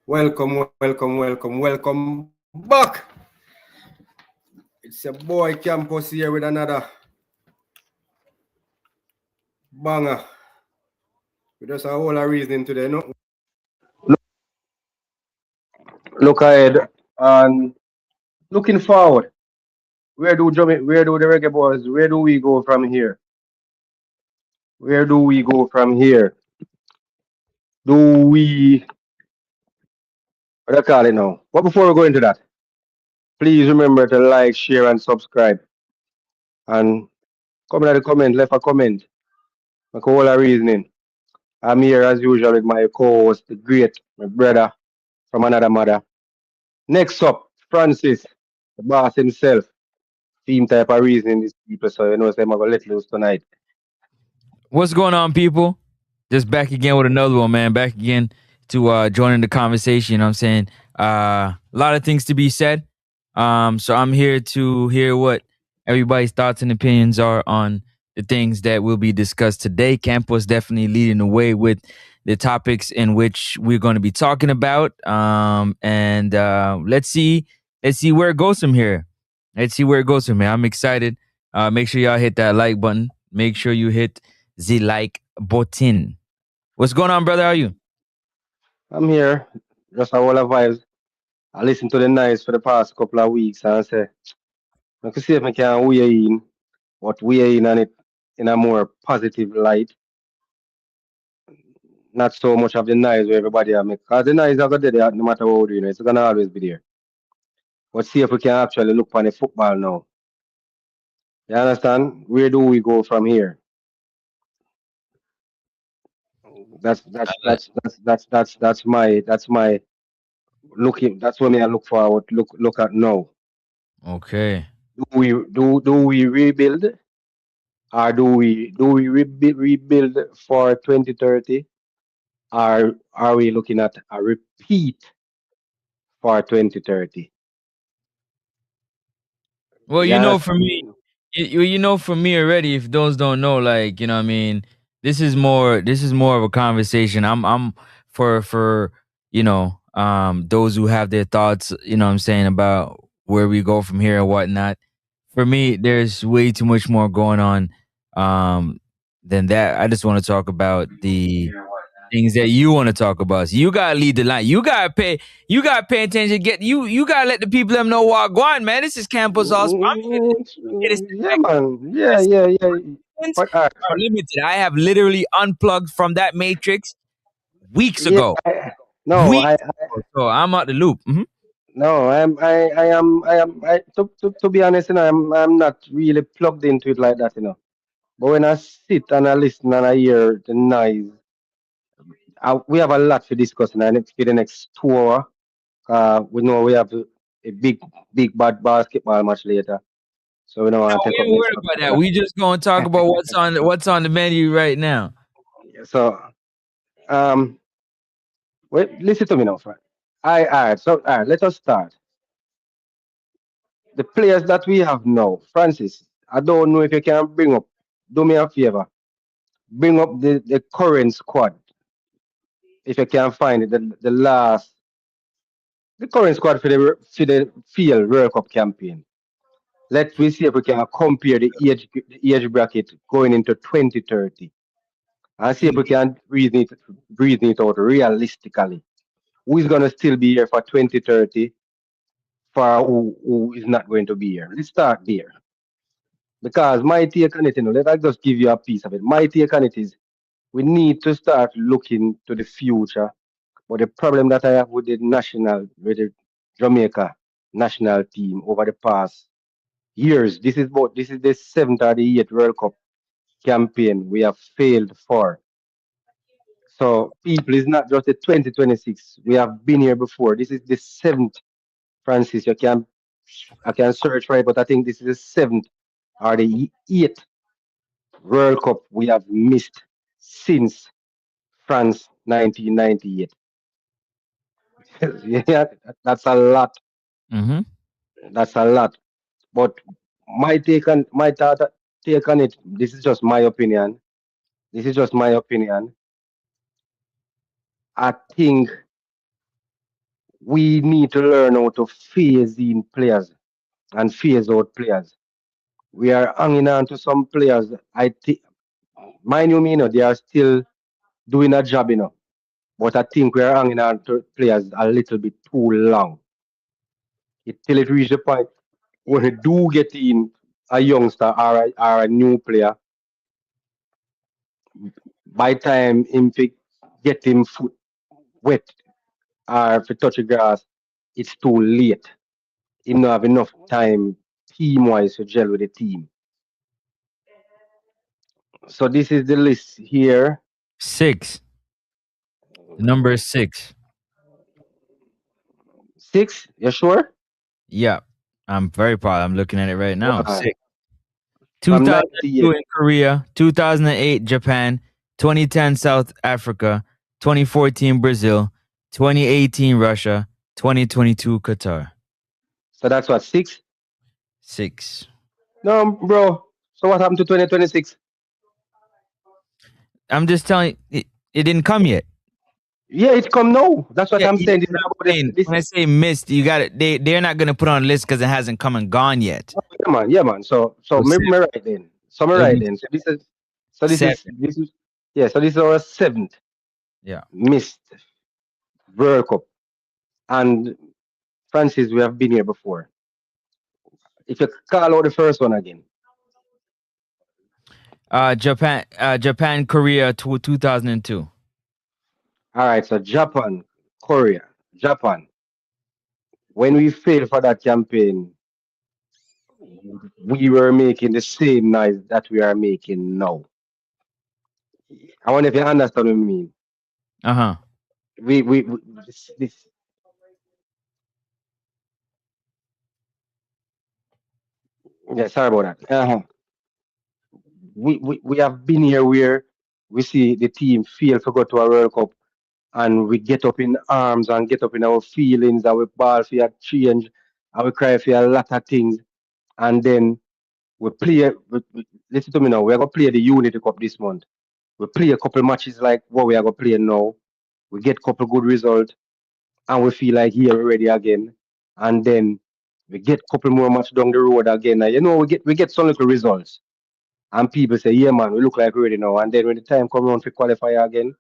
Welcome back. It's your boy Campus here with another banger. We just a whole of reasoning today, no? Look ahead and looking forward. Where do the reggae boys? Where do we go from here? Where do we go from here? Do we what do I call it now? But before we go into that, please remember to like, share, and subscribe. And come in the comment, left a comment. Make a whole of reasoning. I'm here as usual with my co-host, the great, my brother from another mother. Next up, Francis, the boss himself. Team type of reasoning these people, so you know, say I'm gonna let loose tonight. What's going on, people? Just back again with another one, man. Back again to join in the conversation. You know what I'm saying? A lot of things to be said. So I'm here to hear what everybody's thoughts and opinions are on the things that will be discussed today. Campos definitely leading the way with the topics in which we're going to be talking about. And let's see where it goes from here. Let's see where it goes from here. I'm excited. Make sure y'all hit that like button. Make sure you hit the like button. What's going on, brother? How are you? I'm here, just a whole of vibes. I listened to the nights for the past couple of weeks and I say, I can see if I can weigh in, but weigh in on it in a more positive light. Not so much of the noise where everybody are make. Because the noise are gonna there no matter what we do, it's gonna always be there. But see if we can actually look on the football now. You understand? Where do we go from here? That's that's Uh, that's that's that's that's that's my looking. That's what me I look forward. Look at now. Okay. Do we rebuild or do we rebuild for 2030? Are we looking at a repeat for 2030? Well, You for me, understand? for me already. If those don't know, like, what I mean, this is more of a conversation. I'm for those who have their thoughts. What I'm saying about where we go from here and whatnot. For me, there's way too much more going on um, than that. I just want to talk about the things that you want to talk about. So you gotta lead the line. You gotta pay attention. You gotta let the people them know what going, man. This is campus house. I'm even Yeah, man. Yeah, yeah, yeah. seconds But are limited. I have literally unplugged from that matrix weeks yeah, ago. no, Weeks ago. So I'm out the loop. no, to be honest, I'm not really plugged into it like that, you know. But when I sit and I listen and I hear the noise, we have a lot to discuss in for the next 2 hours. We know we have a big bad basketball match later, so we don't No, want to we take up ain't my worried time about for that. We just gonna talk about what's on the menu right now. that. So, um, wait, listen to me now, friend. All right, so all right, let us start. The players that we have now, Francis. I don't know if you can bring up. Do me a favor. Bring up the current squad if you can find it. The current squad for the field World Cup campaign. Let's we see if we can compare the age bracket going into 2030 and see if we can breathe it out realistically. Who is gonna still be here for 2030 for who is not going to be here? Let's start there. Because my take on it, let I just give you a piece of it. My take on it is we need to start looking to the future. But the problem that I have with the Jamaica national team over the past years, this is the seventh or the eighth World Cup campaign we have failed for. So people, it's not just the 2026. We have been here before. This is the seventh, Francis. I can search for it, but I think this is the seventh or the eighth World Cup we have missed since France 1998. Yeah, that's a lot. Mm-hmm. That's a lot. But my take on it. This is just my opinion. This is just my opinion. I think we need to learn how to phase in players and phase out players. We are hanging on to some players. I think, mind you, me, they are still doing a job, but I think we are hanging on to players a little bit too long. Till it reaches the point when we do get in a youngster or a new player, by time him to get him foot wet or if he touch the grass, it's too late. Him not have enough time team wise to gel with the team. So this is the list here. 6. Number 6. 6, you sure? Yeah. I'm very proud. I'm looking at it right now. Why? 6. From 2002 98. in Korea, 2008 Japan, 2010 South Africa, 2014 Brazil, 2018 Russia, 2022 Qatar. So that's what, 6? 6. No, bro. So what happened to 2026? I'm just telling you, it didn't come yet. Yeah, it come now. That's what Yeah, I'm yeah, saying. This but is I'm about saying, this. when I say missed, you got it. They're not gonna put on a list because it hasn't come and gone yet. Yeah, man. So So me, 7. me right then. So me It'll right be then. So this is 7. yeah. So this is our 7th Yeah. missed World Cup. And Francis, we have been here before. If you call out the first one again, Japan, Korea, 2002. all right. So Japan, Korea, Japan. When we failed for that campaign, we were making the same noise that we are making now. I wonder if you understand what I mean. Uh huh. We this yeah, sorry about that. We have been here where we see the team fail to go to a World Cup and we get up in arms and get up in our feelings and we ball for a change and we cry for a lot of things and then we play listen to me now, we're gonna play the Unity Cup this month. We play a couple matches like what we are gonna play now. We get couple good results and we feel like here we're ready again. And then we get couple more matches down the road again. And we get some little results. And people say, yeah, man, we look like we're ready now. And then when the time comes around to qualify again,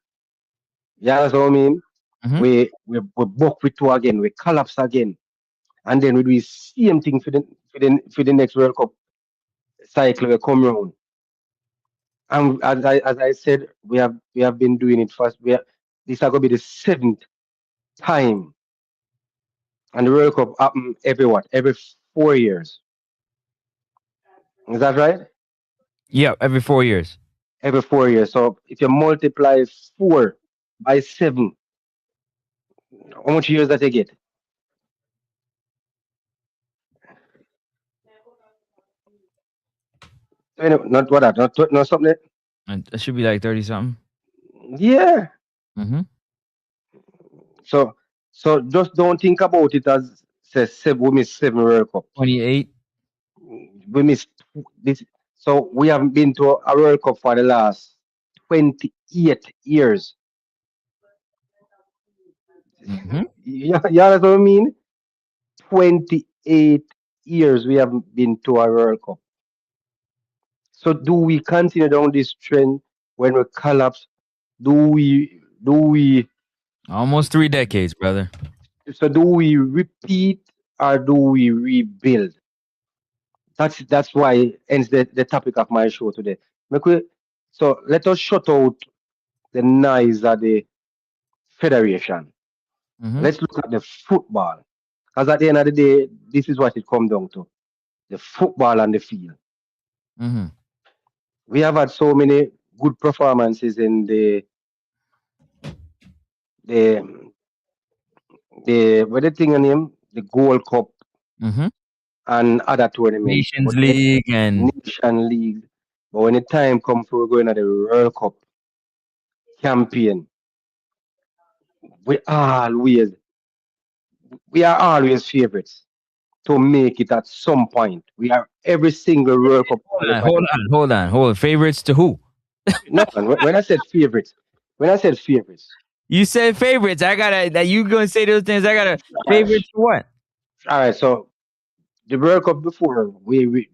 yeah, that's what I mean. Mm-hmm. We buck with two again, we collapse again. And then we do the same thing for the next World Cup cycle we come around. And as I said, we have been doing it first. This is gonna be the 7th time. And the World Cup happen every what? Every 4 years. Is that right? Yeah, every 4 years. Every 4 years. So if you multiply 4 by 7, how much years that you get? Not what that, not something. And it should be like 30 something. Yeah. Mm-hmm. So just don't think about it as say we missed 7 World Cups. 28. We missed this. So we haven't been to a World Cup for the last 28 years. Mm-hmm. Yeah, yeah, that's what I mean. 28 years we haven't been to a World Cup. So do we continue down this trend when we collapse? Do we Almost 3 decades, brother. do we repeat or do we rebuild? That's why ends the topic of my show today. So let us shut out the noise of the federation. Mm-hmm. Let's look at the football. Because at the end of the day, this is what it comes down to. The football and the field. Mm-hmm. We have had so many good performances in the what the thing name? The Gold Cup Mm-hmm. and other tournaments. Nations But League and Nation League. But when the time comes for going to the World Cup campaign, we always we are always favorites to make it at some point. We are every single World Cup hold on. Favorites to who? No, man, when I said favorites, You said favorites. I gotta that you gonna say those things. I gotta favorites for what? All right, so the World Cup before, we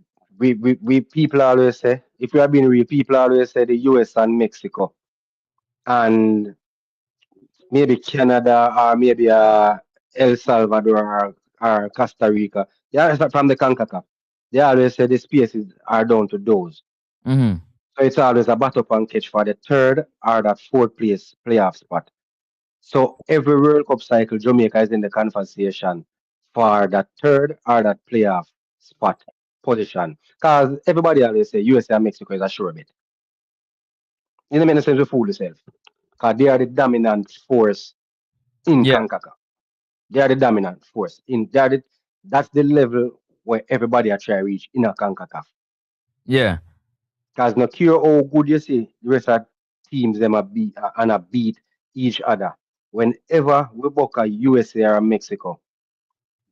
people always say, if we are being real, people always say the US and Mexico and maybe Canada or maybe El Salvador or Costa Rica. Yeah, it's from the CONCACAF. They always say the spaces are down to those. Mm-hmm. So it's always a battle and catch for the third or that fourth place playoff spot. So every World Cup cycle, Jamaica is in the conversation for that third or that playoff spot position. Because everybody always say USA and Mexico is a sure bet. You know, make sense to fool yourself. Because they are the dominant force in Yeah. CONCACAF. They are the dominant force. That's the level where everybody are trying to reach in a CONCACAF. Yeah. Because no care how good you see the rest of teams them a beat and a beat each other. Whenever we book a USA or a Mexico,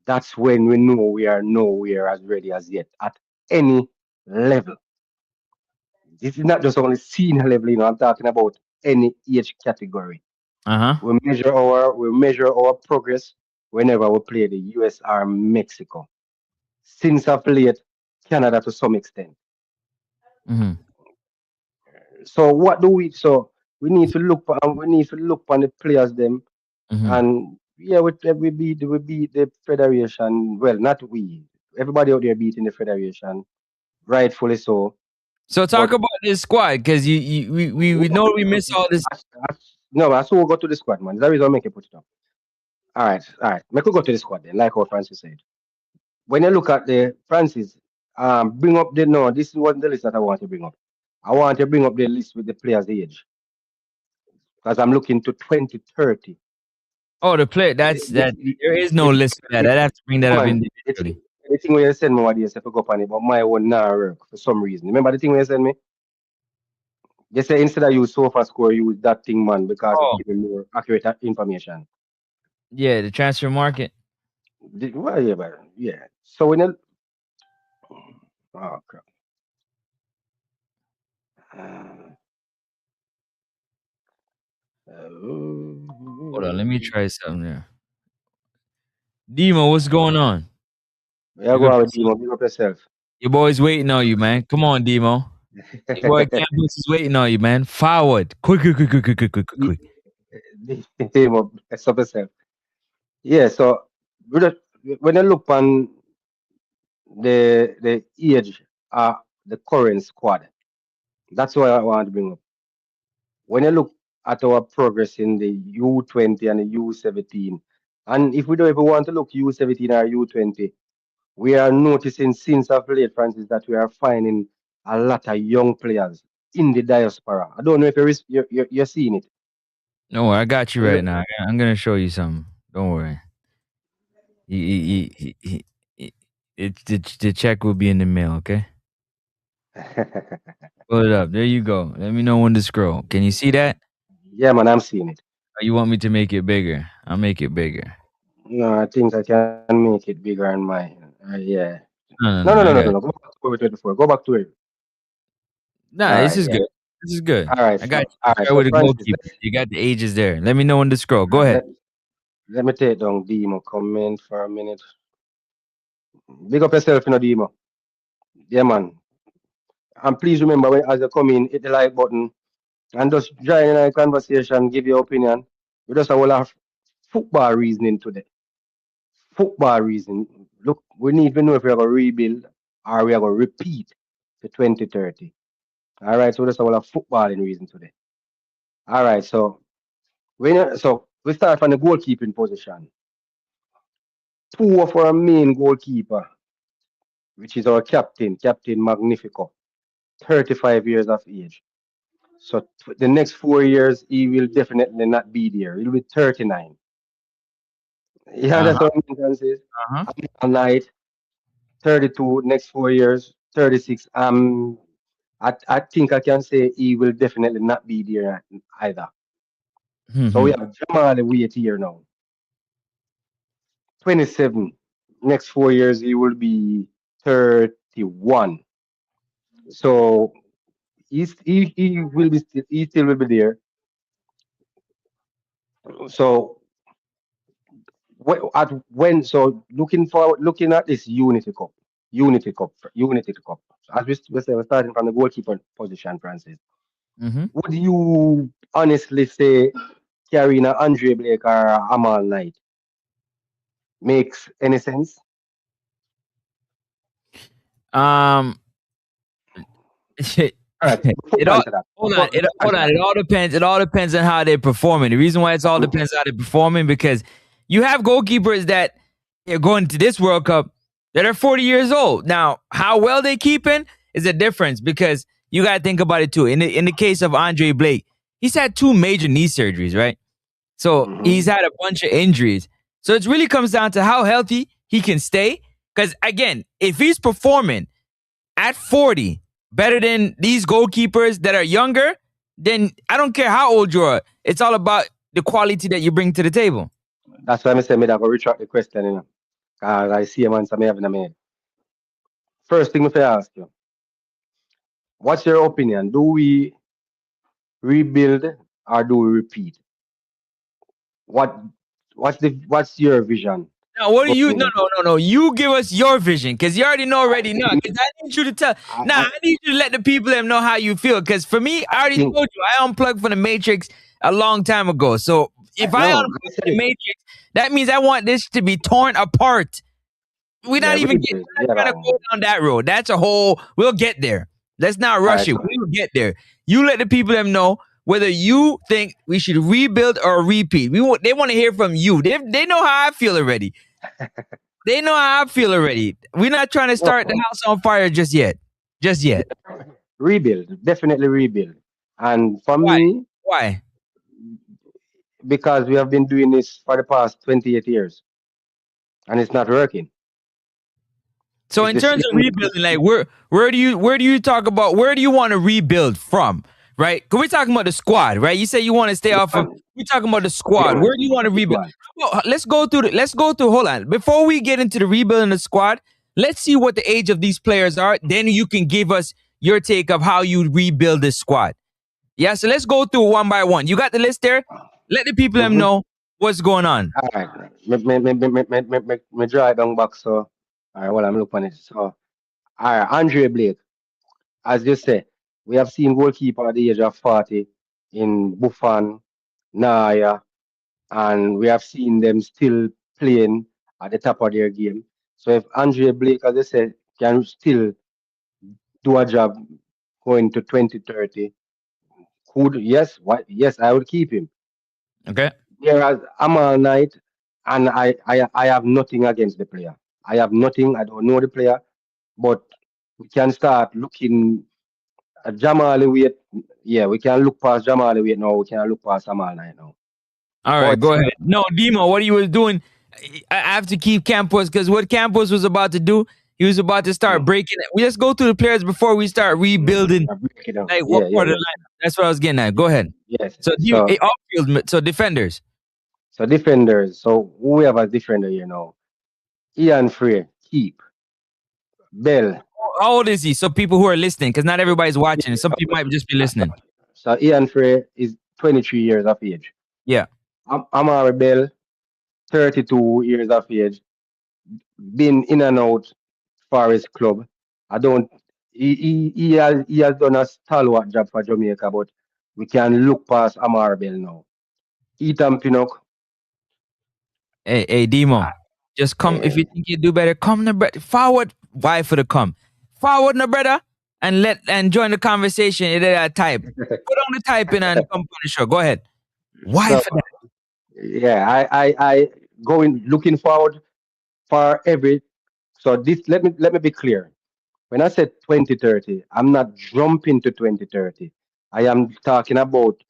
that's when we know we are nowhere as ready as yet at any level. This is not just only senior level, I'm talking about any age category. Uh-huh. We measure our progress whenever we play the US or Mexico. Since of late, Canada to some extent. Mm-hmm. So what do we so we need to look on the players them Mm-hmm. and yeah we beat the federation. Well, not we. Everybody out there beating the federation, rightfully so. So talk But about this squad because we know we miss all this. no, I still go to the squad, man. That's the reason I make you put it up. All right. Make we go to the squad then, like how Francis said. When you look at the Francis, bring up the no. This is what the list that I want to bring up. I want to bring up the list with the players' age because I'm looking to 2030. Oh, the play. The, That's the, that. the, There is no the, list for that. the, I'd have to bring that yeah, up man, the thing, individually. the thing where you send me what you say to go up on it, but my one now work for some reason. Remember the thing where you send me? They say instead of use sofa score, use that thing, man, because it Oh, give me more accurate information. yeah, the transfer market. Well, yeah, but yeah. So when you, oh crap. Uh, Hold on, let me try something there. Demo, what's going on? yeah, Big go up out with yourself. Demo, big up yourself. Your boy's waiting on you, man. Come on, Demo. Your boy Campus is waiting on you, man. Forward. Quick, quick, quick, quick, quick, quick, quick, quick, quick. Demo, best of yourself. Yeah, so with when you look on the age the current squad, that's what I want to bring up. When you look at our progress in the U20 and the U17, and if we don't even want to look U17 or U20, we are noticing since of late, Francis, that we are finding a lot of young players in the diaspora. I don't know if you're seeing it. No, I got you You right know- now. I'm gonna show you something. Don't worry. The check will be in the mail. Okay, pull it up. There you go. Let me know when to scroll. Can you see that? yeah, man, I'm seeing it. Or you want me to make it bigger? I'll make it bigger. No, I think I can make it bigger on mine. Yeah. No, No, no, no, no. no, no, I no, got no. it. Go back to where 24. Go back to it. Nah, All this right, is yeah. good. This is good. All right, I got so you. all right, Start so with the Francis, goalkeeper. You got the ages there. Let me know when to scroll. Go ahead. let, let me take down Demo comment for a minute. Big up yourself, Demo. Yeah, man. And please remember when as you come in, hit the like button and just join in a conversation, give your opinion. We just will have football reasoning today. Football reason. Look, we need to know if we're going to rebuild or we are going to repeat the 2030. All right, so that's all have footballing reason today. All right, so we start from the goalkeeping position. Two of our main goalkeeper, which is our Captain Magnifico, 35 years of age. So the next 4 years, he will definitely not be there. He'll be 39. You Uh understand huh. what I'm saying? Uh huh. A night, 32, next 4 years, 36. I think I can say he will definitely not be there either. So we Hmm. have Jamal wait here now. 27. Next 4 years, he will be 31. So he still will be there. So so looking at this Unity Cup. So as we say, we're starting from the goalkeeper position, Francis. Mm-hmm. Would you honestly say carrying a Andre Blake or a Amal Knight makes any sense? Um, All right, before it you all answer that, hold on. Hold on. It all depends. It all depends on how they're performing. The reason why it's all depends on how they're performing because you have goalkeepers that are going to this World Cup that are 40 years old. Now, how well they keeping is a difference because you got to think about it too. In the case of Andre Blake, he's had 2 major knee surgeries, right? So he's had a bunch of injuries. So it really comes down to how healthy he can stay. Because again, if he's performing at 40 better than these goalkeepers that are younger, then I don't care how old you are. It's all about the quality that you bring to the table. That's why I say me that go retract the question, you know. 'Cause I see a man some having a man. First thing me fi ask you, what's your opinion? Do we rebuild or do we repeat? What what's your vision Now, what do you? going No, in? no, no, no. You give us your vision because you already know already. No, because I need you to tell. Now, I, I need you to let the people them know how you feel. Because for me, I I already think told you I unplugged from the Matrix a long time ago. So if I no, I unplug said from the it. Matrix, that means I want this to be torn apart. We're Yeah, not even getting, rebuild. we're Yeah, not trying to go down that road. That's a whole. We'll get there. Let's not all rush right. it. So We'll get there. You let the people them know whether you think we should rebuild or repeat. They want to hear from you. They know how I feel already. They know how I feel already. We're not trying to no, start the house on fire just yet. Just yet. rebuild. Definitely rebuild. And for Why? me, Why? because we have been doing this for the past 28 years and it's not working. So It's in the terms of same. rebuilding, like where do you talk about where do you want to rebuild from? Right? Because we're talking about the squad, right? You say you want to stay off of. We're talking about the squad. Yeah, Where do you want to the rebuild? squad. Well, let's go through. Let's go through. Hold on. Before we get into the rebuilding the squad, let's see what the age of these players are. Then you can give us your take of how you rebuild this squad. Yeah. So let's go through one by one. You got the list there. Let the people them Mm-hmm. know what's going on. All right. Me draw it down back. So, all right, well, I'm looking at it. So, all right, Andre Blake, as you say, we have seen goalkeeper at the age of 40 in Buffon, Naya, and we have seen them still playing at the top of their game. So, if Andre Blake, as I said, can still do a job going to 2030, could, yes, what, yes, I would keep him. Okay. Whereas Amal Knight, and I have nothing against the player. I have nothing. I don't know the player, but we can start looking at Jamal Wait. Yeah, we can look past Jamal Wait now. We can look past Amal Knight now. All right, But go ahead. No, Demo, what he was doing, I have to keep Campos because what Campos was about to do, he was about to start breaking it. We just go through the players before we start rebuilding. I break it down. Like what Yeah, yeah, part of yeah. the line? That's what I was getting at. Go ahead. Yes. So outfield, so defenders. So defenders. So who we have as defender here now? Ian Frey, keep. Bell. How old is he? So people who are listening, because not everybody's watching. Some people might just be listening. So Ian Frey is 23 years of age. Yeah. Amari Bell, 32 years of age. Been in and out for his club. I don't. He has done a stalwart job for Jamaica, but we can look past Amar Bell now. Ethan Pinnock, Hey, Demo, just come. If you think you do better, come no brother. Forward. Why for the come? Forward, no brother, and join the conversation. It type. Put on the typing and come on the show. Go ahead. Why so for that? yeah, I going looking forward for every. So this let me be clear. When I said 2030, I'm not jumping to 2030. I am talking about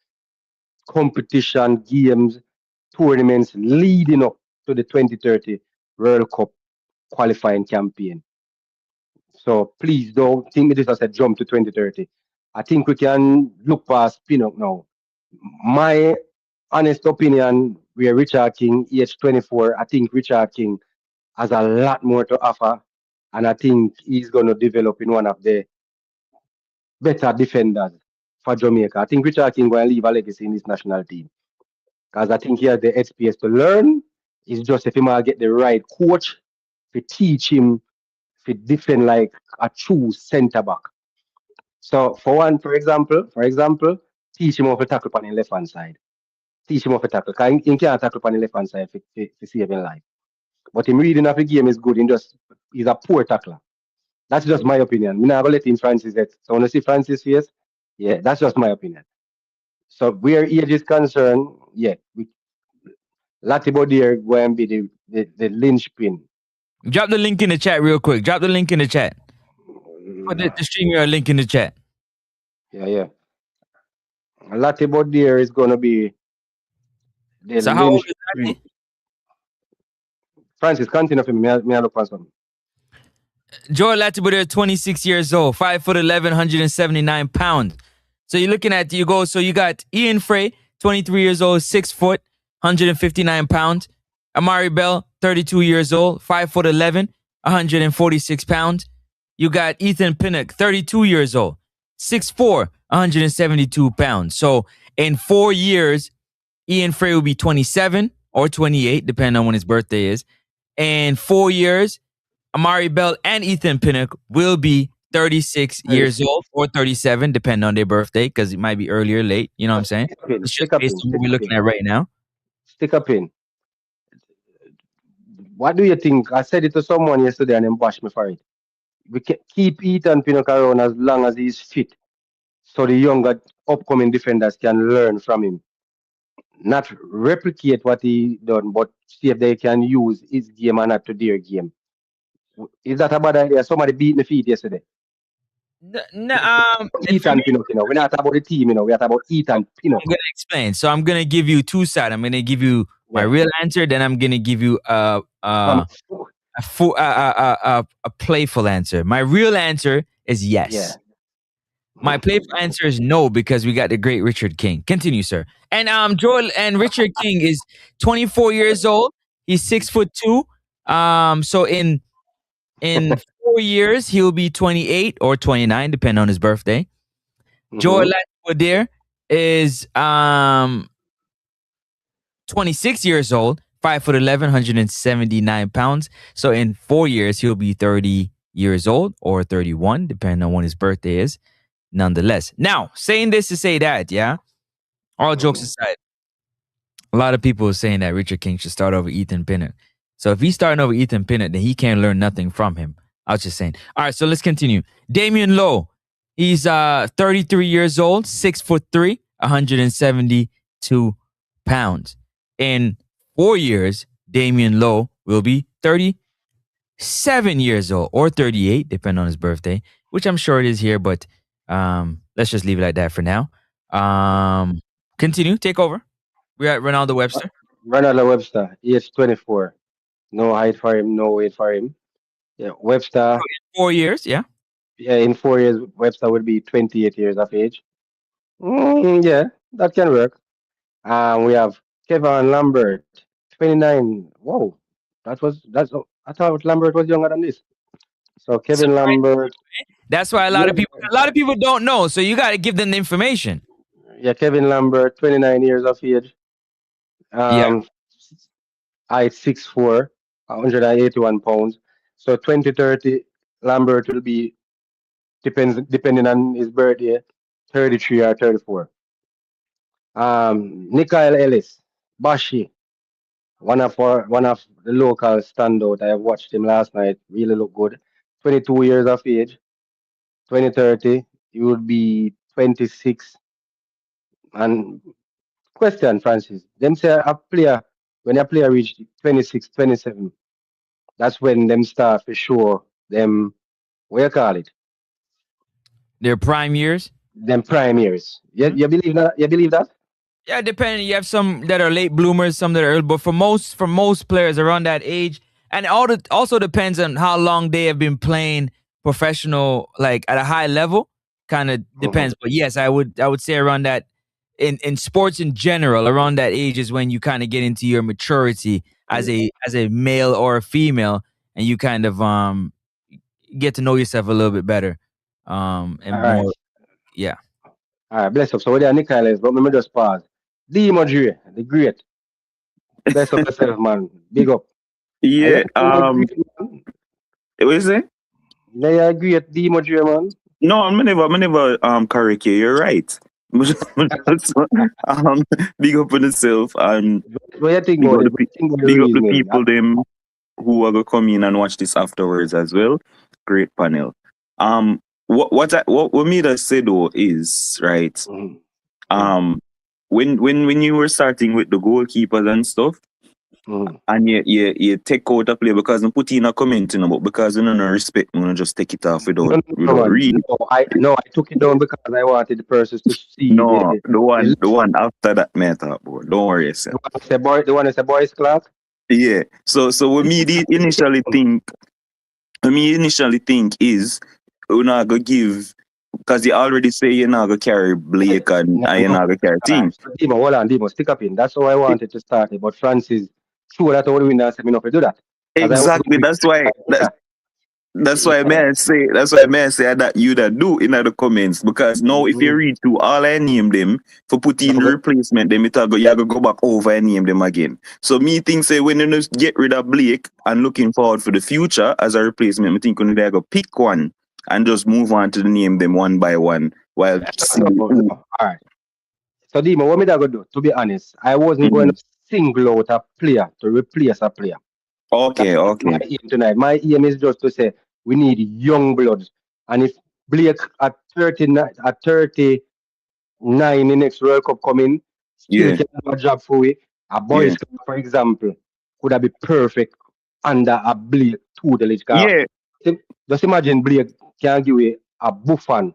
competition, games, tournaments leading up to the 2030 World Cup qualifying campaign. So please don't think this as a jump to 2030. I think we can look past Pinnock now. My honest opinion, we are Richard King, age 24. I think Richard King has a lot more to offer, and I think he's going to develop in one of the better defenders for Jamaica. I think Richard King going to leave a legacy in this national team. because I think he has the SPS to learn. It's just if he might get the right coach to teach him to defend like a true centre back. So for example, teach him how to tackle on the left hand side. Teach him how to tackle. Because he can't tackle on the left hand side to save his life. But him reading of the game is good. He's a poor tackler. That's just my opinion. I'm not gonna let him Francis that. So when I see Francis face, yeah, that's just my opinion. So where age is concerned, yeah, Latibo there go and be the linchpin. Drop the link in the chat real quick. Drop the link in the chat. Put the streamer link in the chat. Yeah. Latibo there is gonna be the So how old is linchpin. Lati? Francis, continue for me. Me I look for something. Joel Latimer, 26 years old, 5'11", 179 pounds. So you're looking at so you got Ian Frey, 23 years old, 6 foot, 159 pounds. Amari Bell, 32 years old, 5'11", 146 pounds. You got Ethan Pinnock, 32 years old, 6'4", 172 pounds. So in 4 years, Ian Frey will be 27 or 28, depending on when his birthday is. In 4 years, Amari Bell and Ethan Pinnock will be 36 years old or 37, depending on their birthday, because it might be early or late. You know what I'm saying? It's just based on what we're looking at right now. Stick up in. What do you think? I said it to someone yesterday and then bashed me for it. We can keep Ethan Pinnock around as long as he's fit, so the younger upcoming defenders can learn from him. Not replicate what he done, but see if they can use his game and not to their game. Is that a bad idea? Somebody beat me feet yesterday. Ethan Pinnock, we're not about the team, we're about Ethan Pinnock. I'm gonna explain. So I'm gonna give you two sides. I'm gonna give you my real answer, then I'm gonna give you a playful answer. My real answer is yes. Yeah. My playful answer is no, because we got the great Richard King. Continue, sir. And Joel and Richard King is 24 years old. He's 6'2". So in 4 years, he'll be 28 or 29, depending on his birthday. Joel Latimer is 26 years old, 5'11", 179 pounds. So in 4 years, he'll be 30 years old or 31, depending on when his birthday is. Nonetheless. Now, saying this to say that, yeah, all jokes aside, a lot of people are saying that Richard King should start over Ethan Pinnock. So if he's starting over Ethan Pinnock, then he can't learn nothing from him. I was just saying. All right, so let's continue. Damian Lowe, he's 33 years old, 6'3", 172 pounds. In 4 years, Damian Lowe will be 37 years old or 38, depending on his birthday, which I'm sure it is here, but let's just leave it like that for now. Continue, take over. We're at Ronaldo Webster. Ronaldo Webster, age 24. No height for him, no weight for him. Yeah, Webster. 4 years, yeah. Yeah, in 4 years, Webster will be 28 years of age. Yeah, that can work. We have Kevin Lambert, 29. Whoa, I thought Lambert was younger than this. So Kevin Lambert. That's why a lot of people don't know. So you got to give them the information. Yeah, Kevin Lambert, 29 years of age. Height 6'4", 181 pounds. So 2030, Lambert will be, depending on his birthday, 33 or 34. Nikhil Ellis, Bashi, one of the local standout. I watched him last night. Really look good. 22 years of age. 2030, he would be 26. And question, Francis. Them say when a player reach 26, 27, that's when them start for sure. Them, what you call it? Their prime years? Them prime years. You believe that? You believe that? Yeah, depending. You have some that are late bloomers, some that are early, but for most players around that age, and also depends on how long they have been playing professional, like at a high level. Kind of depends. But yes, I would say around that in sports in general, around that age is when you kind of get into your maturity as a male or a female, and you kind of get to know yourself a little bit better. And All more, right. yeah. All right, bless up. So where Nikhil is, but let me just pause. Demo Dre, the great. Best of yourself, man. Big up. Yeah. What is it? They are great Demo Dre, man. No, I never correct you. You're right. Big up on yourself and What you think big about up it? What you think about the big up the reasoning? people them who are gonna come in and watch this afterwards as well. Great panel. What made us say though is right. Mhm. When you were starting with the goalkeepers and stuff, Mhm. and you take out a player because you put in a comment in about because you don't respect, you wanna just take it off No, without man. reading. I took it down because I wanted the persons to see No, the one the after that meta, boy. Don't worry yourself. the one is a boys class. Yeah. So when me did initially think is we're not gonna give because you already say you're not gonna carry Blake and No, you're not gonna carry thing. so Demo, hold on, Demo, stick up in. That's how I wanted to start it. But Francis, sure that I would win and said me not to do that. Because I was Exactly. That's why may I say that you that do in the comments because now if you read through all I name them for putting the replacement them it go you have to go back over and name them again. So me think say when you just get rid of Blake and looking forward for the future as a replacement, I think when they go pick one and just move on to the name them one by one while see All right. So Demo, what me that go do? To be honest, I wasn't going to single out a player to replace a player. Okay. My aim tonight. My aim is just to say we need young blood. And if Blake at 39 the next World Cup coming, still Yeah. can do a job for we. A boys, club, for example, could have been perfect under a Blake tutelage. Yeah. Just imagine Blake can give you a Buffon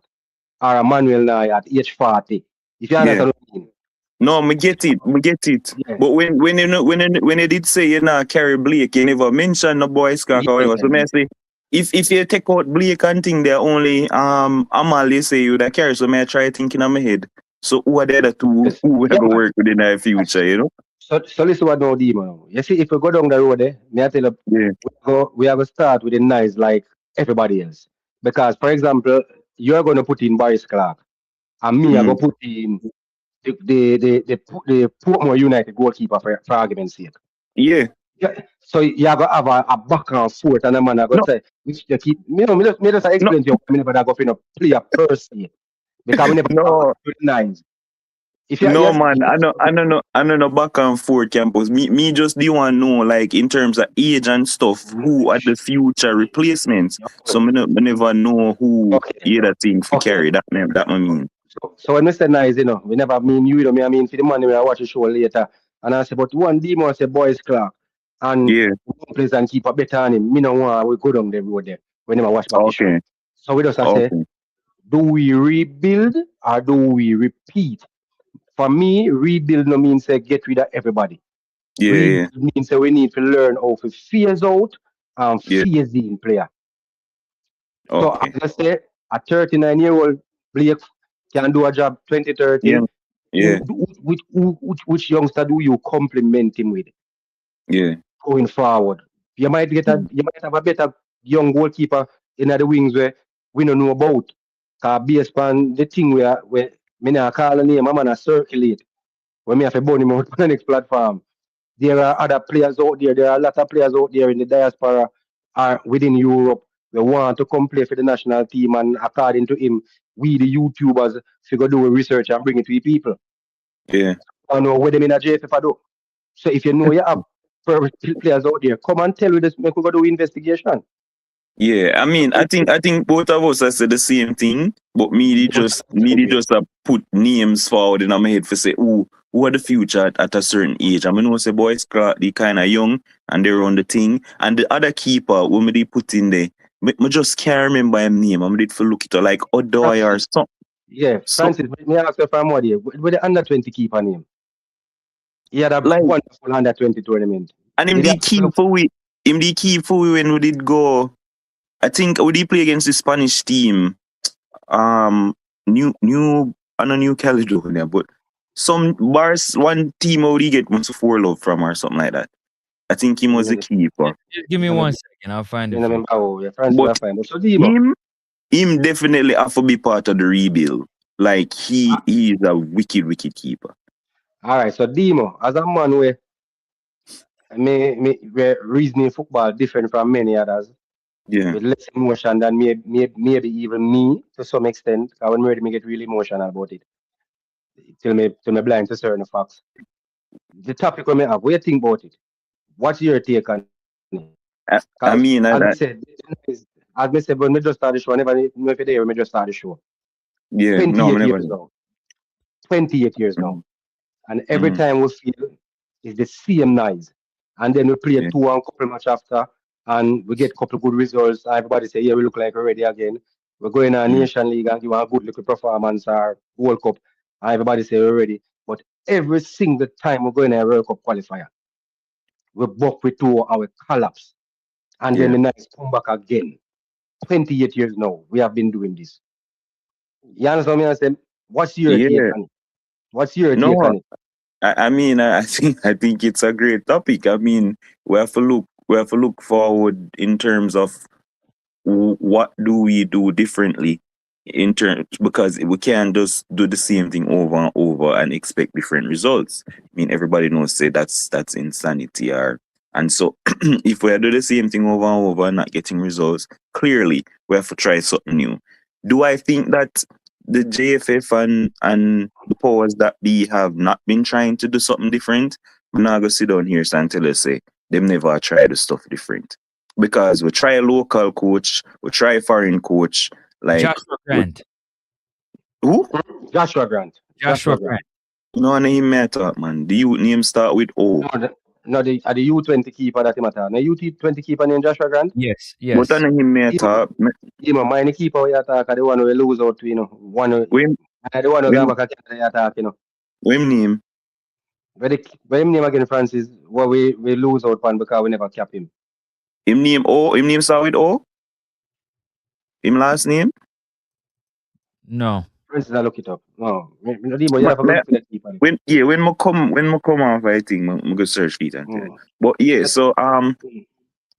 or a Manuel Neuer at age 40. If you understand what I mean. No, me get it. Yeah. But when you did say you not carry Blake, you never mention the boys or whatever. So me say if you take out Blake and think they're only Amali say you that carry, so may I try thinking in my head. So who are the other two who will go work with in the future, you know? So listen what now, Demon. You see, if we go down the road there, me I tell you, Yeah. we have to start with the nice like everybody else. Because for example, you're gonna put in Boris Clark, and me I go put in the Portmore United goalkeeper for argument's sake. Yeah. Yeah. So you have to have a back and forth, and a man I go say, which you keep. Me just explain to you. Me never go for no player per se because we never No. have nines. If No man, I don't know back and forth campus. Me just do want to know like in terms of age and stuff, who are the future replacements. So me never know who either thing for carry that name that I mean. So when I say nice, we never mean you, me I mean for the money when I watch the show later. And I say, but one Demon say Boys Clark and place and keep a better on him. Me no want we go down the road there when I watch back the show. So we just say, do we rebuild or do we repeat? For me, rebuild no means say get rid of everybody. Rebuild means say we need to learn how to phase out and phase in player. So as I say, a 39-year-old Blake can do a job 2030. Which youngster do you complement him with? Yeah. Going forward. You might have a better young goalkeeper in the wings where we don't know about. Based on the thing where me not call a name, I'm gonna circulate. When me have to burn him out on the next platform. There are other players out there. There are a lot of players out there in the diaspora or within Europe. They want to come play for the national team, and according to him, we the YouTubers figure do research and bring it to the people. Yeah. I know where them in a JFF do. So if you know you have perfect players out there, come and tell me this. Make we go do investigation. Yeah, I mean, I think both of us have said the same thing, but me just put names forward in my head for say, who are the future at a certain age. I mean, say Boys Clark, they kind of young and they're on the thing, and the other keeper when they put in there, me just can't remember his name. I did for look it like Odoy or something. Yeah, Francis, me ask you from what here? With the under 20 keeper name. He had a wonderful under 20 tournament. And him the keep for we when we did go. I think we did play against the Spanish team. New Caledonia, but some bars one team already get 1-4 love from or something like that. I think he was the keeper. Just give me 1 second, I'll find it. But him definitely have to be part of the rebuild. Like he is a wicked keeper. All right, so Demo, as a man where reasoning football different from many others, Yeah. with less emotion than maybe even me to some extent. Because when me get really emotional about it, till me blind to certain facts. The topic when me have, what you think about it? What's your take on it? Because I as me mean, said, as me said, when me just start the show, I never know if you're there when me just start the show. yeah, no, 28 I never years know. now. 28 years now. Mm, And every time we feel it's the same noise. And then we play yeah, two and couple match after and we get couple good results. Everybody say, yeah, we look like we're ready again. We're going to mm, Nation League and give a good little performance or World Cup. And everybody say we're ready. But every single time we're going to a World Cup qualifier, we buck with two and we collapse. And then yeah, the nice come back again. 28 years now, we have been doing this. You understand me? I said, what's your take yeah. on it? What's your take No, on it? I mean, I think it's a great topic. I mean, we have to look forward in terms of what do we do differently in terms, because we can't just do the same thing over and over and expect different results. I mean, everybody knows say that's insanity. Or and so if we do the same thing over and over and not getting results, clearly we have to try something new. Do I think that the JFF and the powers that be have not been trying to do something different? I'm not gonna sit down here and tell us say them never try the stuff different, because we try a local coach, we try a foreign coach, like Joshua we, Grant. who? Joshua Grant. Joshua Grant. No one name me talk, man. The youth name start with O. No, no, the U20 keeper that him at. No, U20 keeper named Joshua Grant. Yes, But yes. on him me talk. Mine keeper we attack, the one who lose out to, When the one who when go back at the attack. when name? Where him name again, Francis, where we lose out one because we never cap him. Him name O. Him name start with O. Him last name. No. Francis, I look it up. No, you Ma- have to go ma- look for the keeper. when me come off, I think I go search it and tell you. Mm. But yeah, Yes. so I'm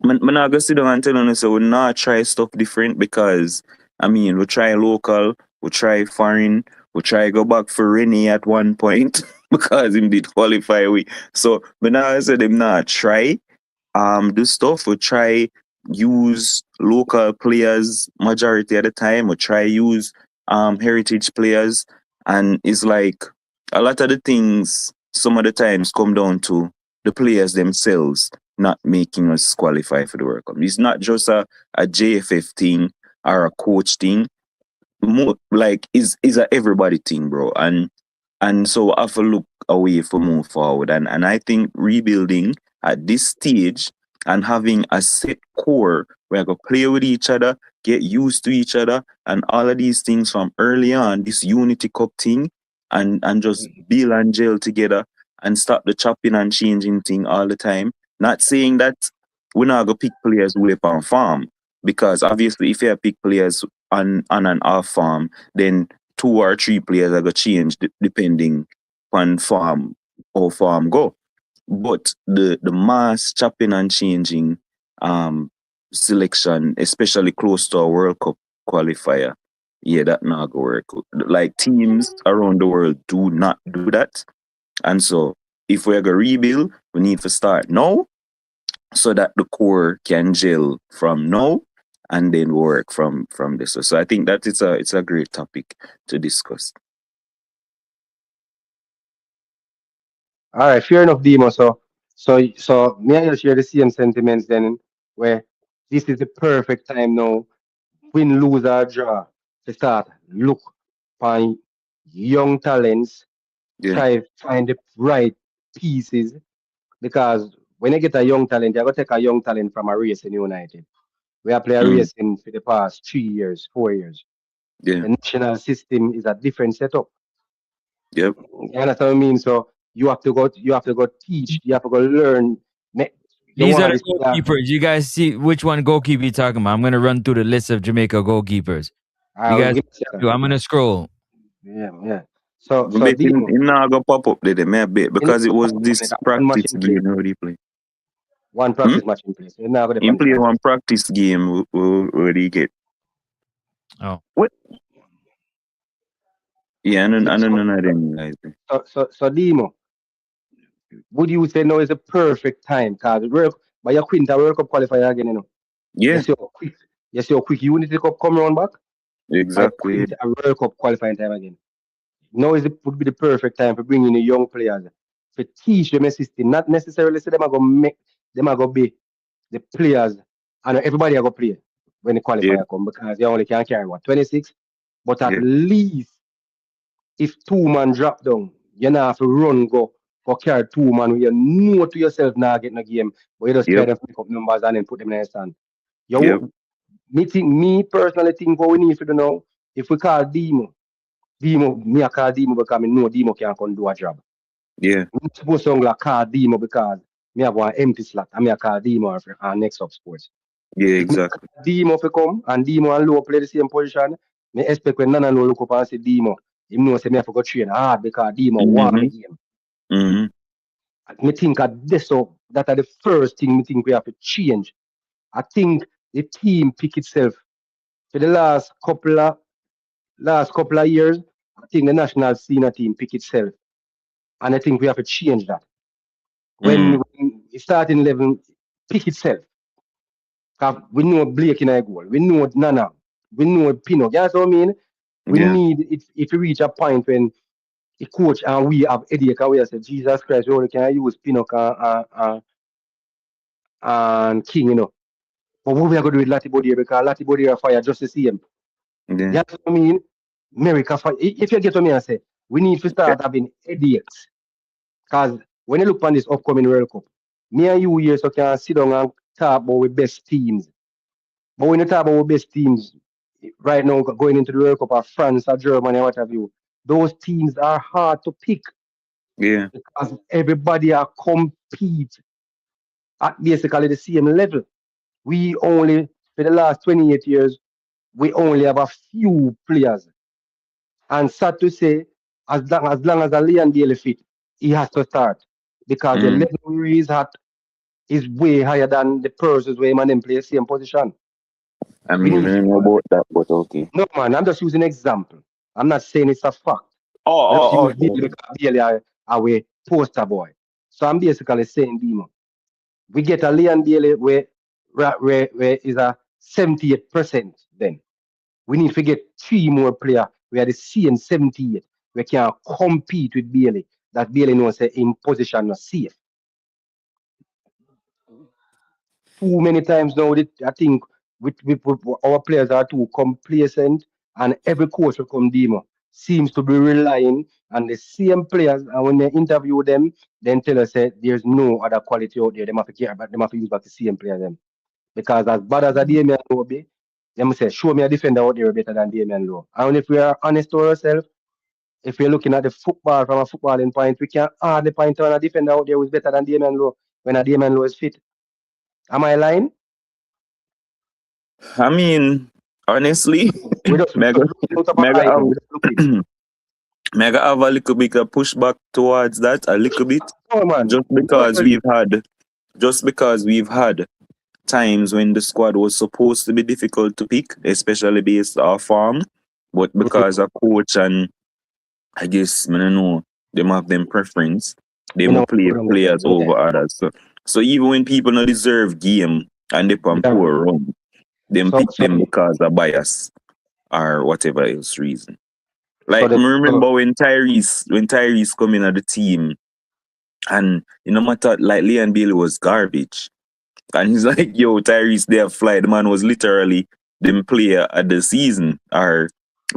not gonna sit down and tell you so we not try stuff different, because I mean we try local, we try foreign, we try go back for Rennie at one point because him did qualify we. So but now I said him not try do stuff. We try use local players majority of the time. We try use heritage players, and it's like a lot of the things some of the times come down to the players themselves not making us qualify for the World Cup. It's not just a JFF thing or a coach thing. More like is a everybody thing, bro. And so I have to look away for move forward. And I think rebuilding at this stage and having a set core where I go play with each other, get used to each other, and all of these things from early on, this Unity Cup thing, and just build and gel together and stop the chopping and changing thing all the time. Not saying that we're not gonna pick players who live on farm, because obviously if you pick players on an off farm, then two or three players are gonna change depending on farm or farm go. But the mass chopping and changing selection, especially close to a World Cup qualifier, yeah, that not gonna work. Like teams around the world do not do that. And so if we're gonna rebuild, we need to start now so that the core can gel from now and then work from this. So I think that it's a great topic to discuss. All right, fair enough, Demo. So me and you share the same sentiments then, where this is the perfect time now, win, lose or draw, to start look on young talents, Yeah. try find the right pieces, because when you get a young talent, you're gonna take a young talent from a race in United. We have played a Mm, race in for the past 3 years, 4 years. yeah. The national system is a different setup. Yep. You understand what I mean? So you have to go teach, you have to go learn. You These are want the this player. goalkeepers. You guys see which one goalkeeper you talking about? I'm gonna run through the list of Jamaica goalkeepers. I You will guys, give me a second. I'm gonna scroll. Yeah. So I bet him, Demo, him now go pop up there, may I bet, you know, because it was this one match practice in place, game already play. one Hmm? practice match in place. You're not going to Him play contract. one practice game where he get Oh, what? Yeah, I don't Yeah, know none of them guys. so Demo. would you say now is the perfect time? Because by your Quinta World Cup qualifier again, you know. Yeah, Yes, your quick Unity Cup come round back. By exactly. Quinta World Cup qualifying time again. Now would be the perfect time for bringing the young players to teach them a system. Not necessarily say them are gonna be the players and everybody are gonna play when the Yeah, qualifier come because they only can carry what 26. But at yeah, least if two man drop down, you not have to run go carry two man where you know to yourself now get in the game, but you just try yep, to pick up numbers and then put them in the stand. yep, Me personally think what we need to do now, if we call me I call Demo because I know Demo can come do a job. yeah, I'm supposed to like call Demo because me have one empty slot and me I call Demo for our next up sports. yeah, If me exactly. Demo for come and Demo and Low play the same position, me expect when Nana look up and see Demo, him know say me have to go train hard because Demo want me Mm-hmm. game. Mm-hmm. Me think that are the first thing me think we have to change. I think the team pick itself for the last couple of years. I think the national senior team pick itself, and I think we have to change that. When it starting 11 pick itself, 'cause we know Blake in a goal, we know Nana, we know Pino. You know what I mean? We Yeah, need if we reach a point when the coach and we have headache and we say Jesus Christ, we only can use Pinnock and King, you know. But what we are going to do with Latibody because Latibody are fire just the same. yeah, You know what I mean? America fire. If you get what me I say, we need to start having headaches. Because when you look on this upcoming World Cup, me and you here so can sit down and talk about the best teams. But when you talk about the best teams right now going into the World Cup or France or Germany or what have you, those teams are hard to pick yeah, because everybody are compete at basically the same level. We only for the last 28 years, we only have a few players. And sad to say, as long as a Leon Bailey fit, he has to start. Because the mm. level where he's at is way higher than the persons where man them play the same position. I We mean, need I don't know about that, but okay. no man, I'm just using an example. I'm not saying it's a fact. Oh, I just use okay. Bailey because Bailey are a poster boy. So I'm basically saying, Demo, we get a Leon Bailey where is a 78% then. We need to get three more players. We are the same 78. We can compete with Bailey. That Bailey knows say in position not safe. Too many times now, I think our players are too complacent, and every coach will come Demo seems to be relying on the same players. And when they interview them, then tell us that there's no other quality out there. They have to care about them have to use back the same players them. Because as bad as a Damian Lowe be, them say, show me a defender out there better than Damian Lowe. And if we are honest to ourselves, if we're looking at the football from a footballing point, we can hardly point on a defender out there who's better than Damian Lowe when a Damian Lowe is fit. Am I lying? I mean, honestly, We just mega, looking out of our mega, eye now. We just looking. mega have a little bit of pushback towards that, a little bit, Oh man. just because we've had times when the squad was supposed to be difficult to pick, especially based off form, but because a coach and I guess I don't know, them have them preference, they You will know, play players yeah. over others. So even when people not deserve game and they can Yeah. poor run, them So, pick them because of bias or whatever else reason. so Like me remember when Tyrese come in at the team and you know matter like Leon Bailey was garbage. And he's like, yo, Tyrese there fly. The man was literally the player of the season or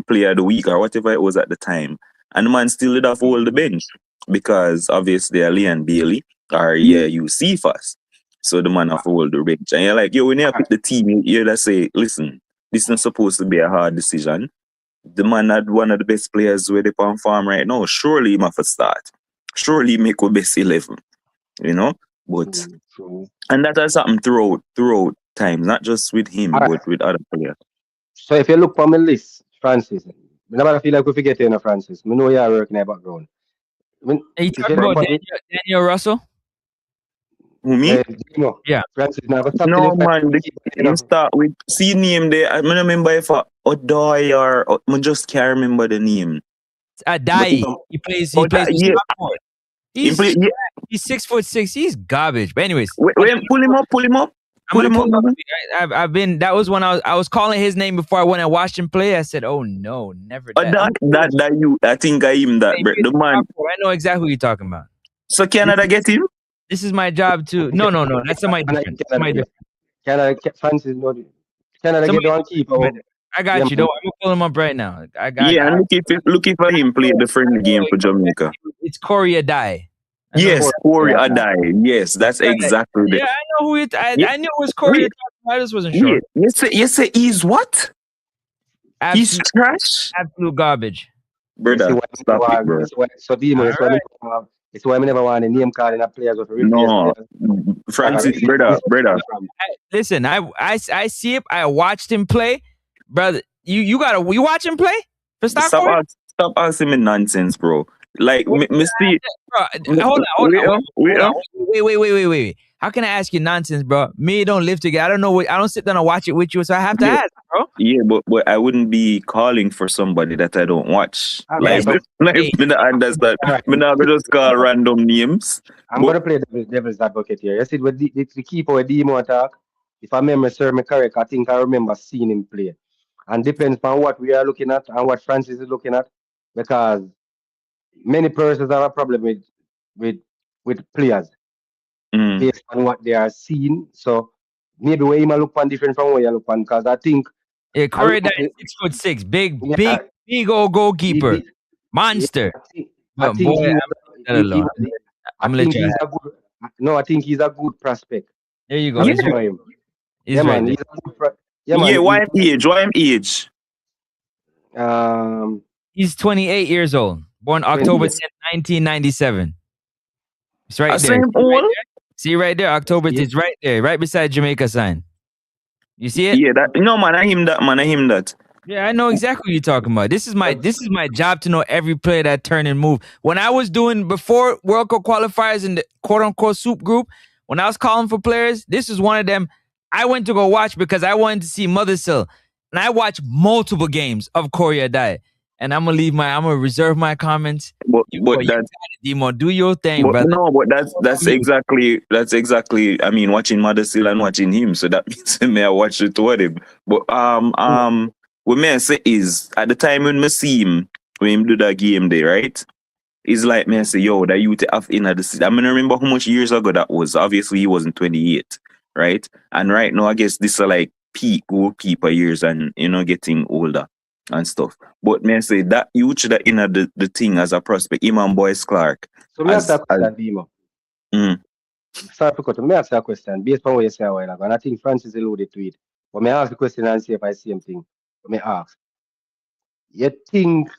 player of the week or whatever it was at the time. And the man still did have to hold the bench because obviously Leon Bailey or you see fast. So the man have to hold the bench. And you're like, yo, when you pick the team, you just say, listen, this is not supposed to be a hard decision. The man had one of the best players where they on farm right now. Surely he must start. Surely he make a best 11, you know? But True. and that has happened throughout times, not just with him, All right. but with other players. So if you look from the list, Francis, I never feel like we forget you, Francis. I know you are working in the background. Are you if talking you about look at Daniel Russell? Who me? Yeah. Francis, now stop No telling man, you start with see name there. I don't remember if Odoy or I just can't remember the name. Adai. He plays Yeah, Stratford. He's play, yeah. he's 6'6". He's garbage. But anyways, Wait, pull him up. I'm gonna pull him up. I've been. That was when I was calling his name before I went and watched him play. I said, "Oh no, never that." That you. I think I him that, bro. The man. I know exactly what you're talking about. So Canada get him? This is my job too. No. That's my different. That's my different. Canada, Francis, no. Canada Somebody- get one keeper. I got you. Though I'm gonna pull him up right now. And looking for him play the friendly game for Jamaica. It's Corey Adai. Yes, Corey Adai. Yes, that's exactly Yeah, I know who it. I knew it was Corey Adai. I just wasn't sure. You say he's what? He's Absolute, trash? absolute garbage. Brother, stop it, bro. So Demo, it's why I never want to name calling a players of No, Francis, brother. Listen, I see it. I watched him play, brother. You watch him play for Stockport? Stop asking me nonsense, bro. Like, me see. Bro, hold on. Wait. How can I ask you nonsense, bro? Me don't live together. I don't know. I don't sit down and watch it with you, so I have to ask, bro. Yeah, but I wouldn't be calling for somebody that I don't watch. Right, Me not understand. Me not just call random names. I'm gonna play the devil's advocate here. You see, with the keeper with Demo attack, if I remember serve me correct, I think I remember seeing him play. And depends on what we are looking at and what Francis is looking at, because many persons have a problem with players based on what they are seeing. So maybe where you might look on different from where you look on, because I think Corey is 6'6", big old goalkeeper, monster. I think I think he's a good prospect. There you go. He's right. Why age? He's 28 years old. Born October 10th, 1997. It's right there. Same old? See right there, October. It's right there, right beside Jamaica sign. You see it? Yeah, I him that. Yeah, I know exactly what you're talking about. This is my job to know every player that turn and move. When I was doing before World Cup qualifiers in the quote unquote soup group, when I was calling for players, this is one of them I went to go watch because I wanted to see Mothersill. And I watched multiple games of Corey Adai. And I'm gonna reserve my comments. But that's Demo, do your thing, brother. No, but that's exactly. I mean, watching Mothersill and watching him, so that means me I watch the two of them. But what me I say is at the time when me see him when him do that game day, right? It's like me I say, yo, that you have in at the season. I mean, I remember how much years ago that was. Obviously, he wasn't 28, right? And right now, I guess this are like peak goalkeeper years, and getting older and stuff. But me I say that you should have in the thing as a prospect, him and Boyz Clark. So me ask that question, Demo. Sorry for cutting. Me ask that question based on what you say a while ago, and I think Francis alluded to it. But me ask the question and see if I see same thing. But me ask, you think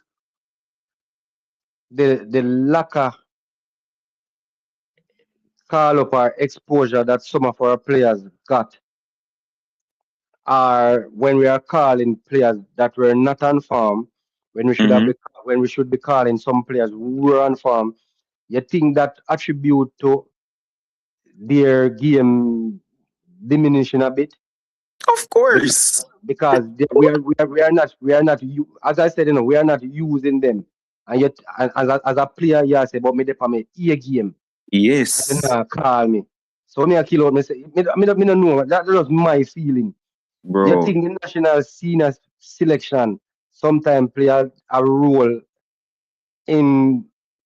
the lack of call up or exposure that some of our players got are when we are calling players that were not on form, when we should be calling some players who were on form, you think that attribute to their game diminishing a bit? Of course, because we are not as I said, we are not using them, and yet as a player, you say, but me dey for me a game. Yes, call me. So me a kill out. Me say, me don't know. That was my feeling. Bro. You think the national senior selection sometimes play a role in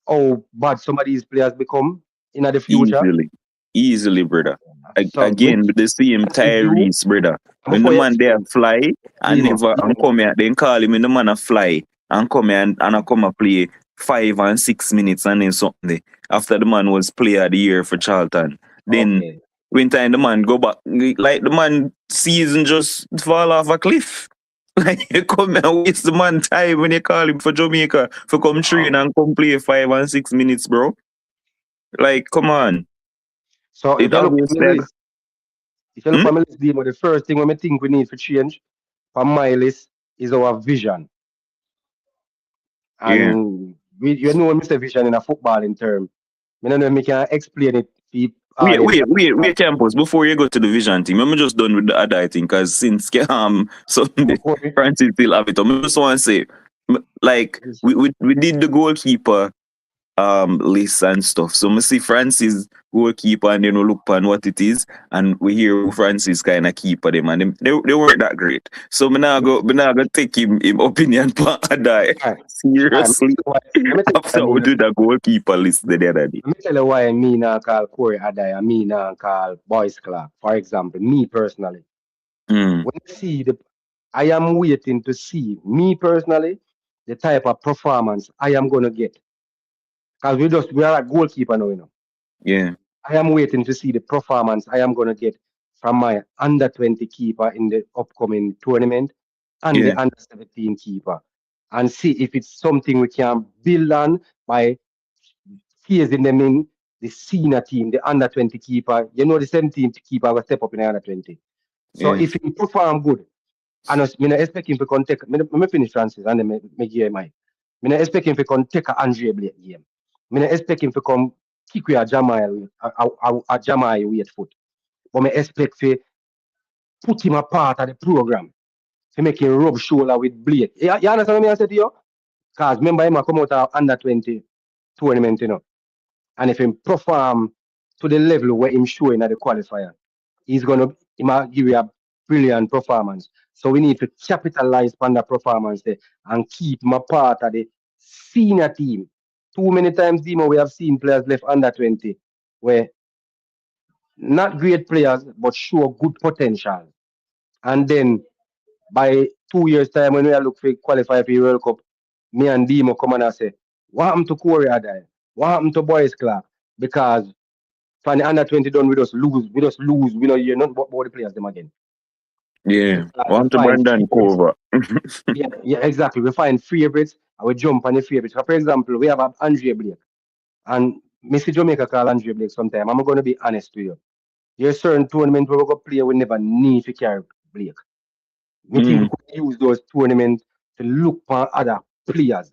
how bad some of these players become in the future? Easily, brother. Again, with the same Tyrese, brother. When the man there fly and never and come here, then call him when the man a fly and come here and I come and play 5 and 6 minutes and then something. After the man was player of the year for Charlton. Then when time the man go back, like the man season just fall off a cliff. Like you come and waste the man time when you call him for Jamaica for come train and come play 5 and 6 minutes, bro. Like, come on. So if you look for my list, the first thing I think we need to change from my list is our vision. And you know when we say vision in a footballing term, I don't know if we can explain it. Wait, Campus, before you go to the vision team, I'm just done with the other thing, because since Sunday, Francis still have it. I just want to say, like, we did the goalkeeper lists and stuff. So I see Francis goalkeeper and then we look on what it is, and we hear who Francis kind of keeper them, and they weren't that great. So me now go take him opinion for Adai. Alright. Seriously. After we do the goalkeeper list the other day. Let me tell you why me now call Corey Adai and me now call Boyz Clark, for example, me personally. Mm. When I see I am waiting to see, me personally, the type of performance I am going to get. Because we are a goalkeeper now, you know. Yeah. I am waiting to see the performance I am going to get from my under 20 keeper in the upcoming tournament and Yeah. the under 17 keeper, and see if it's something we can build on by phasing them in the senior team, the under 20 keeper. You know, the 17 keeper will step up in the under 20. So Yeah. if he perform good, and I'm not expecting to take, me finish Francis and then me give my. I'm not expecting to take a Andre Blake game. I'm not expecting to come kick with a Jamal weight foot. But I expect to put him a part of the program to make him rub shoulder with Blake. You understand what I say to you? Because remember him come out of under 20 tournament, you know. And if he perform to the level where him showing at the qualifier, he might give you a brilliant performance. So we need to capitalize on that performance there and keep him a part of the senior team. Too many times, Demo, we have seen players left under 20 where not great players, but show good potential. And then by 2 years' time, when we are look for qualify for the World Cup, me and Demo come and I say, what happened to Corey Adai? What happened to Boyz Clark? Because from the under 20 done, we just lose. We don't hear nothing about the players them again. Yeah. Because Want to we find Brandon favorites. Cover. Yeah, exactly. We find favorites and we jump on the favorites. For example, we have Andre Blake. And Mr. Jamaica call Andre Blake sometime. I'm going to be honest with you. There's certain tournaments where we go play, we never need to carry Blake. We think we could use those tournaments to look for other players.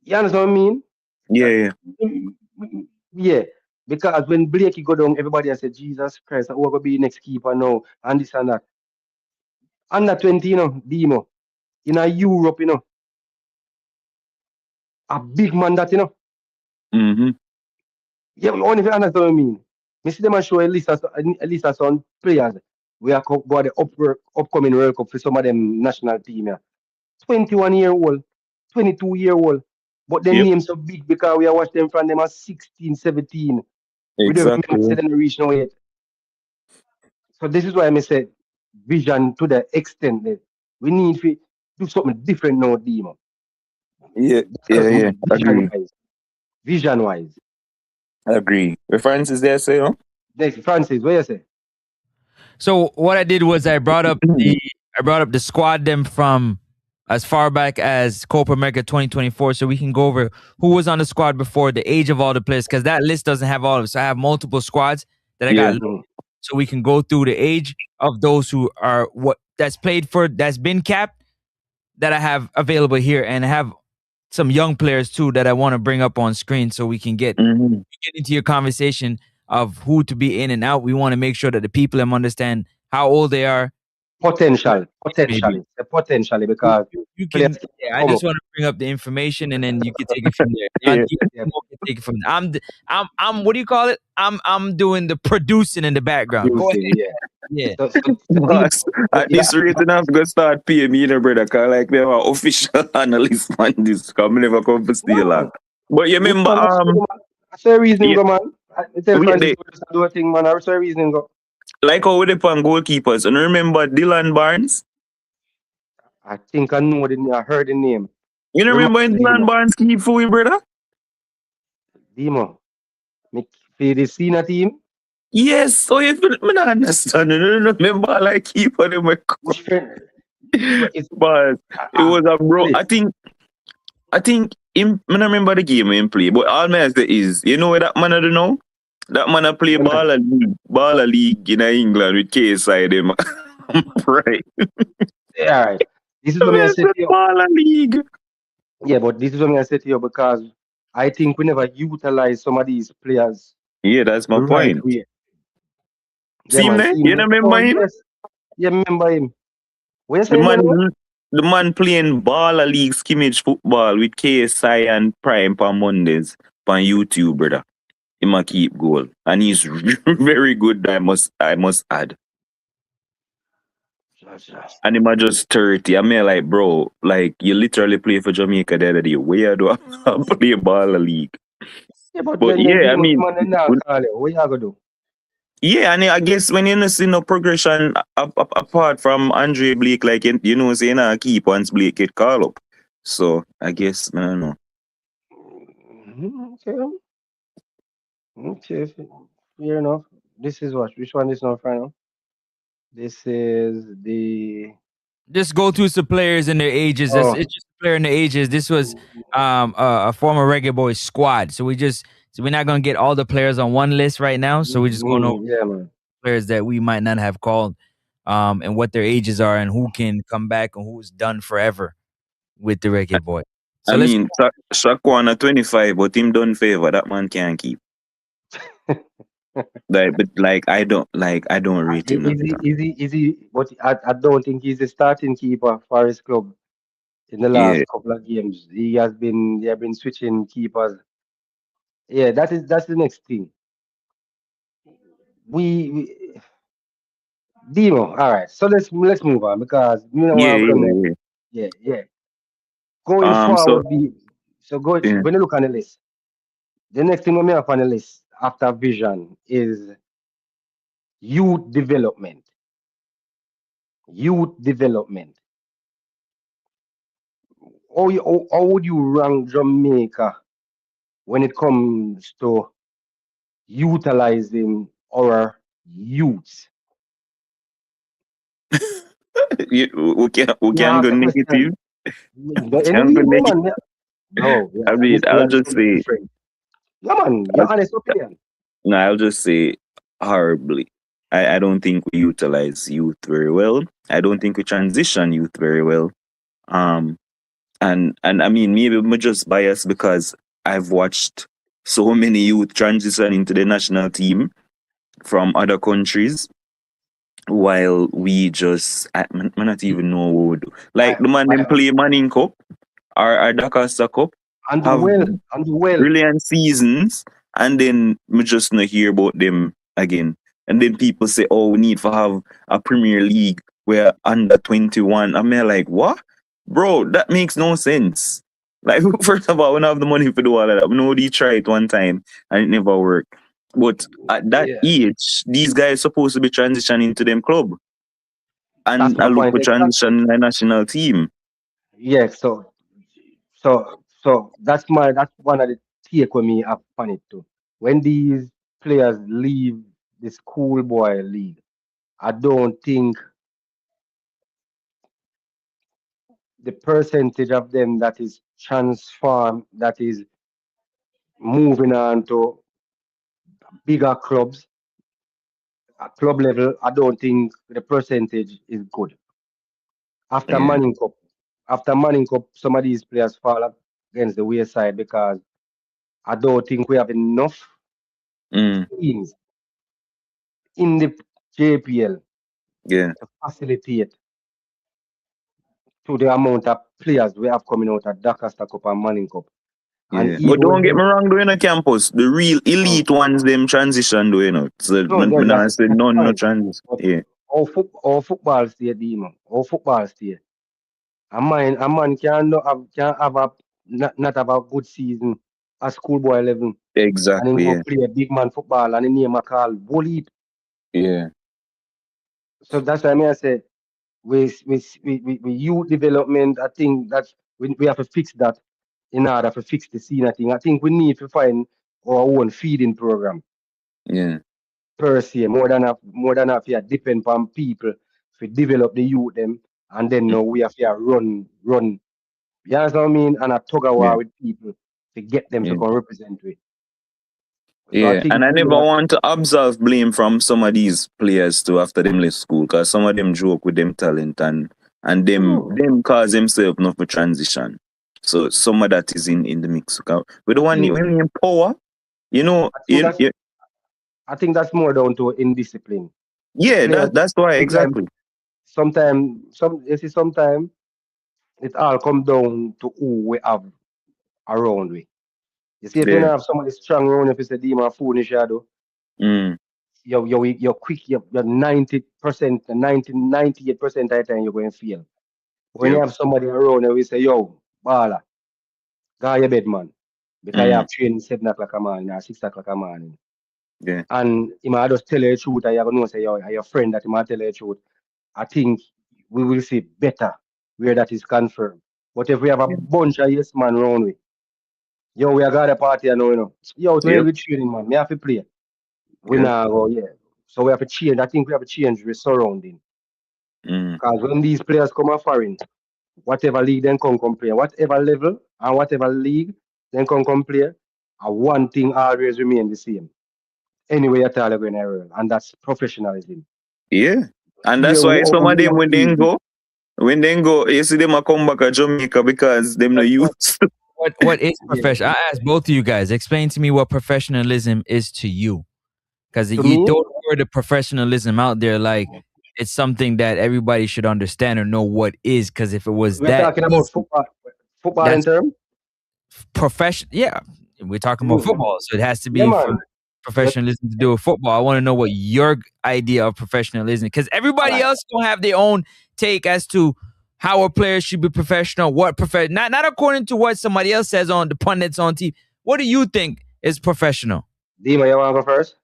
You understand what I mean? Yeah. Yeah. Because when Blakey go down, everybody has said, Jesus Christ, who will be next keeper now? And this and that. Under 20, you know, Demo. In a Europe, you know. A big man that, you know. Mm-hmm. Yeah, only if you understand what I mean. Me see them and show at least some players. We are got the upcoming World Cup for some of them national team. Yeah. 21-year-old, 22-year-old. But them Yep. names so big because we are watching them from them at 16, 17. We don't remember Exactly. them reach now yet. So this is why I say vision to the extent that we need to do something different now, Demo. Yeah. Agree. Vision wise. Agree. Reference is there, say, huh? Next, Francis, what you say? So what I did was I brought up the squad them from as far back as Copa America 2024, so we can go over who was on the squad before, the age of all the players, because that list doesn't have all of it. So I have multiple squads that I got, so we can go through the age of those who are that's been capped that I have available here, and I have some young players too that I want to bring up on screen so we can get into your conversation of who to be in and out. We want to make sure that the people understand how old they are. Potentially, because you can. Yeah, I just want to bring up the information and then you can take it from there. Take it from there. I'm. What do you call it? I'm doing the producing in the background. Go ahead. Yeah. Boss, at this rate, I'm going to start paying me, you know, brother, because like they are official analyst on this. Come never come for steal that. But you remember, I say reasoning go, man. I tell Francis to do a thing, man. I say reasoning go. Like how we depend on goalkeepers. And remember Dylan Barnes? I think I know I heard the name. You remember when Dylan Barnes keep for you, brother? Demo. For the senior team? Yes, so if you don't understand, you don't remember like keeper them. But it was a bro. I think him, I don't remember the game him play, but all I say is, you know where that man I don't know? That man I play baller league in England with KSI them. Right. Yeah, right. This is what I said to you. Baller league. Yeah, but this is what I said to you because I think we never utilize some of these players. Yeah, that's my point. See him there? You remember him? Yes. Yeah, remember him. What you the the man playing baller league skimmage football with KSI and Prime on Mondays on YouTube, brother. He might keep goal. And he's very good, I must add. And he might just 30. I mean, like, bro, like, you literally play for Jamaica the other day. Where do I play baller league? Yeah, but But when them yeah, I big mean, man now call you, what you gonna do? yeah, and I guess when you see no progression apart from Andre Blake, like, you know, saying keep once Blake get called up. So I guess, I don't know. Okay. Okay. Fair enough. This is what? Which one is not final? This is the Just go through some players and their ages. oh It's just a player and their ages. This was a former Reggae Boys squad. So we're not gonna get all the players on one list right now. So we're just going over yeah, man. players that we might not have called, and what their ages are and who can come back and who's done forever with the Reggae Boy. So I let's mean, Shakwan 25, but him done favor. That man can't keep. But I don't rate him. Is he? But I don't think he's a starting keeper for his club in the Yeah, last couple of games. They have been switching keepers. Yeah, that's the next thing. We Demo. All right, so let's move on because you know yeah, what we're gonna. yeah, yeah. Yeah. Going So forward, yeah. when you look on the list, the next thing we have on the list after vision is youth development. Youth development. How would you rank Jamaica when it comes to utilizing our youths? We You can ask go a negative. question. Can go Anything, no negative. man. No, yeah, I mean, honestly, I'll I just something say, different. Yeah, man, I'll, your honest opinion. no, I'll just say horribly. I don't think we utilize youth very well. I don't think we transition youth very well. Um, and I mean, maybe I'm just biased because I've watched so many youth transition into the national team from other countries, while we just I not even know what we do. Like I, the man them I play Manning Cup or Dakar Cup, and have well, and well. brilliant seasons, and then we just not hear about them again. And then people say, "Oh, we need to have a Premier League where under 21." I mean, like, what, bro? That makes no sense. Like, first of all, we don't have the money for do all of that. We know they tried it one time and it never worked. But at that Yeah, age, these guys supposed to be transitioning to them club that's and I my look point for exactly. transition in the national team. Yeah, so that's one of the take with me up on it too. When these players leave the schoolboy league, I don't think the percentage of them that is transformed, that is moving on to bigger clubs at club level, I don't think the percentage is good. After Yeah. Manning Cup, some of these players fall against the wayside because I don't think we have enough Mm, teams in the JPL yeah. to facilitate to the amount of players we have coming out at Dakar Cup and Manning Cup. And Yeah. But even don't when get me them, wrong, though, in a campus, the real no, elite ones, them transition, though, So, no, me that's not say that's none, no fine. transition. But Yeah. all football stay, Demo. All football stay. A man can have a not have a good season at schoolboy level and then Exactly. go Yeah. play a big man football and the name a call bully. Yeah. So that's why I say we youth development. I think that's we have to fix that in order to fix the scene. I think we need to find our own feeding program Yeah. per se more than have to depend on people to develop the youth them and then Mm, now we have to run. You understand what I mean? And a tug of yeah. war with people to get them to Yeah. come represent we. So I Yeah. think And I never want to absolve blame from some of these players too after them left school, because some of them joke with them talent and them cause themselves not for transition. So some of that is in the mix. We don't want when we empower, you know, I think that's yeah, I think that's more down to indiscipline. yeah, Players that's why sometimes exactly. sometimes some you see sometimes it all come down to who we have around we. You see, if you Yeah. don't have somebody strong around, if it's a demon fool in shadow, Mm. you're quick, you're 90%, 98% of the time you're going to fail. When you Yep. have somebody around and we say, yo, Bala, go your bed, man. Because you Mm. have training 7 o'clock a morning or 6 o'clock a morning. Yeah. And he might just tell you the truth, and you're going to say, yo, your friend that he might tell you the truth. I think we will see better where that is confirmed. But if we have a Yeah. bunch of yes man around we, yo, we are got a party, you know. Yo, to hell Yep. with training, man. Me have to play. We Yep. now go, yeah. So we have to change. I think we have to change the surrounding. Mm. Because when these players come a foreign, whatever league then come play, whatever level and whatever league then come play, one thing always remain the same. Anyway, at all you're going to and that's professionalism. Yeah. And Yeah, that's when why some of we them have to when they go, you see them a come back to Jamaica because them no use. What is yeah. professional? I asked both of you guys. Explain to me what professionalism is to you, because To you me, throw the word of professionalism out there like it's something that everybody should understand or know what is. Because if it was we're that talking about easy, football in that's term. profession. Yeah, we're talking about Mm. football, so it has to Yeah, be for man. professionalism to do with football. I want to know what your idea of professionalism, because everybody Alright. else gonna have their own take as to how a player should be professional, what not according to what somebody else says on the pundits on TV. What do you think is professional? Dima, you want to go first?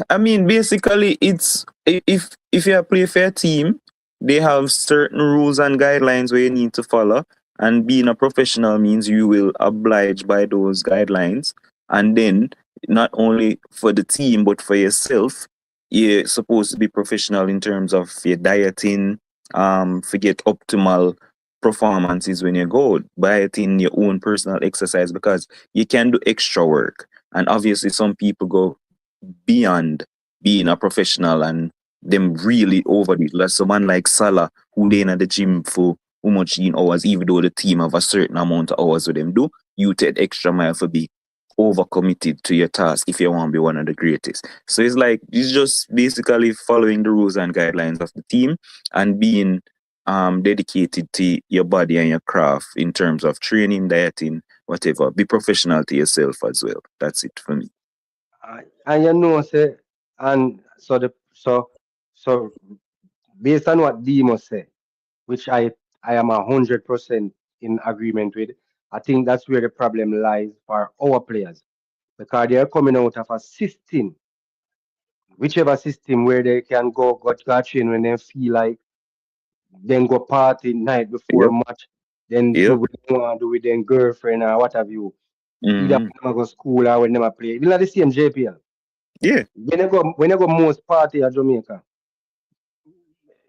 I mean, basically, it's if you play for a team, they have certain rules and guidelines where you need to follow. And being a professional means you will oblige by those guidelines. And then, not only for the team but for yourself, you're supposed to be professional in terms of your dieting. Forget optimal performances when you go dieting, your own personal exercise, because you can do extra work. And obviously, some people go beyond being a professional and them really over it. Like someone like Salah who they in at the gym for how much hours, even though the team have a certain amount of hours with them do, you take extra mile for be overcommitted to your task if you want to be one of the greatest. So it's just basically following the rules and guidelines of the team and being dedicated to your body and your craft in terms of training, dieting, whatever. Be professional to yourself as well. That's it for me. And you know, say, and so based on what Dimo say, which I am 100% in agreement with, I think that's where the problem lies for our players because they are coming out of a system, whichever system where they can go train when they feel like, then go party night before Yep. match, then do Yep. what they want to do with their girlfriend or what have you. Either Mm-hmm. when they go school or when they play. It's not the same JPL. Yeah. When you go most party at Jamaica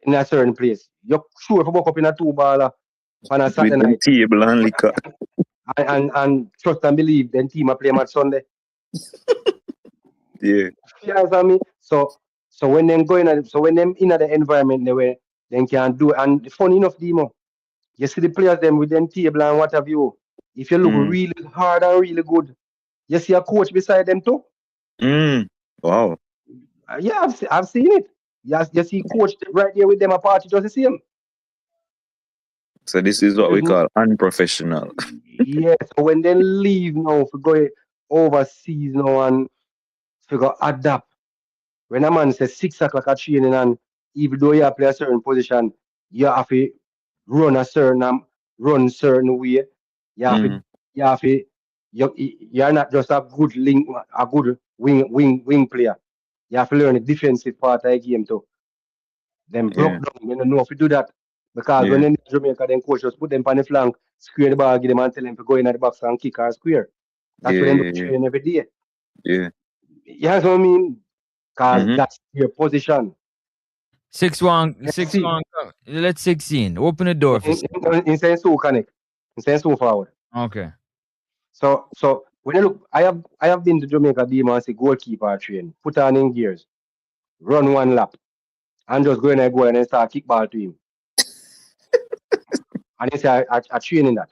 in a certain place, you're sure if you walk up in a two baller on a With Saturday them night table and liquor. and trust and believe then team a play match Sunday. Yeah. You understand me? So when them go in so when them in the environment they were then can do and funny enough, Demo, you see the players them with them table and what have you. If you look Mm. really hard and really good, you see a coach beside them too. Mm. Wow. Yeah, I've seen it. Yes, you see coach right there with them a party just the same. So this is what we There's call unprofessional. yeah, so when they leave now for go overseas now and figure adapt. When a man says 6 o'clock at training and even though you play a certain position, you have to run a certain run certain way. You have to Mm. you have to you're not just a good link a good wing player. You have to learn the defensive part of the game too. Then broke Yeah. down. You don't know if you do that. Because when Yeah. in Jamaica, then coach just put them on the flank, square the ball, give them and tell them to go in at the box and kick or square. That's what Yeah. them do Yeah. Yeah. training every day. Yeah. You know what I mean? Because Mm-hmm. that's your position. 6-1, Let's see. 6-1. Let's 16. Open the door for In sense so connect. In sense so forward. okay. So when I look, I have been to Jamaica Dima as a goalkeeper train, put on in gears, run one lap, and just go in and goal and then start kick ball to him. And he say I train in that.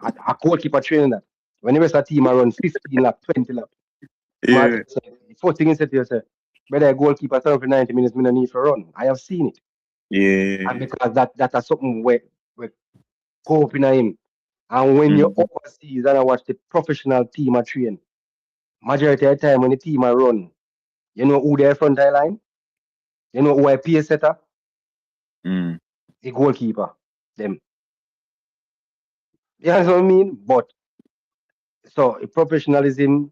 I goalkeeper training that. When the rest of the team are run 15 lap, 20 lap. Yeah. First thing he said to yourself, better a goalkeeper stand for 90 minutes, me no need for run. I have seen it. Yeah. And because that is something we go up in him. And when you're Mhm. overseas and I watch the professional team a train, majority of the time when the team are run, you know who their front line? You know who a pace setter? Mm. The goalkeeper. Them. You know what I mean? But so professionalism,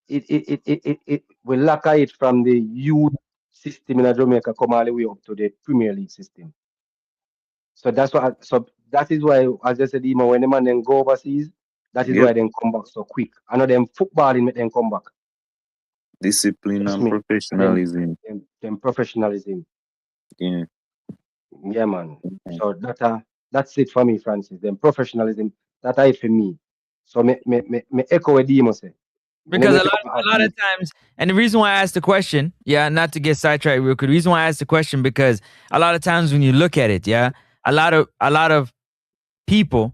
we lack of it from the youth system in Jamaica come all the way up to the Premier League system. So so that is why, as I said, even when the man then go overseas, that is Yep. why they come back so quick. I know them footballing make them come back. Discipline Trust and me. Them, professionalism. them professionalism. Yeah. Yeah, man. Mhm. So that's it for me, Francis. Them professionalism. That it for me. So me echo what Demo say. Me Because never a say lot, I'm a lot of happy. times, and the reason why I asked the question, yeah, not to get sidetracked real quick. The reason why I asked the question because a lot of times when you look at it, yeah, a lot of people,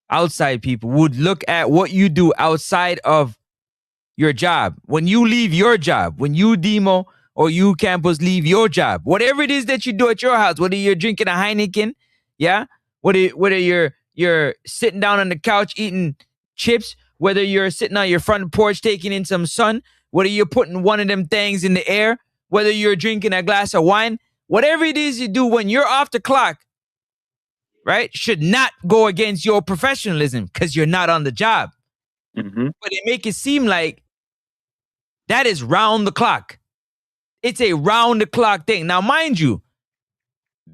outside people, would look at what you do outside of your job. When you leave your job, when you Demo or you Campus leave your job, whatever it is that you do at your house, whether you're drinking a Heineken, yeah, whether you're sitting down on the couch eating chips, whether you're sitting on your front porch taking in some sun, whether you're putting one of them things in the air, whether you're drinking a glass of wine, whatever it is you do when you're off the clock, right, should not go against your professionalism because you're not on the job. Mm-hmm. But it make it seem like that is round the clock. It's a round the clock thing. Now, mind you,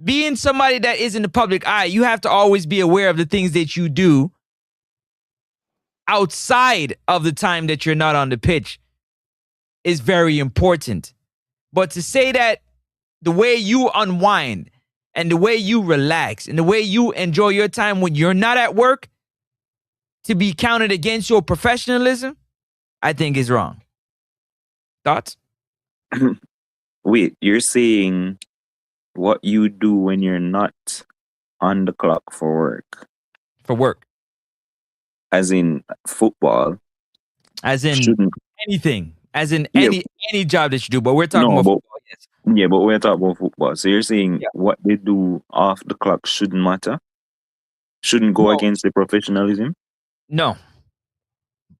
being somebody that is in the public eye, you have to always be aware of the things that you do outside of the time that you're not on the pitch is very important. But to say that the way you unwind and the way you relax and the way you enjoy your time when you're not at work to be counted against your professionalism, I think is wrong. Thoughts? Wait, you're saying what you do when you're not on the clock for work, For work. as in football, As in shouldn't. anything. As in Yeah, any job that you do. But we're talking no, about but football, yes. yeah, but we're talking about football. So you're saying Yeah. what they do off the clock shouldn't matter, shouldn't go No. against the professionalism. No.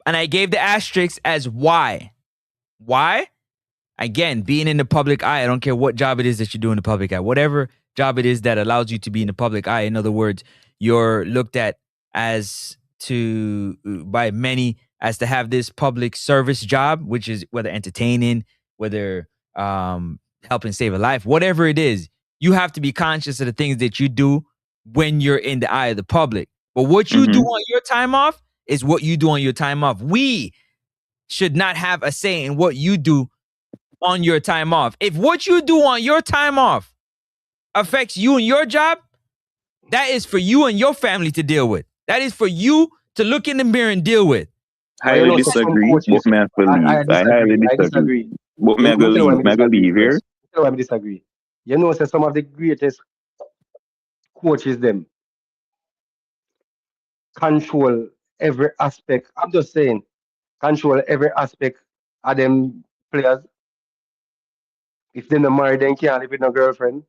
And I gave the asterisk as why. Why? Again, being in the public eye, I don't care what job it is that you do in the public eye, whatever job it is that allows you to be in the public eye. In other words, you're looked at as by many as to have this public service job, which is whether entertaining, whether helping save a life, whatever it is, you have to be conscious of the things that you do when you're in the eye of the public. But what you do Mhm. on your time off is what you do on your time off. We should not have a say in what you do on your time off. If what you do on your time off affects you and your job, that is for you and your family to deal with. That is for you to look in the mirror and deal with. But you Highly know, so some disagree, coaches, but may I I believe. I highly disagree. I disagree. disagree. But may I go Me tell you why leave? me May I go disagree leave here? first. Me tell you why me disagree. You know, so some of the greatest coaches them control every aspect. I'm just saying, control every aspect of them players. If they're not married, then can't live with no girlfriend.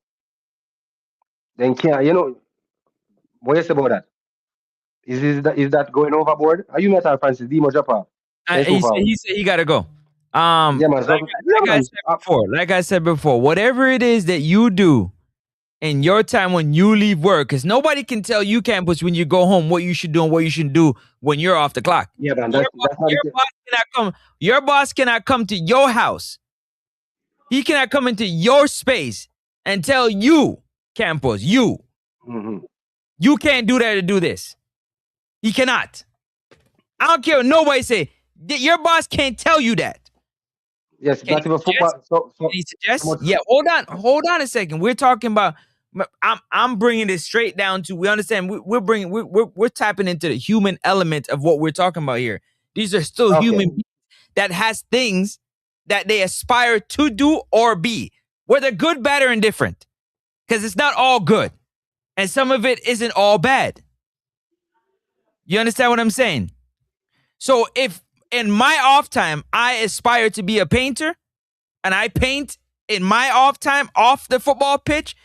Then can't, you know, what you say about that? Is that going overboard? Are you not Francis Demo Japa? He said he gotta go. Yeah, man. So, yeah, man. Like I said before, whatever it is that you do in your time when you leave work, because nobody can tell you, Campus, when you go home what you should do and what you shouldn't do when you're off the clock. Yeah, man. That's not Your the boss cannot come. Your boss cannot come to your house. He cannot come into your space and tell you, Campus, you can't do that or do this. He cannot. I don't care what nobody say. Your boss can't tell you that. Yes, Can not he even football. Can he suggest? much- Yeah, hold on a second. We're talking about. I'm bringing this straight down to. We understand. We're tapping into the human element of what we're talking about here. These are still Okay. human beings that has things that they aspire to do or be, whether good, bad, or indifferent. Because it's not all good, and some of it isn't all bad. You understand what I'm saying? So if in my off time I aspire to be a painter, and I paint in my off time off the football pitch,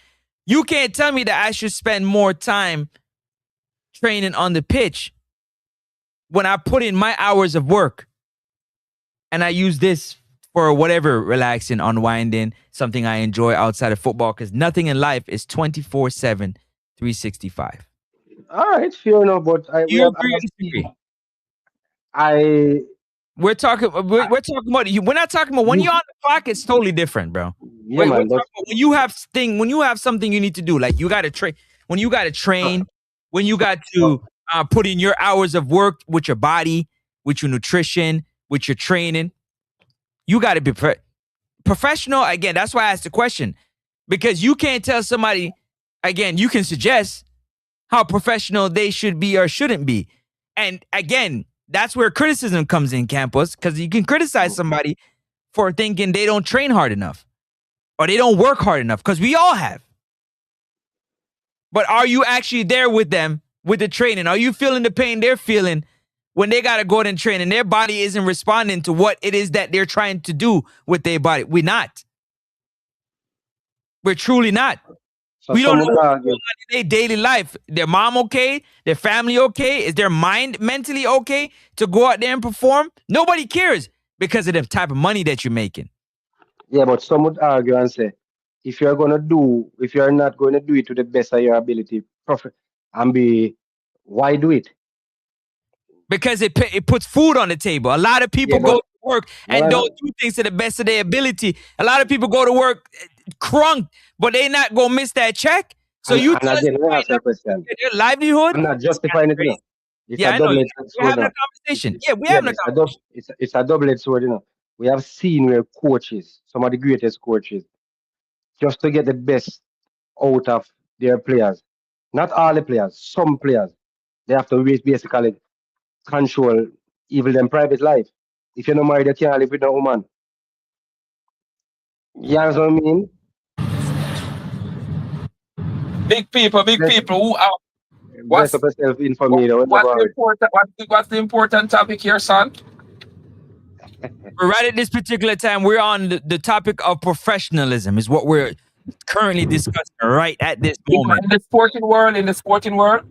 You can't tell me that I should spend more time training on the pitch when I put in my hours of work and I use this for whatever, relaxing, unwinding, something I enjoy outside of football, because nothing in life is 24/7, 365. All right, fair enough. But Do you agree or disagree? We're talking about you. We're not talking about when you're on the clock. It's totally different, bro. Yeah, man. We're talking about when you have something you need to do, like you got to train. When you got to train, when you got to put in your hours of work with your body, with your nutrition, with your training, you got to be professional. Again, that's why I asked the question, because you can't tell somebody. Again, you can suggest how professional they should be or shouldn't be, and again, that's where criticism comes in, Campos, because you can criticize somebody for thinking they don't train hard enough or they don't work hard enough, because we all have. But are you actually there with them with the training? Are you feeling the pain they're feeling when they got to go out and train and their body isn't responding to what it is that they're trying to do with their body? We're not. We're truly not. So we don't know what's going on in their daily life. Their mom okay? Their family okay? Is their mind mentally okay to go out there and perform? Nobody cares because of the type of money that you're making. Yeah, but some would argue and say, if you're not going to do it to the best of your ability, why do it? Because it puts food on the table. A lot of people go to work and don't do things to the best of their ability. A lot of people go to work crunk, but they not gonna miss that check. So you tell us their livelihood. I'm not justifying it. It's a double-edged sword. We're having a conversation. Yeah, we're having a conversation. It's a double-edged sword, We have seen where coaches, some of the greatest coaches, just to get the best out of their players. Not all the players, some players, they have to basically control even their private life. If you're not married, you can't live with a woman. You know what I mean? Big people who are what's the important topic here, son? Right at this particular time, we're on the topic of professionalism, is what we're currently discussing right at this moment. In the sporting world?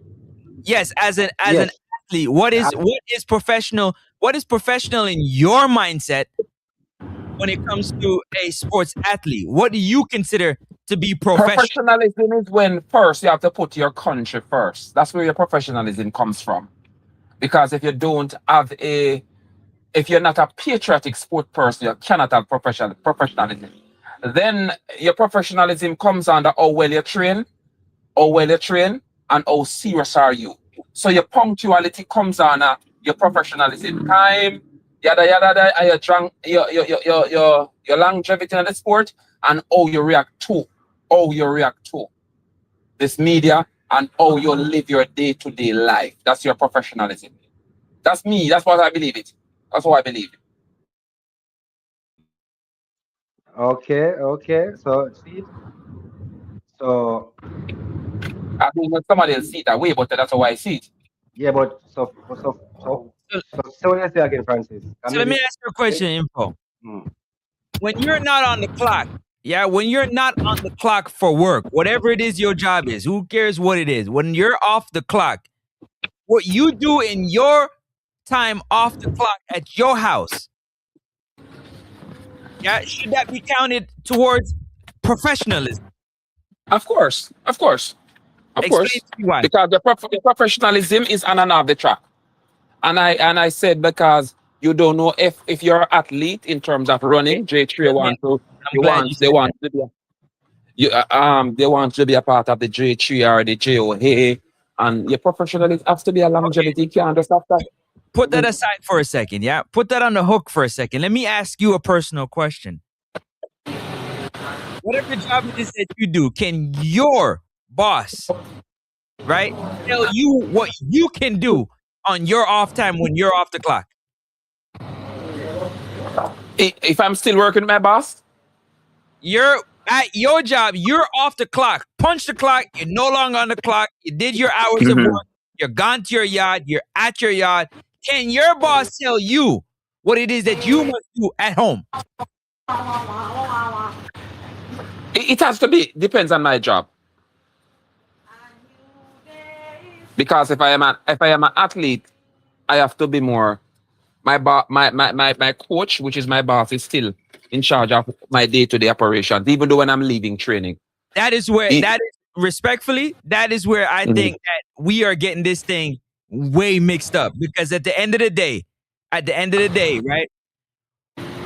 Yes, as an athlete, what is professional? What is professional in your mindset when it comes to a sports athlete? What do you consider to be professional? Professionalism is when first you have to put your country first. That's where your professionalism comes from. Because if you don't have if you're not a patriotic sport person, you cannot have professionalism. Then your professionalism comes under how well you train, and how serious are you. So your punctuality comes under your professionalism. Time, yada, your longevity in the sport, and how you react to this media, and how you live your day-to-day life. That's your professionalism. That's me. That's what I believe it. That's what I believe. Okay. So I mean, somebody else see it that way, but that's how I see it. Yeah, but so what you say again, Francis? So let me ask you a question, Info. When you're not on the clock, when you're not on the clock for work, whatever it is your job is, who cares what it is? When you're off the clock, what you do in your time off the clock at your house, should that be counted towards professionalism? Of course. Because the professionalism is on and off the track. And I said because you don't know if you're an athlete in terms of running, J3 they want to be a part of the J3 or the JOA, and your professionalism has to be a longevity. You can't just have that. Put that aside for a second, Put that on the hook for a second. Let me ask you a personal question. Whatever job it is that you do, can your boss, right, tell you what you can do on your off time when you're off the clock? If I'm still working with my boss? You're at your job, you're off the clock. Punch the clock, you're no longer on the clock. You did your hours of work. You're gone to your yard. You're at your yard. Can your boss tell you what it is that you must do at home? It has to be. Depends on my job. Because if I am an athlete, I have to be more. My coach, which is my boss, is still in charge of my day-to-day operations, even though when I'm leaving training. That is where It- that is respectfully, that is where I Mhm. think that we are getting this thing way mixed up. Because at the end of the day, right?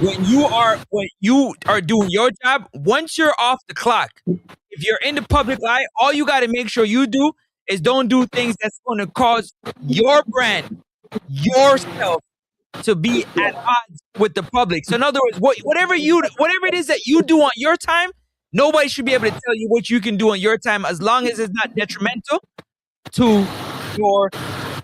When you are doing your job, once you're off the clock, if you're in the public eye, all you got to make sure you do is don't do things that's going to cause your brand, yourself, to be at odds with the public. So in other words, whatever it is that you do on your time, nobody should be able to tell you what you can do on your time as long as it's not detrimental to your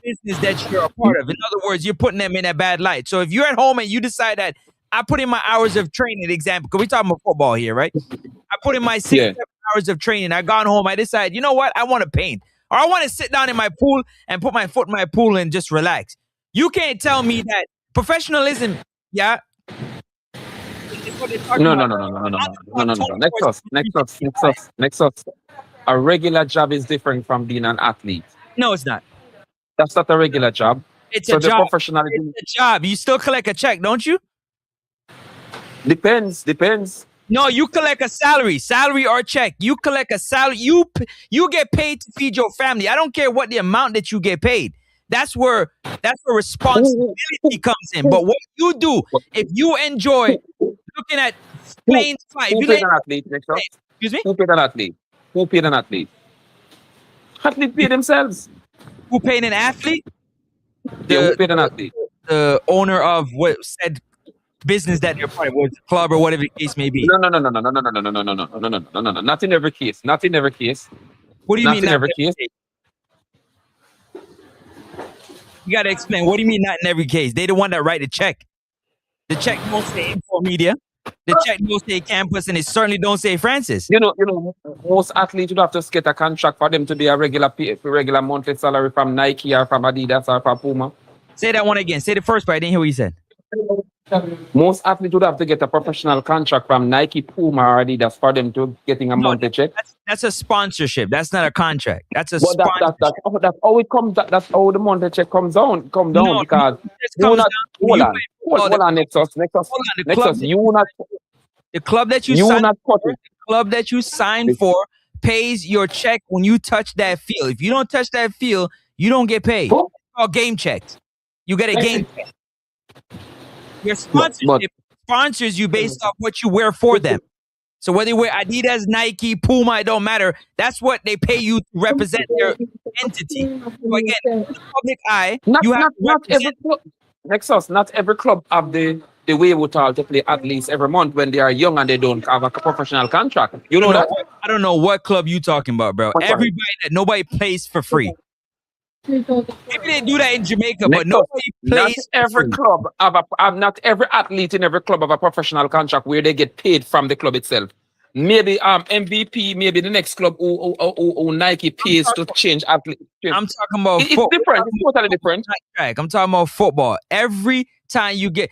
business that you're a part of. In other words, you're putting them in a bad light. So if you're at home and you decide that I put in my hours of training, example, because we're talking about football here, right? I put in my 6-7 hours of training. I gone home. I decide, you know what? I want to paint. Or I want to sit down in my pool and put my foot in my pool and just relax. You can't tell me that professionalism, yeah. is what they're talking No. about. Nexus. A regular job is different from being an athlete. No, it's not. That's not a regular job. It's So a the job. professionalism It's a job. You still collect a check, don't you? depends. No, you collect a salary or check. You collect a salary. You get paid to feed your family. I don't care what the amount that you get paid. That's where responsibility comes in. But what you do, if you enjoy looking at planes fly, if Who you paid let- an athlete, Nexus? excuse me, Who paid an athlete? Athletes pay themselves. who paid an athlete? Yeah, who The paid an athlete? the owner of what said business that they're part of, whether it's a club or whatever the case may be. No. Not in every case. What do you Not mean in not every case. You got to explain. What do you mean not in every case? They the one that write the check. The check don't say Info Media. The check don't say Campus, and it certainly don't say Francis. You know, most athletes would have to get a contract for them to be a regular monthly salary from Nike or from Adidas or from Puma. Say that one again. Say the first part. I didn't hear what you said. Most athletes would have to get a professional contract from Nike, Puma, or Adidas for them to getting a monthly check. That's a sponsorship. That's not a contract. That's a But sponsorship. that's how it comes. That's how the monthly check comes down. No, Because This you comes not down to hold on, Nexus. the Nexus, club, the club that you you signed not for, cutting. the club that you signed for pays your check when you touch that field. If you don't touch that field, you don't get paid. Oh. It's called game checks. You get a game check. Your sponsorship sponsors you based off what you wear for them. So whether you wear Adidas, Nike, Puma, it don't matter. That's what they pay you to represent their entity. So again, in the public eye, you have to Not every represent. club. Nexus, not every club have the wherewithal to play at least every month when they are young and they don't have a professional contract. You know that? I don't know what club you talking about, bro. What one? Everybody nobody plays for free. Maybe they do that in Jamaica, but Nexus, nobody Not plays for every free. club not every athlete in every club have a professional contract where they get paid from the club itself. Maybe MVP, maybe the next club who Nike pays to change athlete. I'm talking about It's football. different. It's totally different. Track. I'm talking about football. Every time you get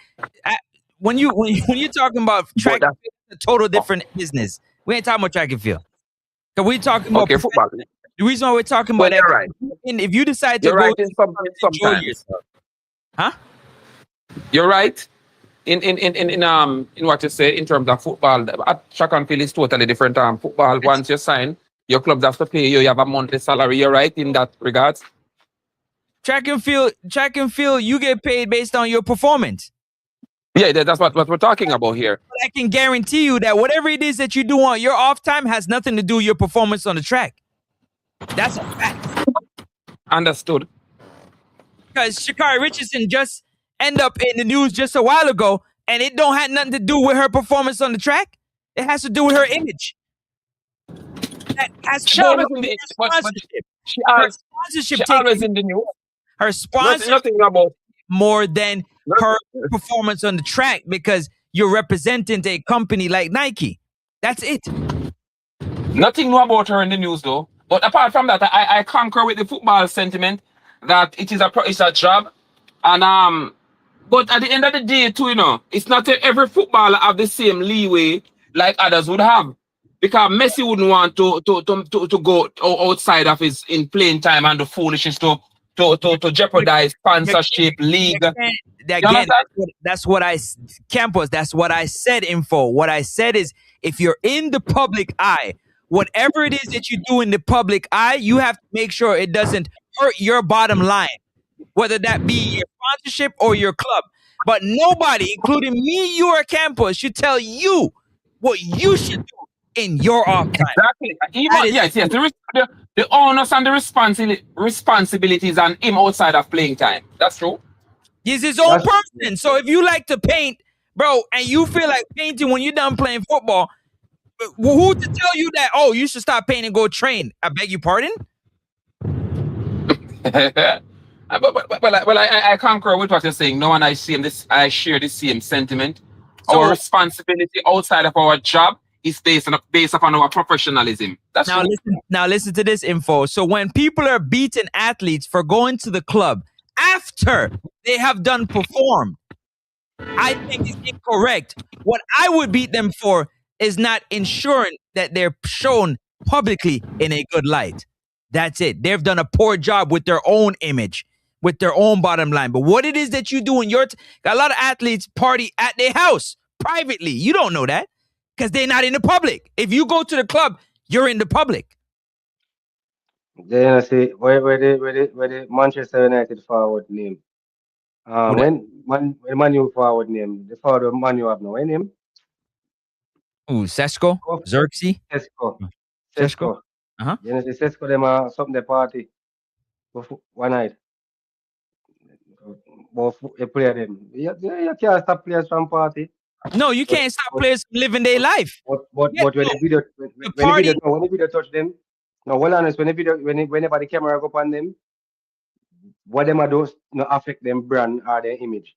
when you're talking about track, that's- it's a total different business. We ain't talking about track and field. Cause we're talking about Okay, football. the reason why we're talking Well, about you're that. right. And if you decide to You're go right in enjoy sometimes. yourself. Huh? You're right. In what you say in terms of football, track and field is totally different. Football, once you sign, your clubs have to pay you. You have a monthly salary. You're right in that regards. Track and field, you get paid based on your performance. Yeah, that's what we're talking about here. But I can guarantee you that whatever it is that you do on your off time has nothing to do with your performance on the track. That's a fact. Understood. Because Sha'Carri Richardson just end up in the news just a while ago, and it don't have nothing to do with her performance on the track. It has to do with her image. That has to She do always with in her the but sponsorship. she Her always sponsorship she takes always in the news. her sponsorship Nothing about more than her performance on the track because you're representing a company like Nike. That's it. nothing new about her in the news though. But apart from that, I concur with the football sentiment that it's a job, and but at the end of the day too, it's not every footballer have the same leeway like others would have. because Messi wouldn't want to go outside of his in playing time and the foolishness to jeopardize sponsorship, league. Again, that's what Campos, that's what I said, Info. What I said is, if you're in the public eye, whatever it is that you do in the public eye, you have to make sure it doesn't hurt your bottom line, whether that be your sponsorship or your club. But nobody, including me, you or Campos, should tell you what you should do in your off time. Exactly. Yes. The onus and the responsibilities on him outside of playing time. That's true. He's his own person. So if you like to paint, bro, and you feel like painting when you're done playing football, who to tell you that, oh, you should stop painting and go train? I beg your pardon? I concur with what you're saying. No, and I share the same sentiment. So our responsibility outside of our job is based upon our professionalism. That's now listen to this, Info. So when people are beating athletes for going to the club after they have done performed, I think it's incorrect. What I would beat them for is not ensuring that they're shown publicly in a good light. That's it. They've done a poor job with their own image, with their own bottom line. But what it is that you do in got a lot of athletes party at their house privately. You don't know that because they're not in the public. If you go to the club, you're in the public. Then I say where the Manchester United forward name. When Man U forward name, the forward Man U have no name. Ooh, Sesko, Xerxes, Sesko. Uh-huh. You know, Sesko them something the party one night. Both you play them. You can't stop players from party. No, you can't stop players from living their life. But when the video touch them, no, well honest, whenever the camera go upon them, what them are those no affect them brand or their image.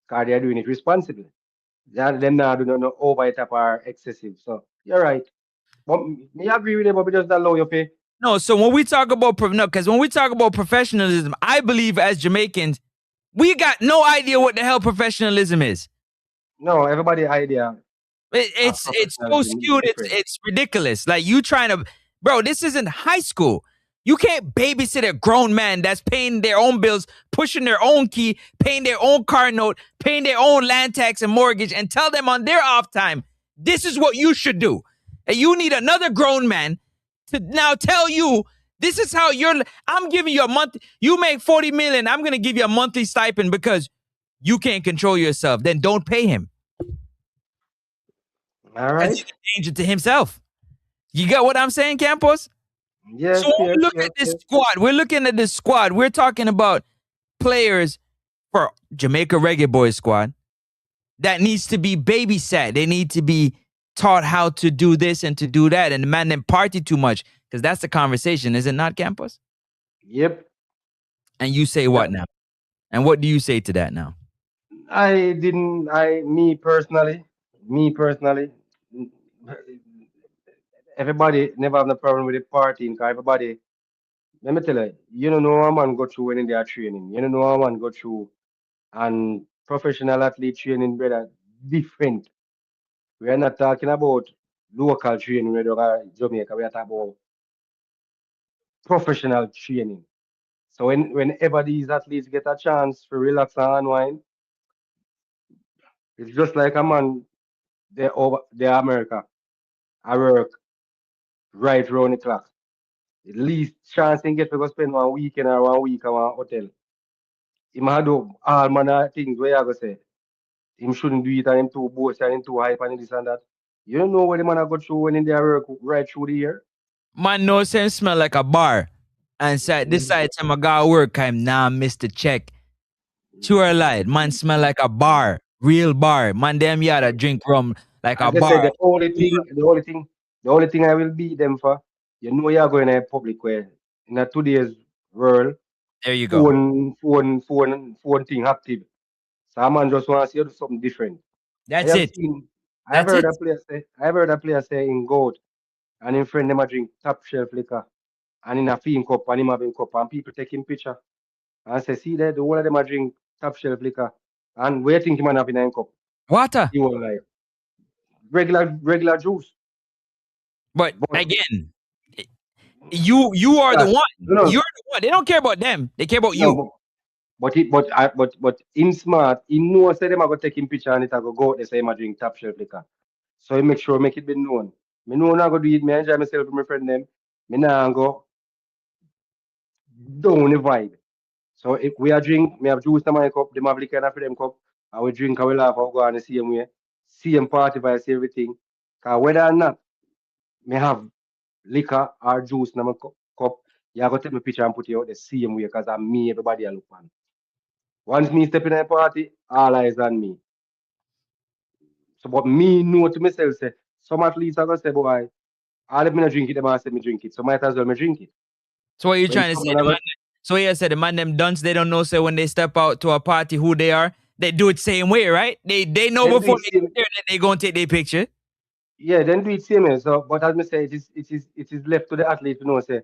Because they are doing it responsibly. Them now do not over it up or excessive. So you're right. But me agree with you, but we just allow you pay. No, so when we talk about because when we talk about professionalism, I believe as Jamaicans, we got no idea what the hell professionalism is. No, everybody idea. It's so skewed. It's ridiculous. Like you trying to, bro. This isn't high school. You can't babysit a grown man that's paying their own bills, pushing their own key, paying their own car note, paying their own land tax and mortgage, and tell them on their off time, this is what you should do. And you need another grown man to now tell you, this is how I'm giving you a month. You make 40 million. I'm going to give you a monthly stipend because you can't control yourself. Then don't pay him. All right. That's a danger to himself. You got what I'm saying, Campos? Yes. So when we look at this squad, we're looking at this squad. We're talking about players for Jamaica Reggae Boyz squad that needs to be babysat. They need to be taught how to do this and to do that. And the man didn't party too much because that's the conversation, is it not, Campos? Yep. And you say what now? And what do you say to that now? Me personally, everybody never have no problem with the partying because everybody, let me tell you, you don't know how man go through when they are training. You don't know how man go through and professional athlete training, brother, different. We are not talking about local training with Jamaica. We are talking about professional training. So whenever these athletes get a chance to relax and unwind, it's just like a man, they're America. I work right round the clock. At least chance he get to go spend 1 weekend or 1 week at one hotel. He might do all manner of things where I go say. Him shouldn't do it and him too boast and him too hype and this and that. You don't know what the man I go through when in their work right through the year. Man knows him smell like a bar. And say this side time I got work, I'm now Mr. Check. Sure light. Man smell like a bar. Real bar. Man them yada drink rum like a bar. The only thing I will beat them for, you know you're going to a public where in a today's world, there you go. Phone thing active. So a man just want to see you do something different. That's it. I've heard a player say in gold and in friend them a drink top shelf liquor and in a fiend cup and him having cup and people taking picture and say, see there, the whole of them a drink top shelf liquor and where you think him having a cup? Water. He was like regular juice. But But- again, you are the Yes. one. No. You're the one. They don't care about them. They care about you. But in smart, he knows say them I go take him picture and it I go out there say him a drink top shelf liquor. So he make sure make it be known. Me know I go do it, me enjoy myself with my friend them. Me nah go down the vibe. So if we are drink, me have juice in my cup, them have liquor in them cup, I will drink, I will laugh, I will go on the same way. Same party vibes, everything. Cause whether or not me have liquor or juice in my cup, you have to take my picture and put it out the same way because I'm me, everybody I look on. Once me step in a party, all eyes on me. So but me know to myself say, some athletes are gonna say, boy, all of me not drink it, them I say me drink it. So might as well me drink it. So what you When trying to say? someone else- So you said the man them dunce, they don't know. So when they step out to a party, who they are, they do it same way, right? They know They do before it they same- get there that they gonna take their picture. Yeah, then do it same way. So but as me say, it is left to the athlete to know say,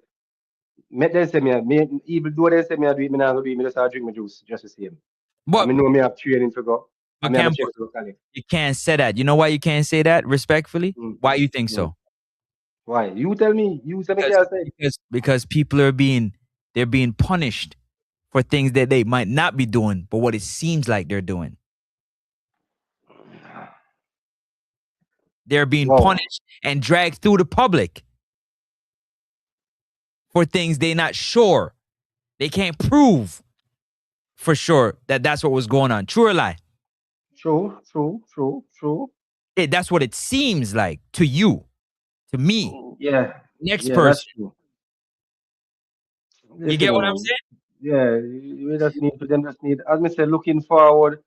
make them say me even though they say me I do it, me not gonna do it, me just I drink my juice just the same. But I mean know me have training to go. I But mean have a Campbell, check to go collect. you can't say that. You know why you can't say that respectfully? Mm. Why you think Mm. so? Why? You tell me, you say me Because, can't say. because people are being punished for things that they might not be doing, but what it seems like they're doing. They're being Wow. punished and dragged through the public for things they're not sure. They can't prove for sure that that's what was going on. True or lie? True. That's what it seems like to you, to me. Yeah. Next Yeah, person. that's true. You get what I'm Listen, saying? Yeah, we just need them just need as me say looking forward,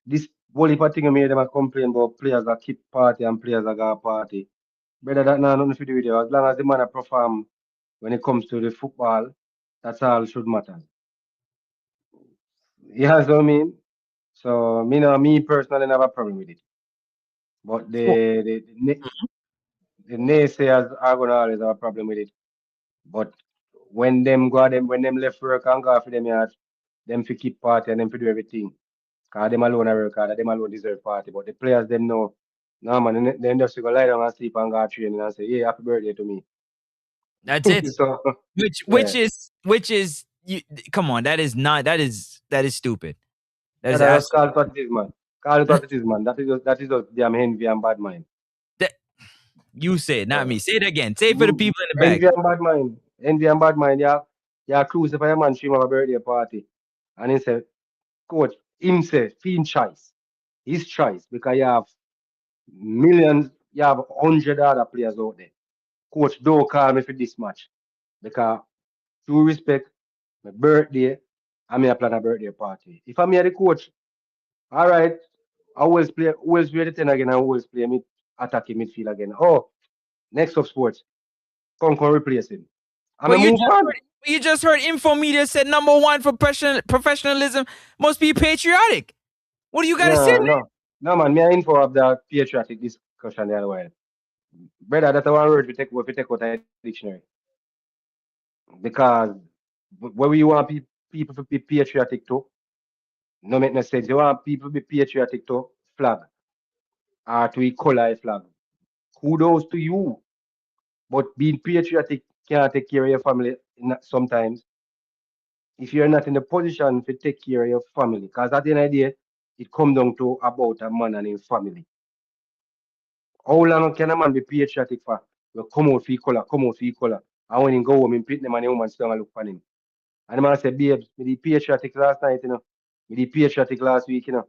this whole heap of thing made them a complain about players that keep party and players that go party. Better that now nothing to do with it. As long as the man a perform when it comes to the football, that's all should matter. You know what I mean? So me personally never have a problem with it. But the naysayers are gonna always have a problem with it. But when them left work and go for them yard, them fi keep party and them fi do everything. Cause them alone are work hard, them alone deserve party. But the players them know, no man, they just go lie down and sleep and go training and say, yeah, happy birthday to me. That's it. So Which is you, come on, that is stupid. That is that's called patriotism, man. Call it patriotism, man. That is just damn envy and bad mind. you say it, not me. Say it again. Say it for the people in the back. Envy and bad mind. Envy and bad mind, yeah. Yeah, crucify a man, stream of a birthday party. And he said, coach, him say, fiend choice. His choice, because you have millions, you have 100 other players out there. Coach, don't call me for this match. Because due respect, my birthday, I may plan a birthday party. If I'm here the coach, all right, I always play the 10 again, I always play mid attacking midfield again. Oh, next up sports. Come replace him. I'm But a move on. you just heard Info Media said number one for professionalism must be patriotic. What do you gotta say? No, man, me I info of the patriotic discussion the other while. Brother, that's one word we take out of the dictionary. Because where we want people to be patriotic to, no make no sense. You want people to be patriotic to flag or to color a flag. Kudos to you. But being patriotic can't take care of your family sometimes. If you're not in the position to take care of your family, because at the end of the day, it comes down to about a man and his family. How long can a man be patriotic for? Well, come out for color, come out for color. And when he go home, he pit them and the woman still look for him. And the man say, babes, me the patriotic last night, you know. Me the patriotic last week, you know.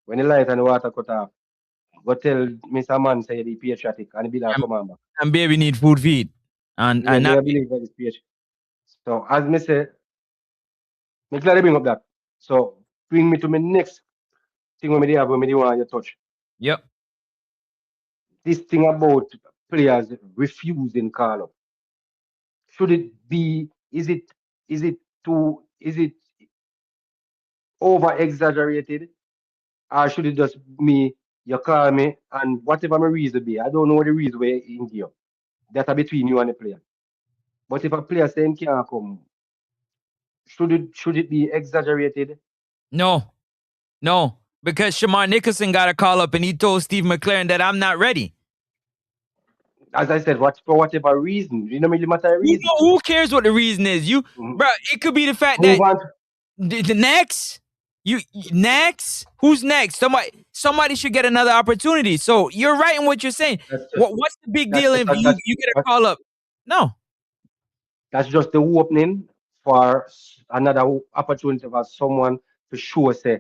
When the light and the water cut off, go tell Mr. Man say the patriotic and the bill come on back. And baby need food feed. And Yeah, not believe that is patriotic. So as me say, me glad to bring up that. So bring me to my next thing when me have when me want you touch. Yep. This thing about players refusing call up. Should it be? Is it over exaggerated, or should it just me? You call me and whatever my reason be, I don't know the reason where in here. That's between you and the player. But if a player saying can't come, should it be exaggerated? No. Because Shamar Nicholson got a call up and he told Steve McLaren that I'm not ready. As I said, for whatever reason, it don't really matter the reason. Who cares what the reason is? Bro, it could be the fact Move that on. the next, next, who's next? Somebody should get another opportunity. So you're right in what you're saying. What's the big deal if you get a call up? No. That's just the opening for another opportunity for someone to show say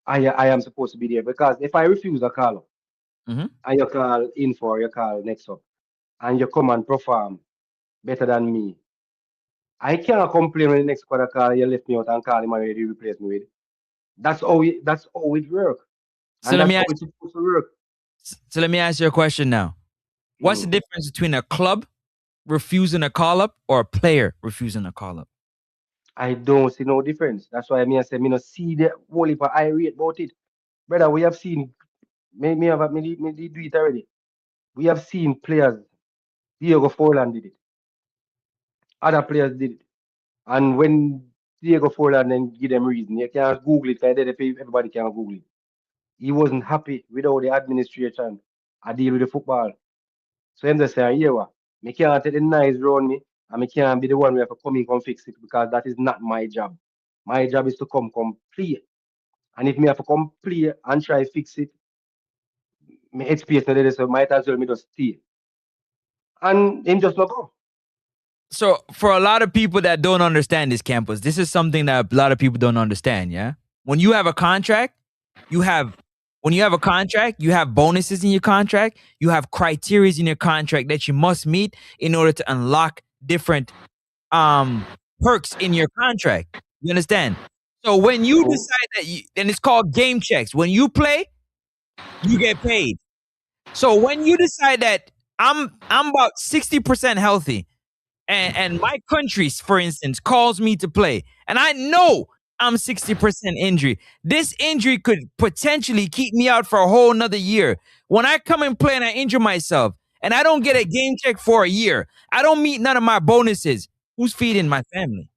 I am supposed to be there. Because if I refuse a call up, Mhm. and you call in for your call next up, and you come and perform better than me, I cannot complain when the next quarter call you left me out and call him and you replace me with. That's how it works. So And let that's me how ask, it's supposed to work. so let me ask you a question now. What's the difference between a club refusing a call up or a player refusing a call up? I don't see no difference. That's why I say me no see the whole heap of irate about it. Brother, we have seen me do it already. We have seen players, Diego Forlan did it. Other players did it. And when Diego Forlan then give them reason, you can't Google it, everybody can Google it. He wasn't happy with how the administration I deal with the football. So him just say, here what? Me can't take the nice round me, and me can't be the one who have to come in and fix it because that is not my job. My job is to come play. And if me have to come play and try fix it, my experience not there, so might as well me just stay. And him just not go. So for a lot of people that don't understand this campus, this is something that a lot of people don't understand. Yeah, when you have a contract, you have bonuses in your contract. You have criteria in your contract that you must meet in order to unlock different perks in your contract. You understand? So when you decide that, and it's called game checks. When you play, you get paid. So when you decide that I'm about 60% healthy, and my country, for instance, calls me to play, and I know I'm 60% injury. This injury could potentially keep me out for a whole nother year. When I come and play and I injure myself, and I don't get a game check for a year, I don't meet none of my bonuses. Who's feeding my family?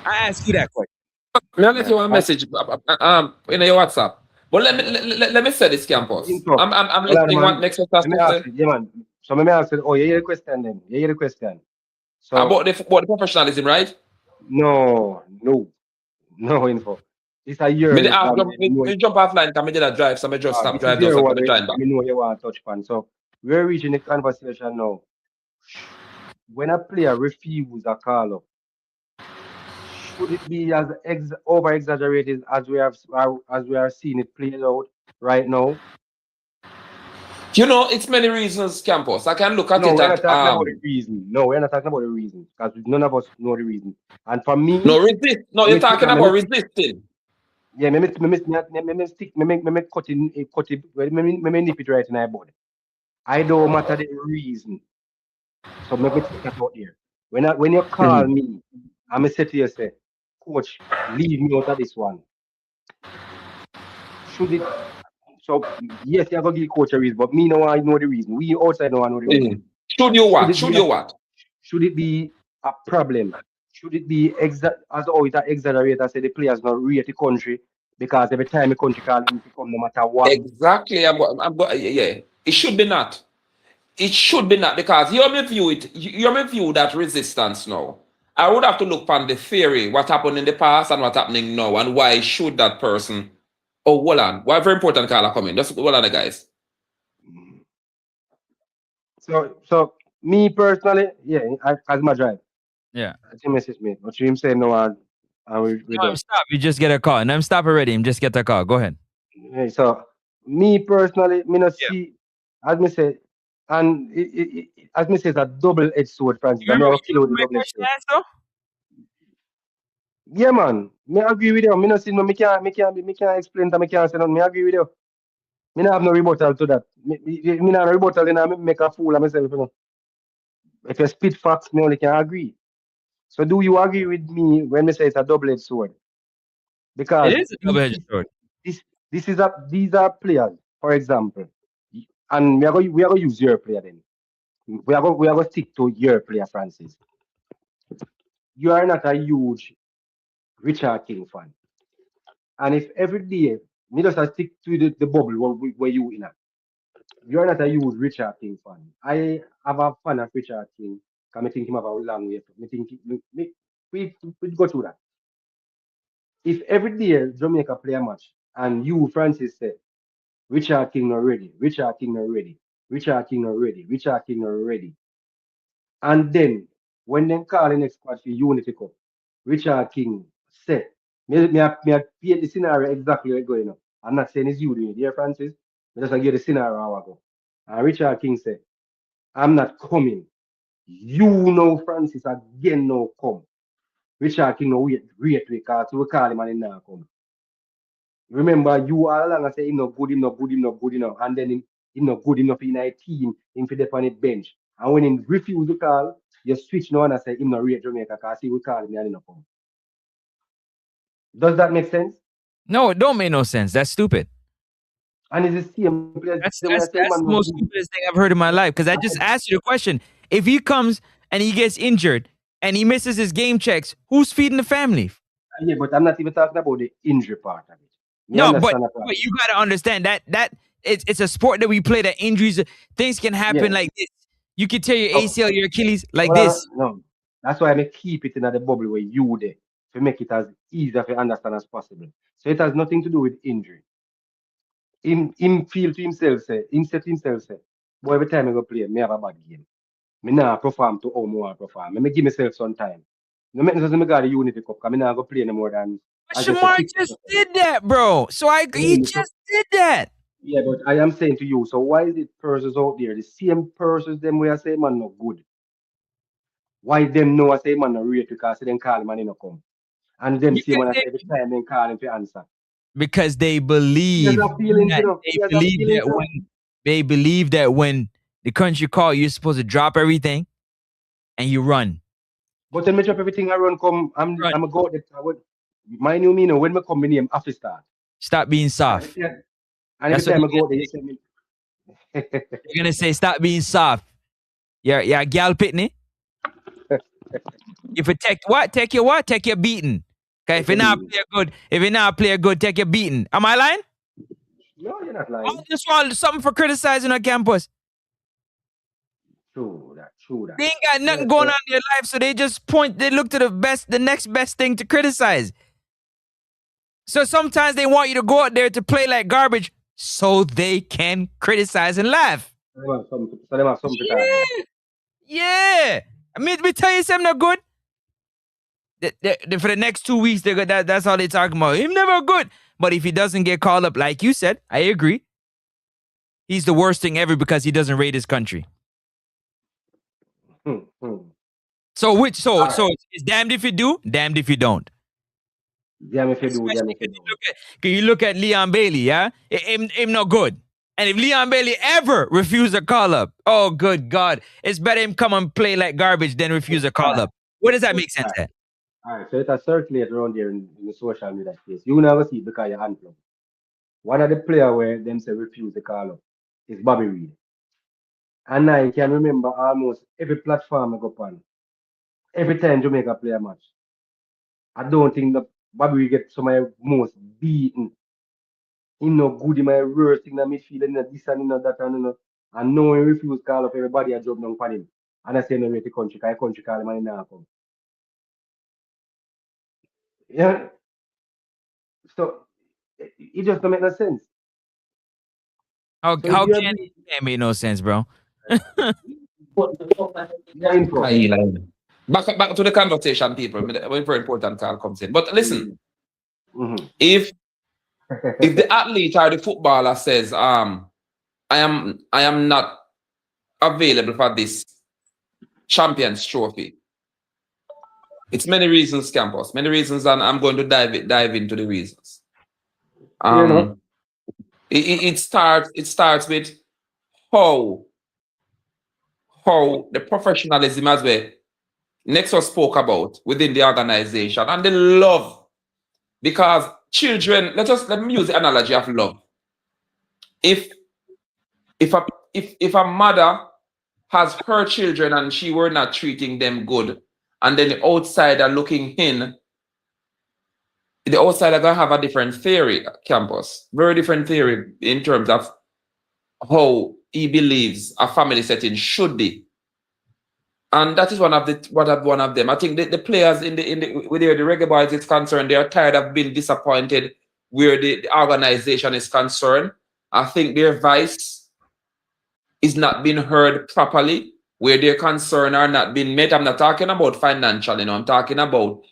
I ask you that question. I'll let you one message in your WhatsApp. But let me say this, Campus. I'm listening what next Let me ask you, yeah, man. So let me ask you, you hear the question then? You hear the question? So about the professionalism, right? No info. It's a year. Me jump offline, can me did a drive, so I just stop drive those up and join back. You know you want to touch pan. So we're reaching the conversation now. When a player refuses a call up, should it be as over exaggerated as we are seeing it played out right now? You know, it's many reasons, Campus. I can look at it. We're not talking about the reason. No, we're not talking about the reason because none of us know the reason. And for me, no resist. No, you're talking about resisting. Yeah, me cut it, me nip it right in my body. I don't matter the reason. So maybe take that out there. When you call me, I'm say to you, say, coach, leave me out of this one. Should it? So yes, you're gonna give coach a reason, but me no I know the reason. We outside no know the reason. Should you what? Should it be a problem? Should it be as always that exaggerate and say the players not rate the country because every time the country call him to come no matter what? Exactly. Yeah. It should be not. It should be not because you may view that resistance now. I would have to look on the theory, what happened in the past and what's happening now, and why should that person. Oh, hold on. Why very important caller coming? Just hold on, guys. So me personally, yeah, as my drive. Yeah. I think message me. But him say no, and we don't. Stop. You just get a call. And I'm stop already. Him just get the call. Go ahead. Yeah, so me personally, me not see, as me say, and as me say, it's a double-edged sword, Francis. I mean, I kill with the double-edged sword. Yeah, man. Me agree with you. Me not see no. Me can't explain that. Me can't say no. Me agree with you. Me not have no rebuttal to that. Me not have no rebuttal. Then I make a fool of myself. You know. If you spit facts, me only can agree. So do you agree with me when me say it's a double-edged sword? Because it is a double-edged sword. These are players, for example, and we are going to use your player then. We are going to stick to your player, Francis. You are not a huge Richard King fan, and if every day me just stick to the bubble where you in, You're not a huge Richard King fan. I have a fan of Richard King. Because I think him have a long way. I think we go through that. If every day Jamaica play a match and you, Francis, say, Richard King not ready, Richard King not ready, Richard King not ready, Richard King not ready. And then when they call the next squad for Unity Cup, Richard King said, me I paint the scenario exactly what's going on. I'm not saying it's you doing it, dear Francis. I just give the scenario how I go. And Richard King said, I'm not coming. You know Francis again no come. Richard King no wait because we call him and he not come. Remember, you all along I say him not good, him not good, him not good enough. And then him not good enough in a team, him for on the bench. And when he refuse to call, you switch now and I say him not rate Jamaica because he will call him and he not come. Does that make sense? No, it don't make no sense. That's stupid. And it's the same place. That's the most stupidest thing I've heard in my life. Because I just asked you the question. If he comes and he gets injured and he misses his game checks, who's feeding the family? Yeah, but I'm not even talking about the injury part of it. No, but you gotta understand that it's a sport that we play. That injuries, things can happen like this. You can tear your ACL, your Achilles like this. No, that's why I keep it in the bubble where you there to make it as easy to understand as possible. So it has nothing to do with injury. Him feel to himself say, boy, every time I go play, me have a bad game. Me nah perform to how more perform. Me give myself some time. No make sense me got the Unity Cup, because me nah go play no more than. Shamar just did that, bro. So he just did that. Yeah, but I am saying to you, so why is it persons out there, the same persons them where I say man not good? Why them know I say man not rate because they call man no come? And them say man I say every time they call him to answer. Because they believe they believe that when the country call, you're supposed to drop everything and you run. But then me drop everything I run come, I'm a go out there. My new meaning when me come, my name have to start. Stop being soft. And every time I go there, you say me. You're gonna say stop being soft. Yeah, gal pitney. If it take your beating. Okay, if you not play good, take your beating. Am I lying? No, you're not lying. I just want something for criticizing on campus. True that. They ain't got nothing going on in their life, so they just they look to the next best thing to criticize. So sometimes they want you to go out there to play like garbage so they can criticize and laugh. Yeah. I mean, me tell you something not good. For the next 2 weeks, that's all they talking about. He's never good. But if he doesn't get called up, like you said, I agree. He's the worst thing ever because he doesn't rate his country. So it's damned if you do, damned if you don't. Damn if you do, damn if you don't. Can you look at Leon Bailey, yeah? Him not good. And if Leon Bailey ever refuse a call up, oh good God, it's better him come and play like garbage than refuse a call up. What does that make sense at? All right, so it has circulated around there in the social media space. You never see it because you're unplugged. One of the players where them say refuse the call up is Bobby Reed. And I can remember almost every platform I go on. Every time Jamaica play a match. I don't think that Bobby Reed get some of the most beaten. Him no good in my worst in the midfield and this and that and and no one refuse call up, everybody I jump down on him. And I say no way to country, because country call him and he now come. Yeah. So it just don't make no sense. How can it make no sense, bro? Back to the conversation, people. When very important call comes in. But listen, if the athlete or the footballer says, I am not available for this Champions Trophy, it's many reasons, campus. Many reasons, and I'm going to dive into the reasons. It starts with how the professionalism as well Nexus spoke about within the organization and the love, because children, let me use the analogy of love. If a mother has her children and she were not treating them good, and then the outsider looking in, the outsider gonna have a different theory, campus. Very different theory in terms of how he believes a family setting should be. And that is one of them. I think the players with the Reggae Boyz is concerned, they are tired of being disappointed where the organization is concerned. I think their voice is not being heard properly, where their concerns are not being met. I'm not talking about financial, I'm talking about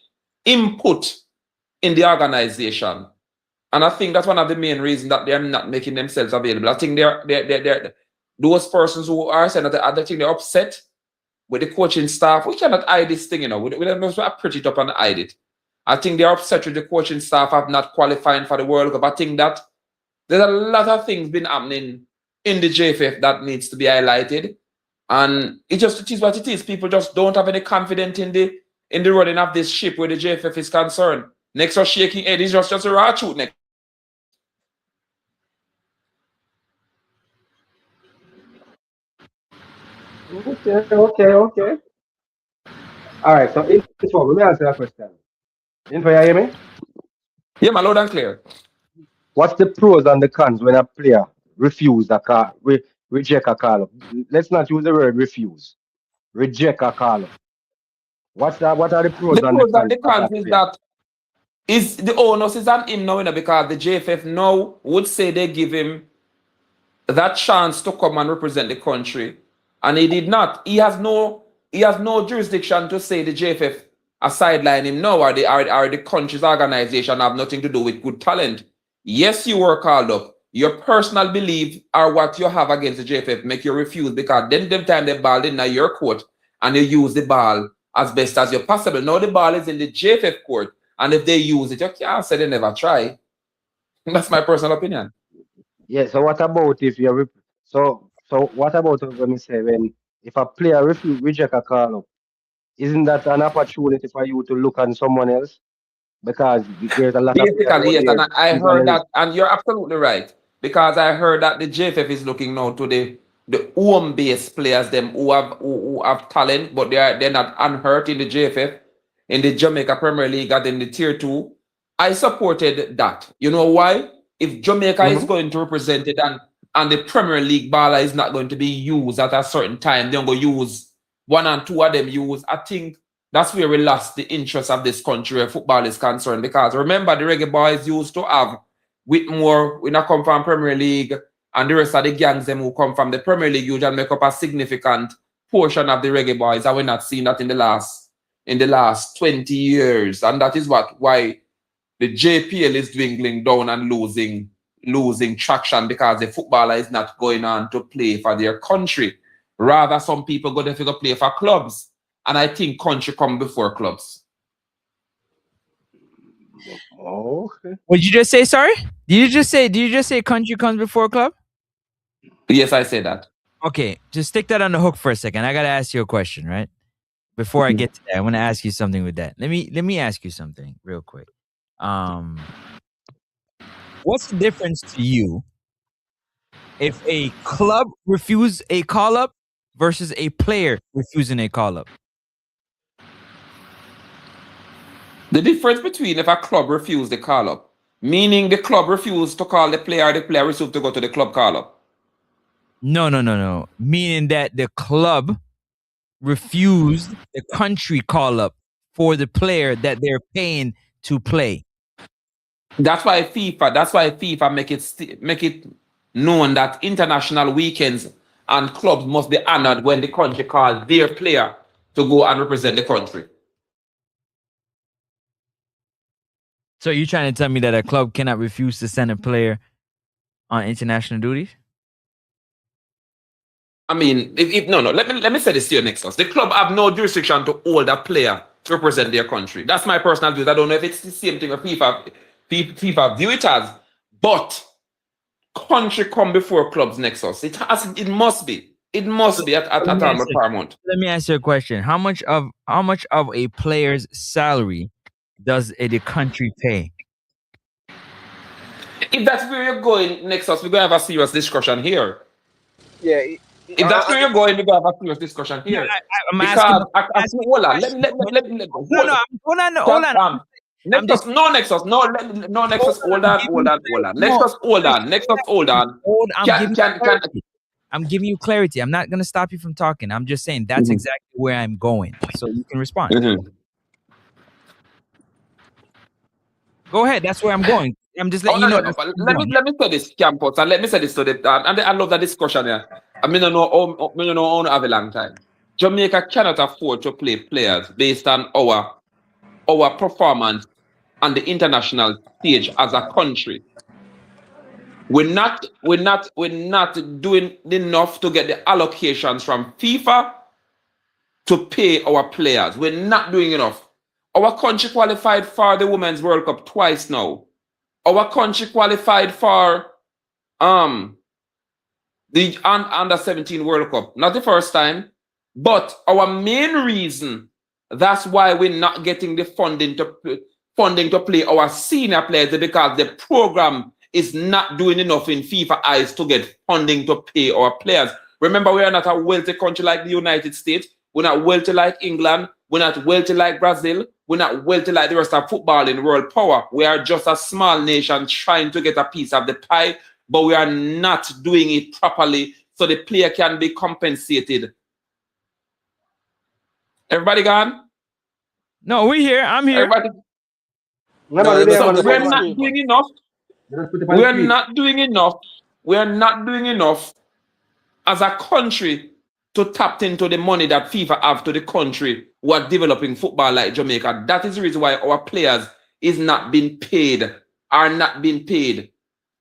input in the organization. And I think that's one of the main reasons that they're not making themselves available. I think they're those persons who are saying that I think they're upset with the coaching staff. We cannot hide this thing, We don't pretty it up and hide it. I think they're upset with the coaching staff of not qualifying for the World Cup. I think that there's a lot of things been happening in the JFF that needs to be highlighted. And it is what it is. People just don't have any confidence in the running of this ship where the JFF is concerned. Next are shaking head is just a raw shoot next. Okay. All right, so Info, let me answer that question. Info, you hear me? Yeah, my loud and clear. What's the pros and the cons when a player refuse a call, reject a call up? Let's not use the word refuse. Reject a call up. What are the pros and the cons? The cons is that is the onus is on him now, because the JFF now would say they give him that chance to come and represent the country, and he did not. He has no jurisdiction to say the JFF are sideline him now, or the country's organization have nothing to do with good talent. Yes, you were called up. Your personal belief or what you have against the JFF make you refuse, because then them time the ball in your court and you use the ball as best as you possible. Now the ball is in the JFF court, and if they use it, you can't say they never try. That's my personal opinion. Yeah. So what about if you what about when we say if a player reject a call up, isn't that an opportunity for you to look on someone else? Because there's a lot Basically, of yes, and I heard that, and you're absolutely right, because I heard that the JFF is looking now to the home-based players, them who have talent, but they're not unhurt in the JFF, in the Jamaica Premier League and in the Tier 2. I supported that. You know why? If Jamaica is going to represent it and the Premier League baller is not going to be used at a certain time, they're going to use one and two of them use. I think that's where we lost the interest of this country where football is concerned. Because remember, the Reggae Boyz used to have Whitmore, we not come from Premier League, and the rest of the gangs them who come from the Premier League usually make up a significant portion of the Reggae Boyz, and we're not seeing that in the last 20 years. And that is why the JPL is dwindling down and losing traction, because the footballer is not going on to play for their country. Rather, some people go there to play for clubs. And I think country come before clubs. Okay. What did you just say? Sorry? Did you just say country comes before club? Yes, I say that. Okay, just stick that on the hook for a second. I gotta ask you a question, right? Before I get to that, I want to ask you something with that. Let me ask you something real quick. What's the difference to you if a club refuses a call up versus a player refusing a call up? The difference between if a club refuses the call up, meaning the club refused to call the player refused to go to the club call up. No. Meaning that the club refused the country call up for the player that they're paying to play. That's why FIFA make it known that international weekends and clubs must be honored when the country calls their player to go and represent the country. So you're trying to tell me that a club cannot refuse to send a player on international duties? I mean, let me say this to you, Nexus. The club have no jurisdiction to hold a player to represent their country. That's my personal view. I don't know if it's the same thing with FIFA view it as, but country come before clubs, Nexus. It must be at paramount. Let me ask you a question. How much of a player's salary does the country pay? If that's where you're going, Nexus, we're going to have a serious discussion here. Yeah. If that's where you're going, we're going to have a serious discussion here. I'm because asking. Hold on. Hold on. Nexus, no Nexus. Hold on. Nexus, hold on. I'm giving you clarity. I'm not gonna stop you from talking. I'm just saying that's exactly where I'm going. So you can respond. Go ahead. That's where I'm going. I'm just letting you know. No. But let me say this, Campus, and let me say this to the and I love the discussion here. I mean, I know have a long time. Jamaica cannot afford to play players based on our performance on the international stage as a country. We're not doing enough to get the allocations from FIFA to pay our players. We're not doing enough. Our country qualified for the Women's World Cup twice now. Our country qualified for the under 17 World Cup. Not the first time, but our main reason that's why we're not getting the funding to play our senior players is because the program is not doing enough in FIFA eyes to get funding to pay our players. Remember, we are not a wealthy country like the United States. We're not wealthy like England. We're not wealthy like Brazil. We're not wealthy like the rest of football in world power. We are just a small nation trying to get a piece of the pie, but we are not doing it properly so the player can be compensated. Everybody gone? No, we're here. I'm here. Everybody. So we're not doing enough. We're not doing enough. We're not doing enough as a country to tap into the money that FIFA have to the country who are developing football like Jamaica. That is the reason why our players is not being paid, are not being paid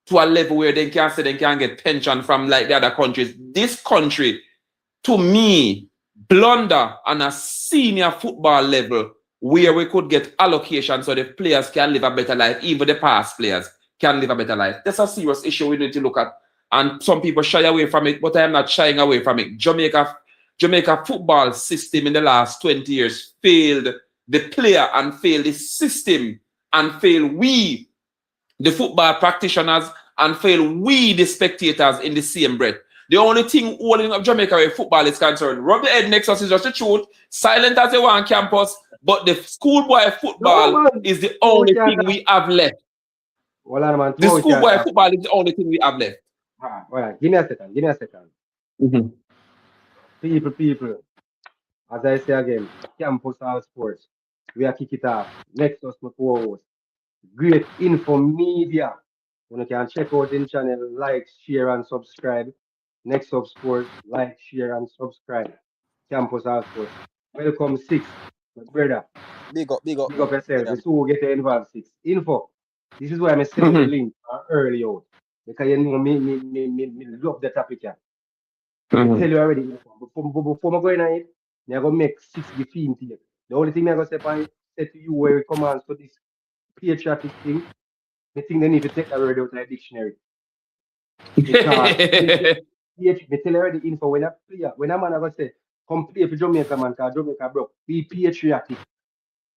to a level where they can say they can get pension from like the other countries. This country, to me, blunder on a senior football level where we could get allocation so the players can live a better life, even the past players can live a better life. That's a serious issue we need to look at. And some people shy away from it, but I am not shying away from it. Jamaica football system in the last 20 years failed the player and failed the system and failed we, the football practitioners, and failed we, the spectators, in the same breath. The only thing holding up Jamaica where football is concerned, rub the head next to us is just the truth, silent as they want campus, but the schoolboy football is the only thing we have left. The schoolboy football is the only thing we have left. Give me a second. People. As I say again, Campus All Sports. We are kick it off. Next us my co-host. Great info media. You can check out in channel, like, share, and subscribe. Next up sports, like, share, and subscribe. Campus All Sports. Welcome 6, my brother. Big up. Big up yourself. We soon get involved 6. Info. This is why I'm sending the link early out. Because you know me love the topic here. I tell you already, before I go in on it, I'm going to make 6 theme here. The only thing I'm going to say to you where it commands for this patriotic thing, I think they need to take that word out of the dictionary. Because me tell you already info when a man going to say, come play for Jamaica, man, because Jamaica broke. Be patriotic.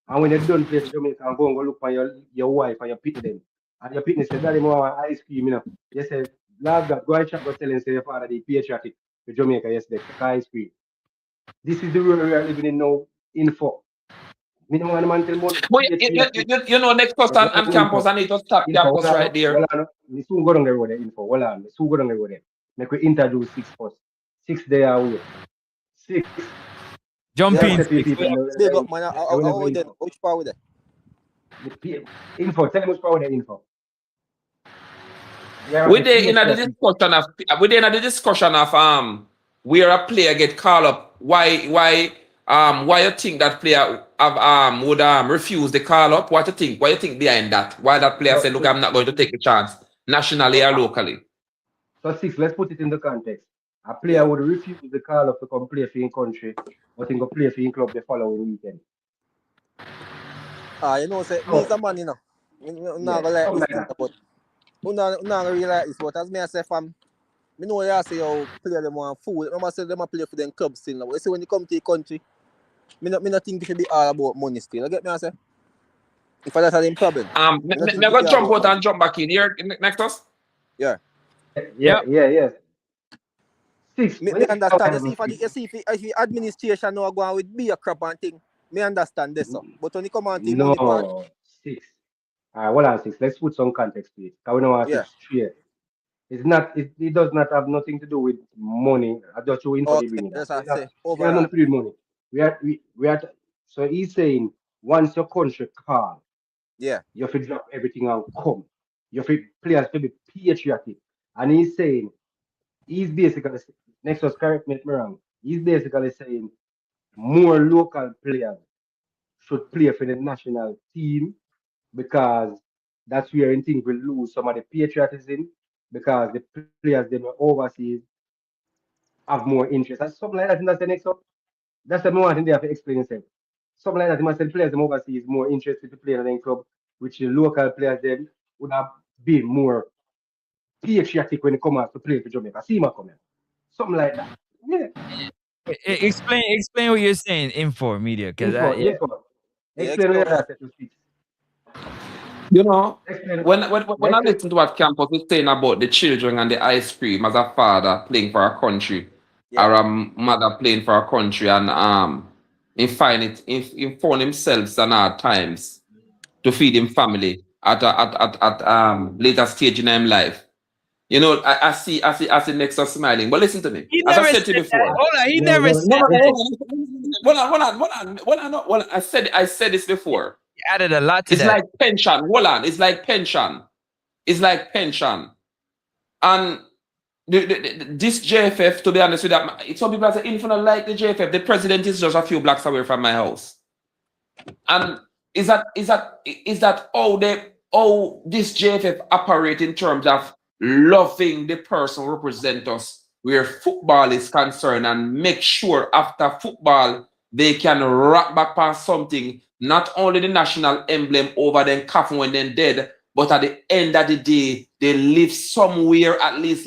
And when they don't play for Jamaica, go and go look for your wife and your pity them. And your pity say, Daddy, I want ice cream, you know. You say, love that, go and chat, go tell and say your father be patriotic for Jamaica yesterday, for ice cream. This is the world we are living in now, info. Me no want man tell more. You know, next person and campus, I need to stop campus right there. Hold on, we soon go down the road there, info. Hold on, we soon go down the road there. Make we introduce 6 first. 6 there are we. 6. Jump in. Big up, man. Which part with it? Info, tell me which part with the info. We're in the discussion of where a player get called up. Why you think that player would refuse the call up? What you think? What you think behind that? Why that player said, look, I'm not going to take the chance, nationally or locally? So 6, let's put it in the context. A player would refuse the call up to come play for in country, but he go play for in club the following weekend. You know, say me is a man, you know. I'm not gonna like this, but I'm not really like this. But as me I say, fam, me know you say how play them want fool. Remember say them play for them clubs still now. But you see when you come to the country, me not think it should be all about money still. You get me I say? If that's a problem. Me go jump out and jump back in here next to us. Yeah. 6. Me understand. You see if the administration now go on with beer crap and thing, me understand this. But when you come on to money part, 6. Hold on, 6. Let's put some context to it. Because we don't want 6 straight. It's not. It does not have nothing to do with money. I just show info they Okay, bring it. that's what I say. We are Overall. not with money. We are. So he's saying once your country call, Yeah. you have to drop everything and come. You have to players to be patriotic. And he's saying he's basically next was correct me if I'm wrong. He's basically saying more local players should play for the national team because that's where in things will lose some of the patriotism because the players them overseas have more interest. And something like that, that's the next up. That's the more thing they have to explain themselves. Something like that, you must send players them overseas more interested to play in the club, which the local players then would have been more patriotic when it comes out to play for Jamaica. See my comment. Something like that. Yeah. Explain what you're saying, Info Media, because Info. Yeah, Explain what explain. you said to speak. You know, Explain. when I listen to what Campos is saying about the children and the ice cream as a father playing for a country Yeah. or a mother playing for a country and he found himself and hard times to feed him family at later stage in him life. You know, I see Nexus smiling. But listen to me. he As I never said to you said that. before. Hold on, he No, never no, said no, Hold on. I said this before. he added a lot to It's that. like pension. Hold on. It's like pension. And this JFF, to be honest with that, some people say, infinite like the JFF. The president is just a few blocks away from my house. And is that how this JFF operate in terms of loving the person who represent us where football is concerned and make sure after football they can wrap back on something, not only the national emblem over them coffin when they're dead, but at the end of the day, they live somewhere, or at least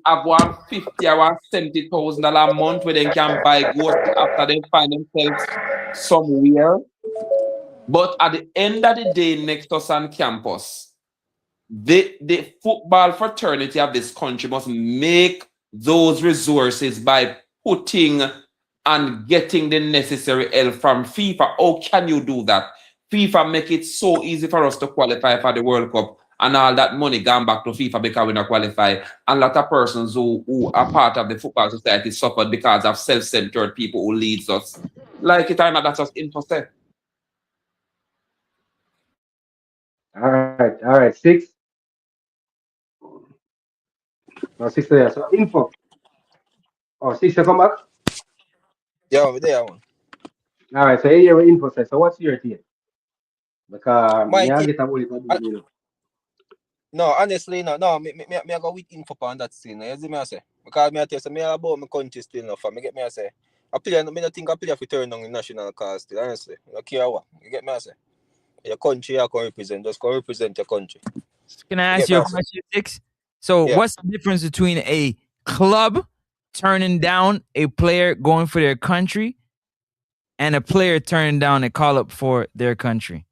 have 150 or 170,000 a month where they can buy goods after they find themselves somewhere. But at the end of the day, next to us on campus, the football fraternity of this country must make those resources by putting and getting the necessary help from FIFA. How can you do that? FIFA make it so easy for us to qualify for the World Cup, and all that money gone back to FIFA because we not qualify. And a lot of persons who are part of the football society suffered because of self-centered people who leads us. Like it or not, that's just info say. All right. 6. No, 6 there. So info. Oh, 6 to come back. Yeah, over there one. All right. So here what info says. So what's your take? Because My I take- get a bullet for doing, you know. No, honestly, no, me go with info on that scene. You see me I say? Because me I tell you, me about my country still enough. Me get me I say. I play, me not think I play if you turn on the national cause still, honestly. I don't care what. You get me I say? Your country you can represent, just go represent your country. Can I You ask get you a me, I say? question, Six? So, Yeah. what's the difference between a club turning down a player going for their country and a player turning down a call up for their country?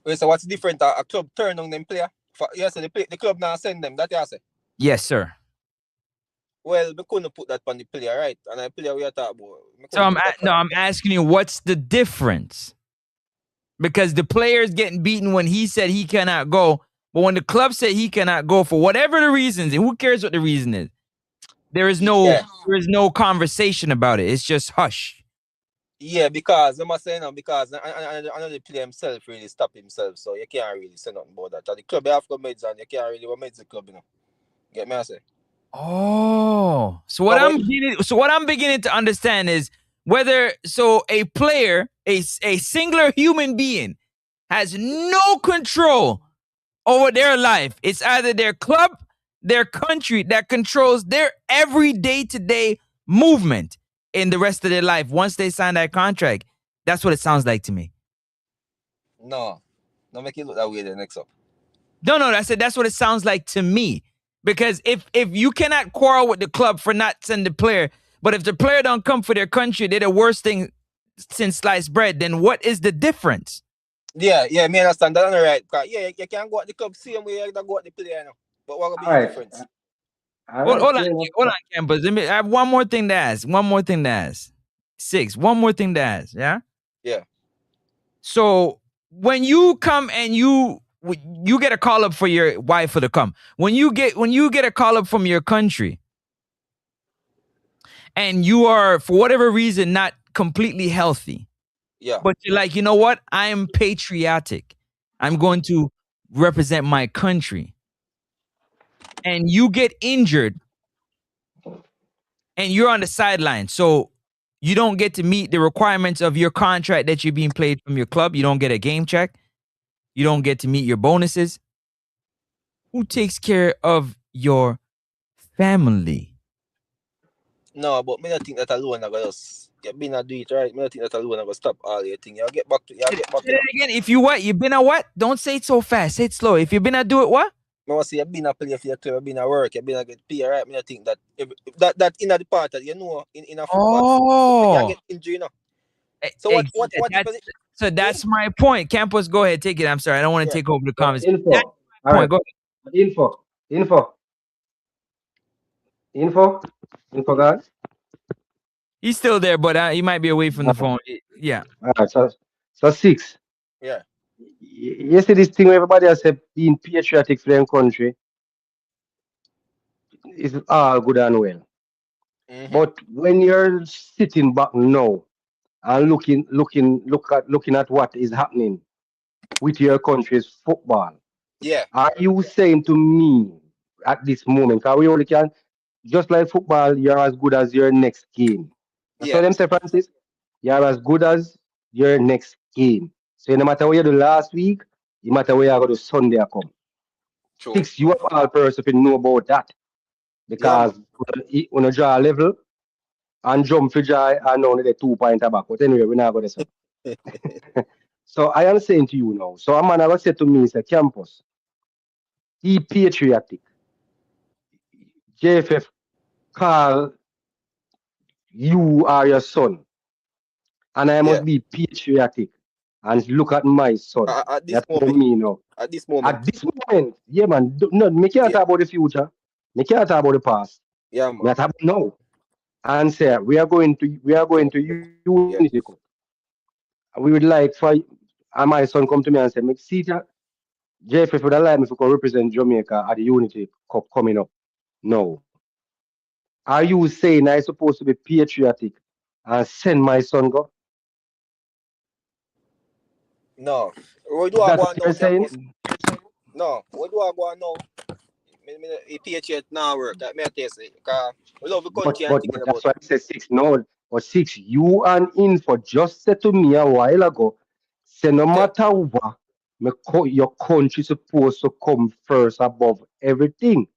Wait, so what's different? A club turn on them player? Yes, the club now send them, that you say? Yes, sir. Well, we couldn't put that on the player, right? And the player we are talking about. So I'm asking you, what's the difference? Because the player's getting beaten when he said he cannot go, but when the club said he cannot go for whatever the reasons, and who cares what the reason is, there is no conversation about it. It's just hush. Yeah, because I'm saying because I know the player himself really stop himself, so you can't really say nothing about that. And the club you have to meds and you can't really meds the club, you know. Get me I say? Oh, so what I'm beginning to understand is whether a player, a singular human being, has no control over their life. It's either their club, their country that controls their every day-to-day movement in the rest of their life once they sign that contract. That's what it sounds like to me. No make it look that way the next up. No, I said that's what it sounds like to me. Because if you cannot quarrel with the club for not sending the player, but if the player don't come for their country, they're the worst thing since sliced bread, then what is the difference? Yeah, me understand that, right? You can't go at the club same way you go at the player now. But what will be the difference? Hold on, Campus. I have one more thing to ask. 6. One more thing to ask. Yeah? Yeah. So when you come and you get a call up for your wife to come, when you get a call up from your country, and you are for whatever reason not completely healthy, Yeah. but you're like, you know what? I am patriotic. I'm going to represent my country. And you get injured and you're on the sideline. So you don't get to meet the requirements of your contract that you're being paid from your club. You don't get a game check. You don't get to meet your bonuses. Who takes care of your family? No, but me not think that alone I gonna just get been a do it right. Me not think that alone I gonna stop all your thing. You'll get back to Say it again. If you what? You've been a what? Don't say it so fast. Say it slow. If you've been a do it what? I want to say you've been a play for your club, you've been a work, you've been a get paid, right? Me not think that that in the part that you know in a football you get injury, you know. So what so that's my point. Campos, go ahead, take it. I'm sorry, I don't want to take over the conversation. Info. All right. Go ahead. Info, guys. He's still there, but he might be away from the phone. Yeah. All right. So 6. Yeah. You see this thing where everybody has said being patriotic for their country is all good and well. But when you're sitting back now and looking at what is happening with your country's football, are you saying to me at this moment, because we only can, just like football, you're as good as your next game. That's what them say, Francis. You're as good as your next game. So no matter what you do last week, no matter where you go to Sunday I come. True. 6, you have all person to know about that. Because when you draw a level and jump for joy and only the 2 point back. But anyway, we're not going to say. So I am saying to you now. So a man I said to me, is a Campus. Be patriotic. JFF call you are your son. And I must be patriotic and look at my son. At this moment. Me now. At this moment. Yeah, man. No, me can't talk about the future. Me can't talk about the past. Yeah, man. Me talk about now. And say we are going to Unity Cup. We would like for my son come to me and say, "Make see that JFF would like me to represent Jamaica at the Unity Cup coming up." No. Are you saying I'm supposed to be patriotic and send my son go? No. What do I go now, Campus? No. What do I go now? A patriot now work. That may I say. Because we love the country and but that's why I said 6. No, but 6, you and Info just said to me a while ago, say no matter what, your country supposed to come first above everything.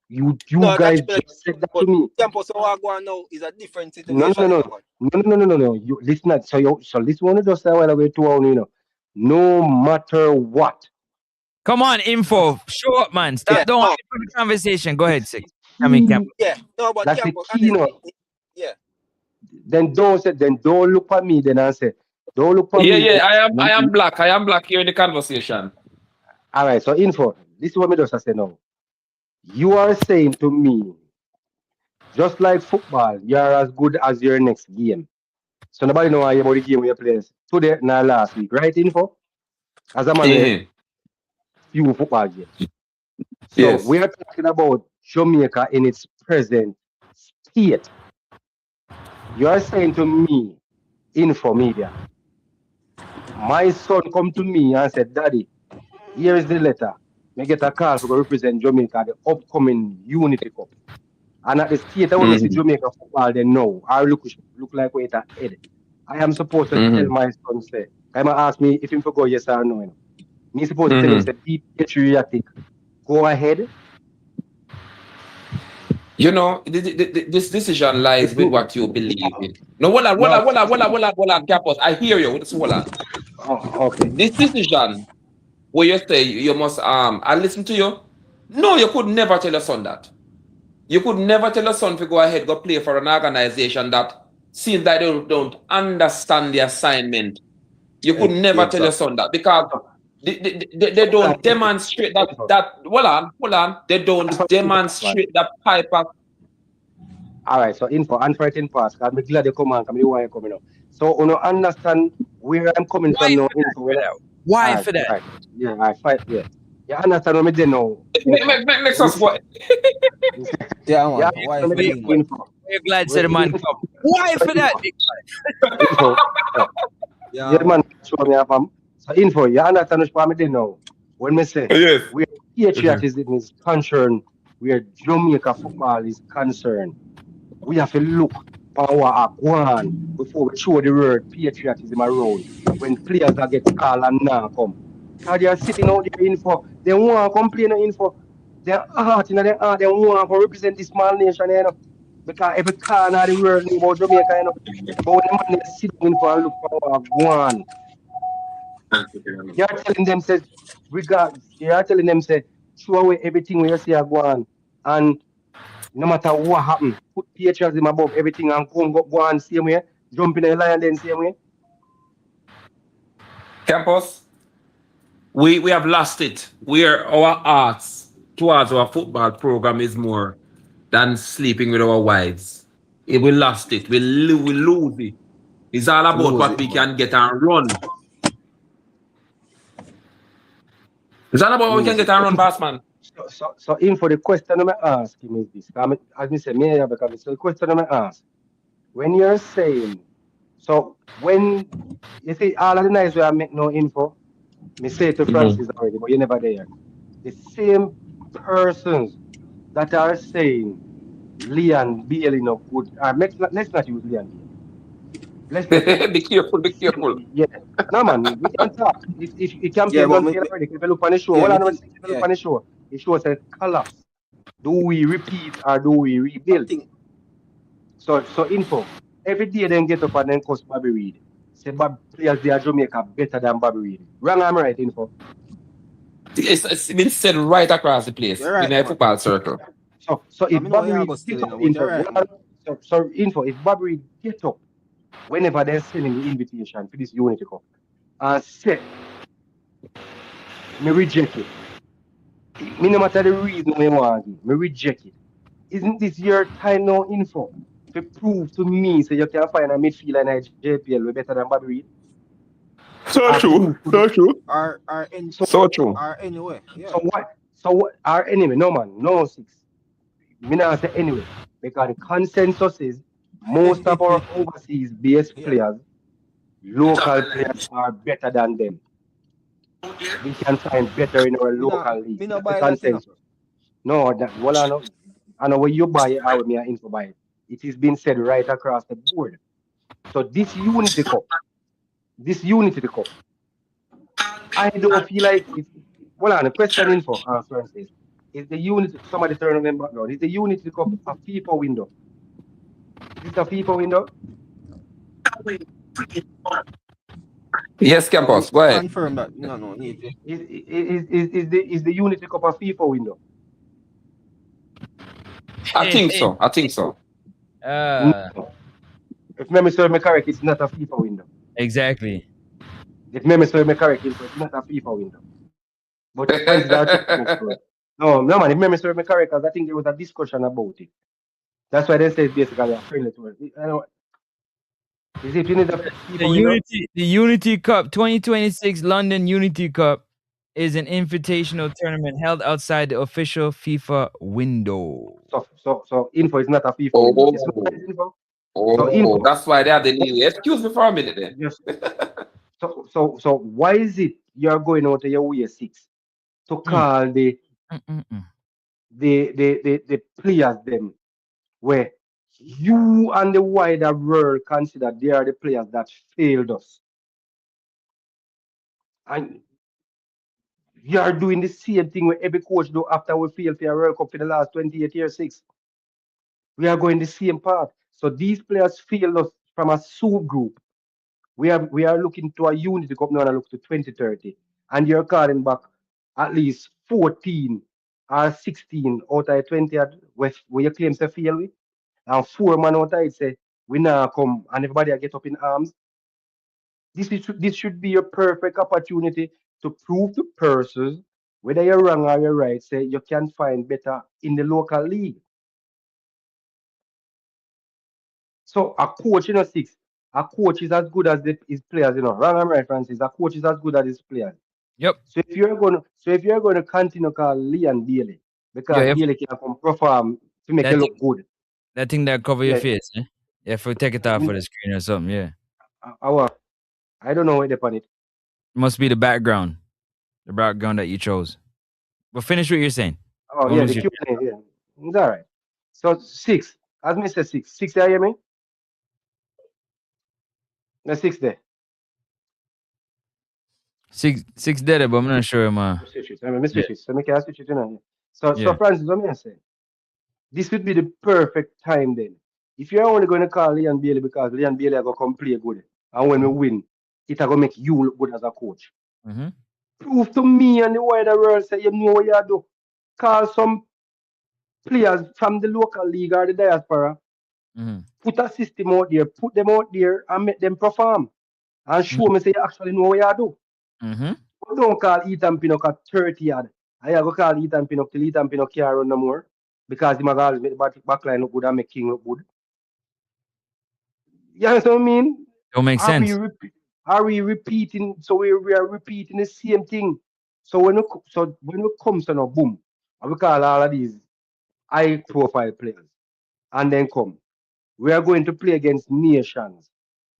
You guys just said that to me. Campus, so I go now is a different situation. No. You listen. So this one just say a while ago to no matter what. Come on, Info. Show up, man. Stop. Don't want the conversation. Go ahead, 6. I mean, Campus. No, but that's Campus, the key, Then don't look at me. Then I say, don't look at me. I am black. I am black here in the conversation. All right. So Info. This is what me just say now. You are saying to me, just like football, you are as good as your next game. So nobody know about the game we play today, not last week, right, Info? As a man, few football games. So we are talking about Jamaica in its present state. You are saying to me, Info Media, my son come to me and said, "Daddy, here is the letter. Me get a call to represent Jamaica at the upcoming Unity Cup. And at the state I want to see Jamaica football, they know. I look like wait at head. I am supposed to tell my son, say, I'm going to ask me if him to go yes or no. Me supposed to tell him, say, be patriotic. Go ahead. You know, this decision lies with what you believe in. No, hold on, Campus. I hear you. Hold on. Oh, okay. This decision where you say you must I listen to you. No, you could never tell your son that. You could never tell your son to go ahead, go play for an organization that seems that they don't understand the assignment. You could never tell your son that because they don't demonstrate that hold on. They don't demonstrate that type of. All right, so Info, answer it in past. I'm glad you come on. I'm the one coming up. So you understand where I'm coming from now, Info. Why Alright, for that? alright. Yeah, I fight. Yeah. You understand what me dey now? Next us what? Yeah, Yeah, man. Why me for dey thing? info. We're glad Wait, said the man info. come. Why for that? Info. Yeah. Yeah, Yeah, man. man. Show me up. So info. You understand what me dey now? When me say Yes. where patriotism is concerned, where Jamaica football is concerned, we have to look for what go on before we throw the word patriotism around. When players are get called and now come. Because they are sitting out there info. They want to complain of info. They're heart in their heart. They want to represent this small nation, you know. Because every corner of the world know about Jamaica, you know. But when the man they sit down info and look for what go on, you're telling them, says, you're telling them, say, throw away everything when you see a go on. And no matter what happen, put patriotism above everything and go on same way, jump in the lion then same way. Campus, we have lost it. Our arts towards our football program is more than sleeping with our wives. We lost it. We lose it. It's all about Lose what it, we man. can get and run. It's all about what we can Lose get it. and run, boss man. So in for the question I'm asking is this. As me say, me because so the question I'm ask. When you're saying, so when you see all of the nights where I make no info, me say to Francis already, but you never there. The same persons that are saying Leon Bailey no good. Let's not use Leon Bailey. Let's not use. Be careful, be careful. Yeah. No man, we can talk. If Yeah, campaign but done fail already, if you look on the show, yeah, hold me on, think, if you look yeah. on the show, the show says collapse. Do we repeat or do we I rebuild? think So info. Every day then get up and then cuss Bobby Reed. Say Bob players they are Jamaica better than Bobby Reed. Wrong am I right, info. It's been said right across the place you're in right, a man. football circle. So I if mean, know Bobby you're Reed going get still, up but info, you're right, man. so info, if Bobby Reed get up whenever they send him the invitation for this Unity Cup and say, me reject it. Me no matter the reason we want it, me reject it. Isn't this your time now info to prove to me so you can find a midfielder in a JPL way better than Bobby Reed? So Or true. prove to me. So true. So So true. Anyway, yeah. so what our enemy, no man, no six. Me not say anyway. Because the consensus is most of our overseas based Yeah. players, local players are better than them. We can find better in our local leagues. Me not That's the buy that, you know. consensus. No, well, I know where you buy it, how me info buy it. It is being said right across the board. So this Unity Cup, I don't feel like it's well on the question info Francis. Is the Unity somebody turn on them background? Is the Unity Cup a FIFA window? Is it a FIFA window? Yes, No, Campus, go ahead. confirm that. No, need to. Is the Unity Cup a FIFA window? I think so. I think so. No. If memory serves me correct, it's not a FIFA window. Exactly. If memory serves me correct, it's not a FIFA window. But Francis are talking about. No man, if memory serves me correct, because I think there was a discussion about it. That's why they say it's basically a friendly tournament. Is it in the FIFA window? The Unity Cup 2026 London Unity Cup is an invitational tournament held outside the official FIFA window. So info is not a FIFA window. You see what that is info? So info. That's why they have the delay. Excuse me for a minute then. Just so why is it you're going out of your way six to call the players them where you and the wider world consider they are the players that failed us? And you are doing the same thing where every coach do after we failed for a World Cup for the last 28 years, six. We are going the same path. So these players failed us from a sub group. We are looking to a Unity Cup now and look to 2030. And you're calling back at least 14 or 16 out of 20 where you claim to fail with. And 4 man out of it say we now come and everybody get up in arms. This should be your perfect opportunity to prove to persons whether you're wrong or you're right. Say you can find better in the local league. So a coach in a six, a coach is as good as his players, you know. Wrong and right, Francis. A coach is as good as his players. Yep. So if you're gonna continue call Leon Bailey because Yeah, Bailey can come perform to make you that look good. thing that cover your Yeah. face, eh? Yeah, for take it off for the screen or something. Yeah, I don't know what they on it. must be the background that you chose. But finish what you're saying. Oh Don't yeah, lose the your Q&A, yeah. It's all right. So 6, as me say 6. 6, you hear me? The 6 there. six dead, but I'm not sure, man. Switch it. Let me Yeah. switch it. So make I switch it, you know. So Yeah. Francis, what me I say? This would be the perfect time then. If you're only going to call Leon Bailey because Leon Bailey are going to come play good, and when we win, it's going to make you look good as a coach. Mm-hmm. Prove to me and the wider world say you know what you do. Call some players from the local league or the diaspora, Mm-hmm. put a system out there, put them out there and make them perform. And show me say you actually know what you do. Mm-hmm. But don't call Ethan Pinnock at 30 yard. I go call Ethan Pinnock till Ethan Pinnock can't run no more. Because he might always make the backline look good and make King look good. You understand what I mean? Don't make sense. Are we repeating? So we are repeating the same thing. So when we come to now, boom, and we call all of these high profile players, and then come, we are going to play against nations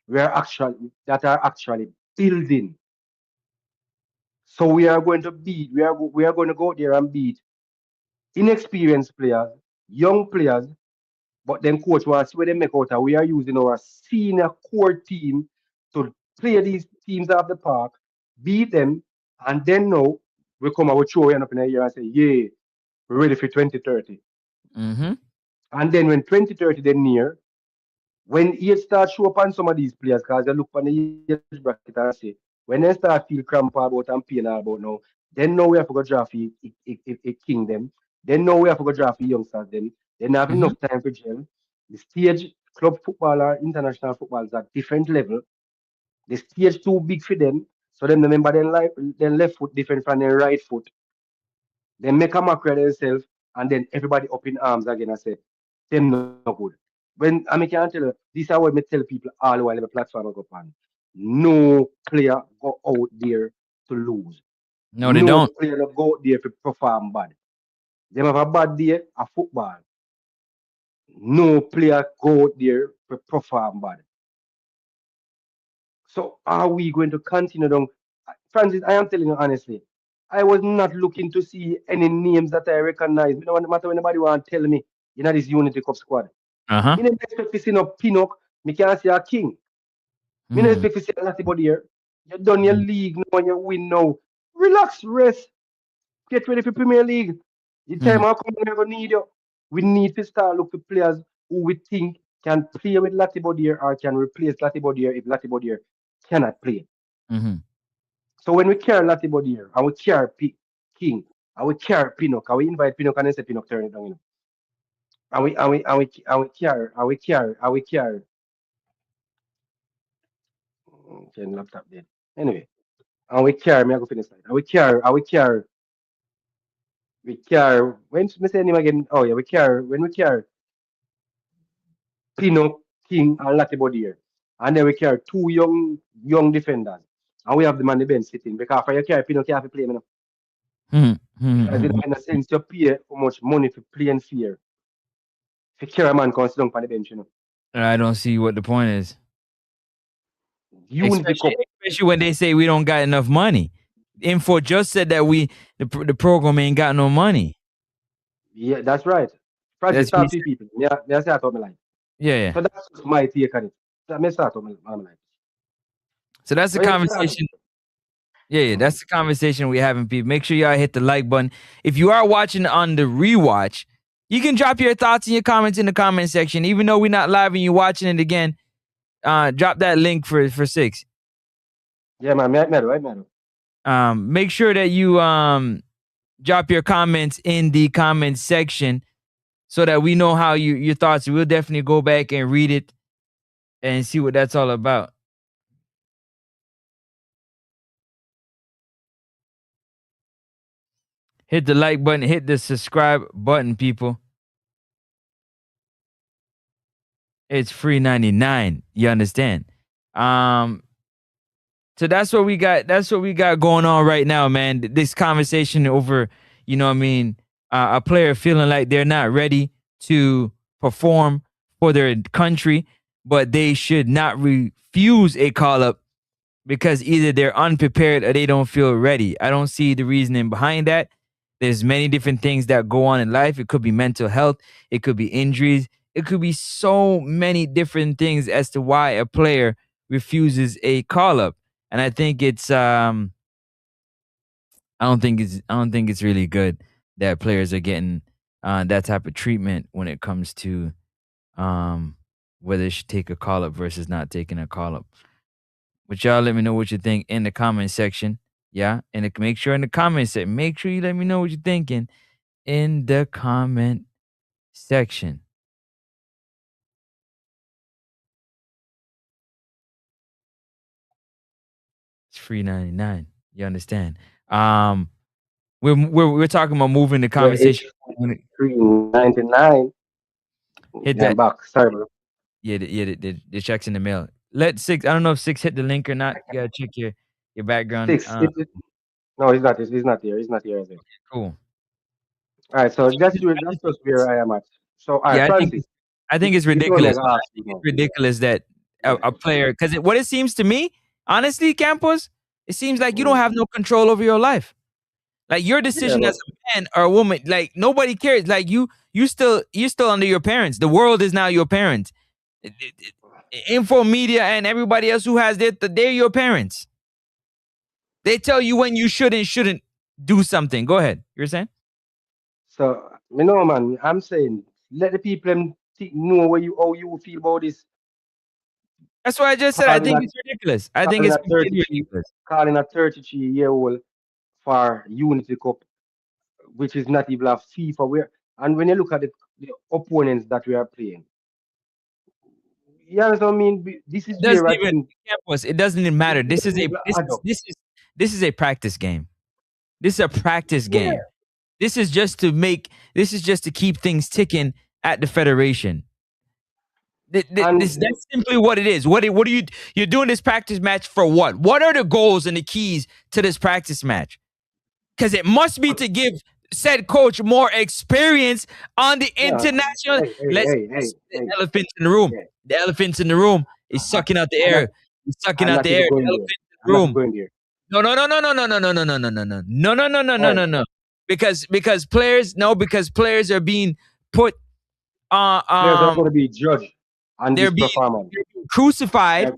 that are actually building. So we are going to beat. We are going to go there and beat inexperienced players, young players. But then coach wants where they make out that we are using our senior core team to play these teams off the park, beat them, and then now we come and we throw you up in a year and say, yeah, we're ready for 2030. Mm-hmm. And then when 2030 then near, when age start show up on some of these players, because they look on the age bracket and say, when they start feel cramped about and pain about now, then now we have to go draft a king them. Then now we have to go draft a youngsters them. They don't have Mm-hmm. enough time for gel. The stage club football or international football is at different level. The stage too big for them. So then remember then left foot different from their right foot. They make a mockery of themselves and then everybody up in arms again and say, them no good. When I mean, can tell you, this is what I tell people all while the platform I go on. No player go out there to lose. No, they No don't. player no go out there to perform bad. Them have a bad day of football. No player go out there to perform bad. So are we going to continue down? Francis, I am telling you honestly, I was not looking to see any names that I recognize. No matter when anybody want to tell me, you know, this Unity Cup squad. Uh-huh. Me no expect to see no Pinnock, me can't see a king. Me no expect to see a Latibody here. You done your league now and you win now. Relax, rest. Get ready for Premier League. The time I come, we never need you. We need to start look for players who we think can play with Latibody or can replace Latibody if Latibody cannot play. Mm-hmm. So when we carry Latibody here, and we carry King, and we carry Pinnock, and we invite Pinnock and then say Pinnock turn it down, you know. And we carry. Okay, laptop dead. Anyway, and we carry me I go finish that. We carry when me say name again. Oh yeah, when we carry Pinnock, King, and Latibody here. And then we carry two young defenders. And we have them on the bench sitting because for you carry Pinnock, you have to play, you know. Because in a sense, you pay how much money for playing fair. If carry a man comes down on the bench, you know. I don't see what the point is. Unity Cup. Especially when they say we don't got enough money. Info just said that the program ain't got no money. Yeah, that's right. Francis, That's talk to people. Me I say I thought me like. Yeah. So that's just my take on it. So me start on my like. So that's the Well, yeah, conversation. Yeah, that's the conversation we having, people. Make sure y'all hit the like button. If you are watching on the rewatch, you can drop your thoughts and your comments in the comment section. Even though we're not live and you're watching it again, drop that link for 6. Yeah, man, me. Make sure that you drop your comments in the comment section so that we know how your thoughts. We'll definitely go back and read it and see what that's all about. Hit the like button, hit the subscribe button, people. It's free 99. You understand? So that's what we got. That's what we got going on right now, man. This conversation over, you know what I mean, a player feeling like they're not ready to perform for their country, but they should not refuse a call up because either they're unprepared or they don't feel ready. I don't see the reasoning behind that. There's many different things that go on in life. It could be mental health. It could be injuries. It could be so many different things as to why a player refuses a call up. And I think it's I don't think it's really good that players are getting that type of treatment when it comes to whether they should take a call up versus not taking a call up. But y'all let me know what you think in the comment section. Yeah. And make sure in the comment section, make sure you let me know what you're thinking in the comment section. It's free 99. You understand? We're talking about moving the conversation. $3.99. Hit Yeah, that. I'm back. Sorry, bro. Yeah, the check's in the mail. Let Six. I don't know if Six hit the link or not. You gotta check your background. No, he's not. He's not here. He's not here. Cool. All right, so that's just where I am at. So, all right, Yeah, Francis. I think it's this one ridiculous. I ask you now. Ridiculous that a player, because what it seems to me, honestly, Campos, it seems like you don't have no control over your life. Like your decision as a man or a woman, like nobody cares. Like you're still under your parents. The world is now your parent. Info media and everybody else who has it, they're your parents. They tell you when you should and shouldn't do something. Go ahead. You're saying? So, you know, man, I'm saying let the people know how you feel about this. That's what I just said. I think it's ridiculous. I think it's ridiculous. Calling a 33-year-old for Unity Cup, which is not even a FIFA. And when you look at the opponents that we are playing, you understand what I mean? This is where I think Campus, it doesn't even matter. This is a practice game. This is a practice game. This is just to keep things ticking at the federation. That's simply what it is. What are you're doing this practice match for what? What are the goals and the keys to this practice match? Because it must be to give said coach more experience on the international. The elephant in the room. The elephant in the room is sucking out the air. He's sucking out the air. The elephant in the room. No. Because players are being put players are going to be judged on this performance. They're being crucified.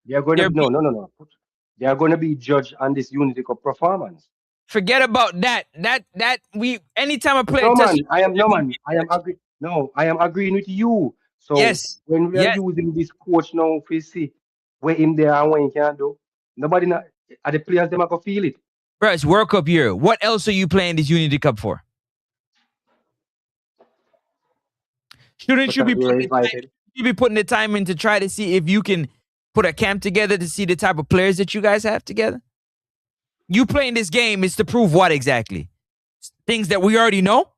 They're going to no. They are going to be judged on this Unity Cup performance. Forget about that. Anytime a player I am agreeing with you. So when we are using this coach now, we see where him there and what he can do. Nobody are the players them are gonna feel it. Bro, it's World Cup year. What else are you playing this Unity Cup for? Shouldn't you be putting the time in to try to see if you can put a camp together to see the type of players that you guys have together? You playing this game is to prove what exactly? Things that we already know?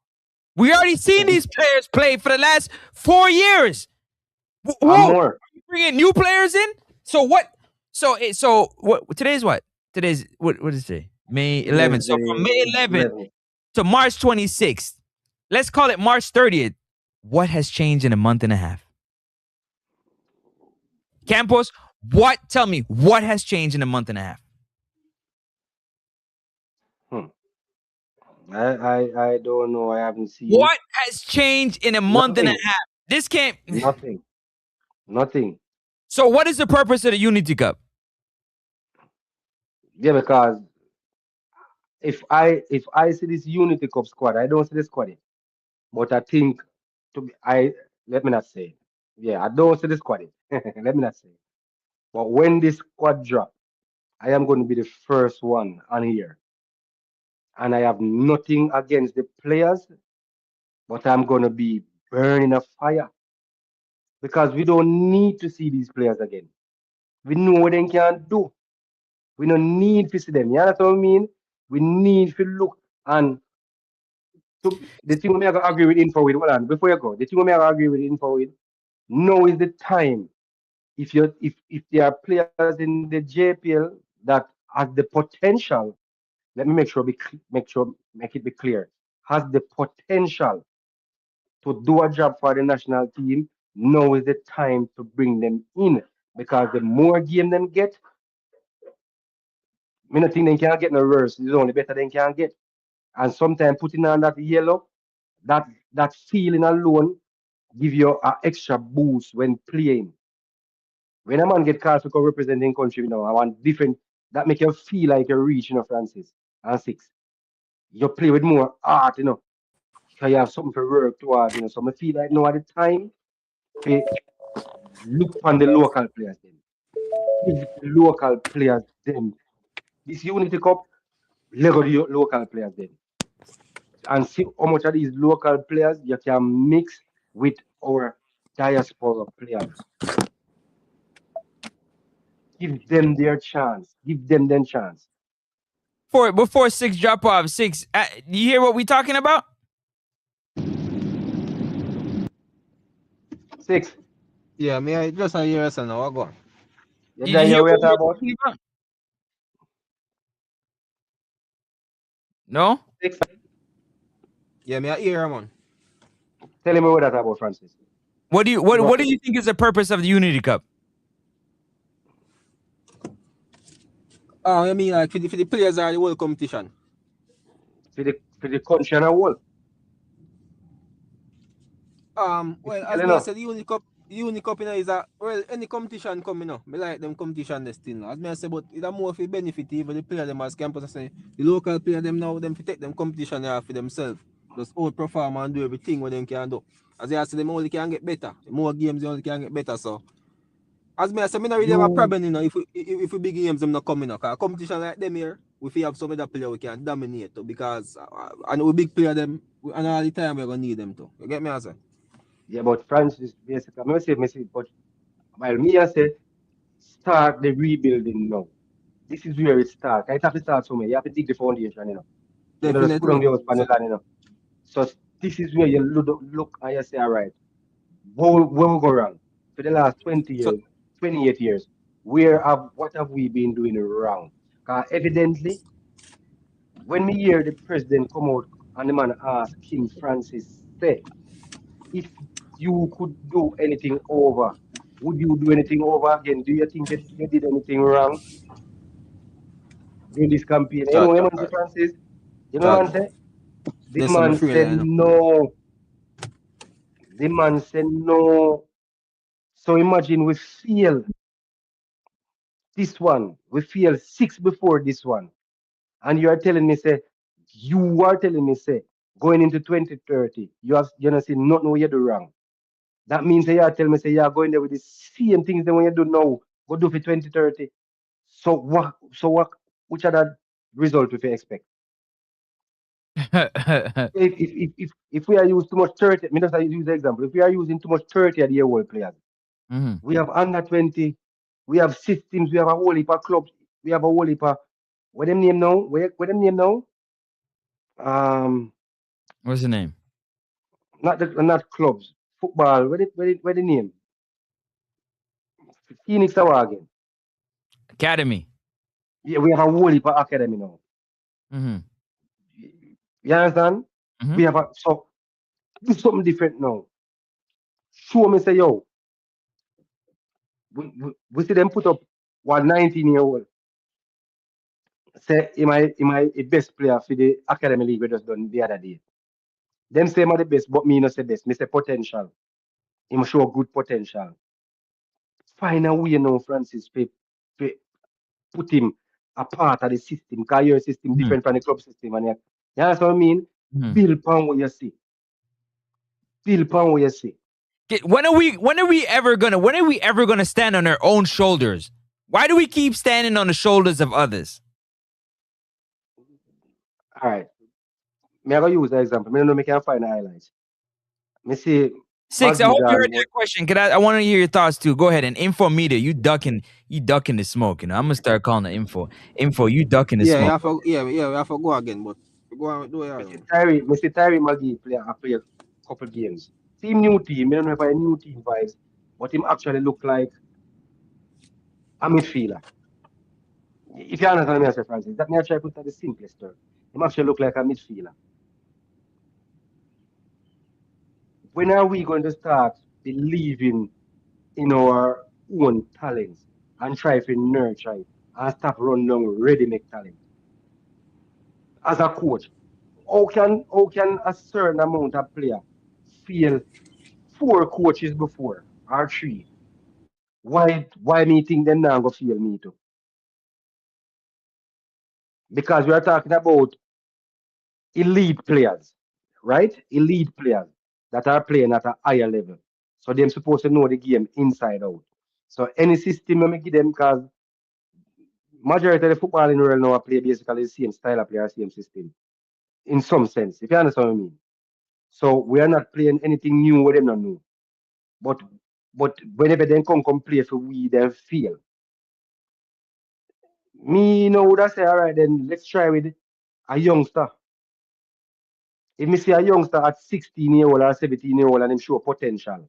We already seen these players play for the last 4 years. Whoa, are you bringing new players in? So what? So what? Today's what? Today's what is today? May 11th. So from May 11th to March 26th, let's call it March 30th. What has changed in a month and a half? Campos, tell me, what has changed in a month and a half? I don't know. I haven't seen. What has changed in a month and a half? This can't. Nothing. So what is the purpose of the Unity Cup? Yeah, because if I see this Unity Cup squad, I don't see the squad. But I think let me not say. Yeah, I don't see the squad. Let me not say. But when this squad drop, I am going to be the first one on here. And I have nothing against the players, but I'm going to be burning a fire. Because we don't need to see these players again. We know what they can do. We don't need to see them. You understand what I mean? We need to look. And the thing we agree with Info with, hold on, before you go, the thing we agree with Info with, now is the time if there are players in the JPL that has the potential, let me make it be clear, has the potential to do a job for the national team, now is the time to bring them in. Because the more game them get, I don't think they can get no worse. It's only better they can get. And sometimes putting on that yellow, that feeling alone give you an extra boost when playing. When a man get called to go representing country, I want different. That make you feel like you're reaching, Francis and six. You play with more art, because you have something to work towards, So I feel like now at the time, to look on the local players then. Give the local players then. This Unity Cup, Lego the local players then. And see how much of these local players you can mix with our diaspora players. Give them their chance. Give them their chance. Before Six drop off, Six, you hear what we talking about? Six. Yeah, me I just a year or now. I go on. You Did done you hear your way what we were about? talking about? No? Six. Yeah, me I hear man. Tell me what that about, Francis. What do you think is the purpose of the Unity Cup? I mean like for the players are the world competition. For the country and the world. Well, as me I said, the Unicup, is a any competition coming up. Me like them competition this thing. As me I say, but it's more for benefit even the player them as campus. I say the local player them now them to take them competition for themselves. Just all perform and do everything what them can do. As I say, them only can get better. The more games they only can get better. So as me I say, me not really have a problem, if we big games them not coming up. Cause competition like them here, we have some other player we can dominate to because and we big player them and all the time we're gonna need them to. You get me, I say? Yeah, but Francis, basically, I'm not saying, but while me, I say, start the rebuilding now. This is where it starts. It have to start somewhere. You have to dig the foundation, You know, just put on the house on the land, So this is where you look and you say, all right, where we go wrong? For the last 20 years, 28 years, what have we been doing wrong? Because evidently, when we hear the president come out and the man ask King Francis, say, if you could do anything over, would you do anything over again? Do you think you did anything wrong during this campaign? You know what man say, Francis? You know what man say? The man said no. The man said no. So imagine we fail this one. We fail 6 before this one. And you are telling me, say, going into 2030, you know, see nothing what you do wrong. That means you are telling me, say, you are going there with the same things that when you do now, go do for 2030. So which other result if you expect? if we are using too much 30, me just use the example. If we are using too much 30 at the year old players, we have under 20, we have systems, we have a whole heap of clubs, we have a whole heap of what them name now? What them name now? What's the name? Not clubs. Football. What the name? Phoenix Tower again. Academy. Yeah, we have a whole heap of academy now. You understand? We have so do something different now. Show me say yo. We see them put up 19-year-old. Say am I the best player for the academy league we just done the other day. Them say am the best, but me not say best. Me say potential. Him show good potential. Find a way now, Francis, to put him a part of the system. Because your system different from the club system. And you understand what I mean? Build upon what you see. Build upon what you see. When are we ever gonna stand on our own shoulders? Why do we keep standing on the shoulders of others? All right. Me I go use that example. Me know me can find the highlights. Me see Six, I hope you heard that question. I want to hear your thoughts too. Go ahead and info meter. You ducking the smoke. I'm gonna start calling it info. Info, you ducking the smoke. We have to go again, but go on, do it. Me see Tyree Maggie play a couple games. Team new team. Me don't know if I new team vibes, but him actually look like a midfielder. If you understand me, Mr. Francis, that may I try to put that the simplest term. He actually look like a midfielder. When are we going to start believing in our own talents and try to nurture it and stop running down ready-made talent? As a coach, how can a certain amount of player feel 4 coaches before or 3? Why me think them now go feel me too? Because we are talking about elite players, right? Elite players that are playing at a higher level. So they're supposed to know the game inside out. So any system I give them, because majority of the football in the world now play basically the same style of play or same system. In some sense, if you understand what I mean. So we are not playing anything new with them not know. But whenever they come play for we, they feel. Me know would I say, all right, then let's try with a youngster. If me see a youngster at 16-year-old or 17-year-old and them show potential,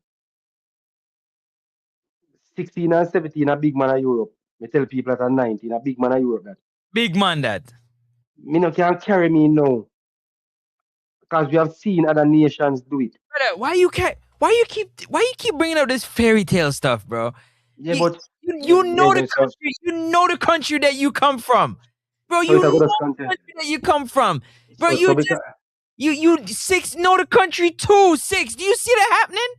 16 and 17, a big man of Europe. Me tell people that are 19, a big man of Europe that. Big man that. Me no can carry me now. Because we have seen other nations do it. Brother, why you keep bringing up this fairy tale stuff, bro? Yeah, You- but You know yeah, the so- country. You know the country that you come from, bro. So You it's a know good the content. country that you come from, bro. So You because, you 6 know the country too. 6. Do you see that happening?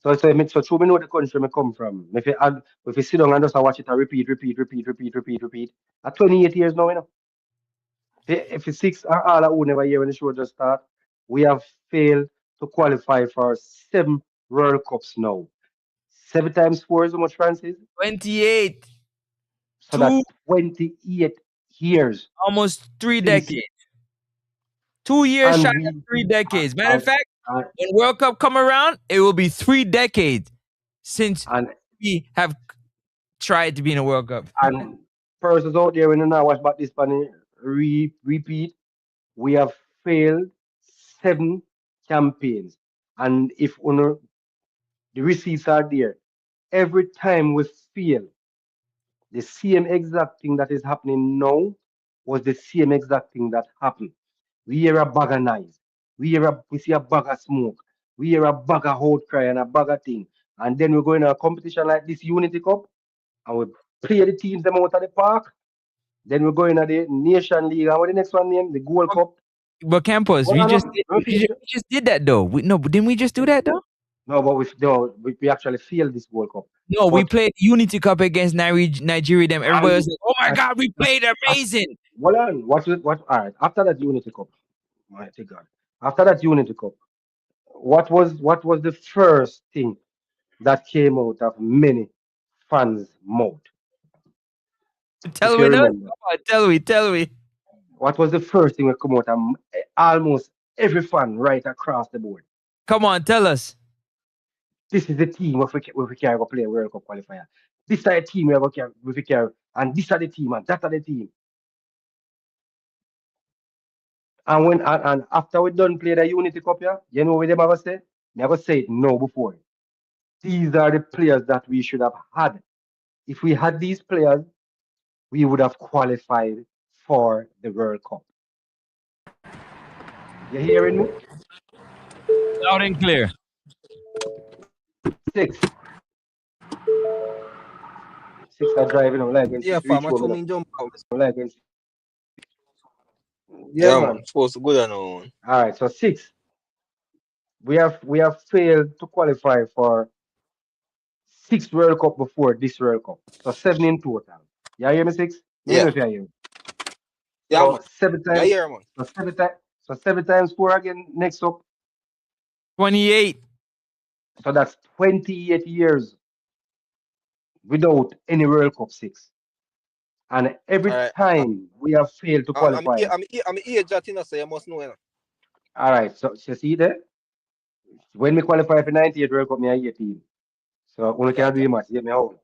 so true me know the country me come from. If you sit down and just watch it and repeat. At 28 years now, you know. If you 6 are all who never hear when the show just start, we have failed to qualify for 7 World Cups now. 7 times 4 is how much, Francis? 28, So that's 28 years. almost 3 Since- decades. 2 years And shy we- of 3 decades. Matter of and- fact, and- when World Cup come around, it will be 3 decades since and we have tried to be in a World Cup. and persons out there when you now watch back this panel repeat, we have failed 7 campaigns. And if the receipts are there, every time we fail, the same exact thing that is happening now was the same exact thing that happened. We hear a bag of noise. We see a bag of smoke. We hear a bag of outcry and a bag of thing. And then we go in a competition like this Unity Cup and we play the teams them out of the park. Then we go in the Nation League. And what the next one name? The Gold Cup. But Campos, Hold we on, just no, did, no, we just did that though. Didn't we just do that though? No, but we actually failed this World Cup. No, we But- played Unity Cup against Nigeria. Them everybody was like, "Oh my and- God, we played amazing." Hold on. What? All right. After that Unity Cup, mighty God. After that Unity Cup, what was the first thing that came out of many fans' mouth? Tell If me, you no? remember. Come on, tell me. What was the first thing that come out of almost every fan right across the board? Come on, tell us. This is the team if we can go play a World Cup qualifier. This is the team we can, and this are the team and that are the team. And after we done play the Unity Cup, yeah, you know what they ever say? Never say it no before. These are the players that we should have had. If we had these players, we would have qualified for the World Cup. You hearing me? Loud and clear. 6. 6 are driving on like Yeah, fam, I told me jump out. Yeah, man. Supposed to go there now. All right, so 6. We have failed to qualify for 6 World Cup before this World Cup. So 7 in total. You hear me 6? Yeah. If you hear me. Yeah, So man. 7 Yeah, times. yeah, man. So 7 times 4 again next up. 28. So that's 28 years without any World Cup 6. And every All right. time we have failed to qualify. I'm age that, you know, so you must know. You know. All right, so you see there? When we qualify for 98 World Cup, me 18. So only can do much, get me out.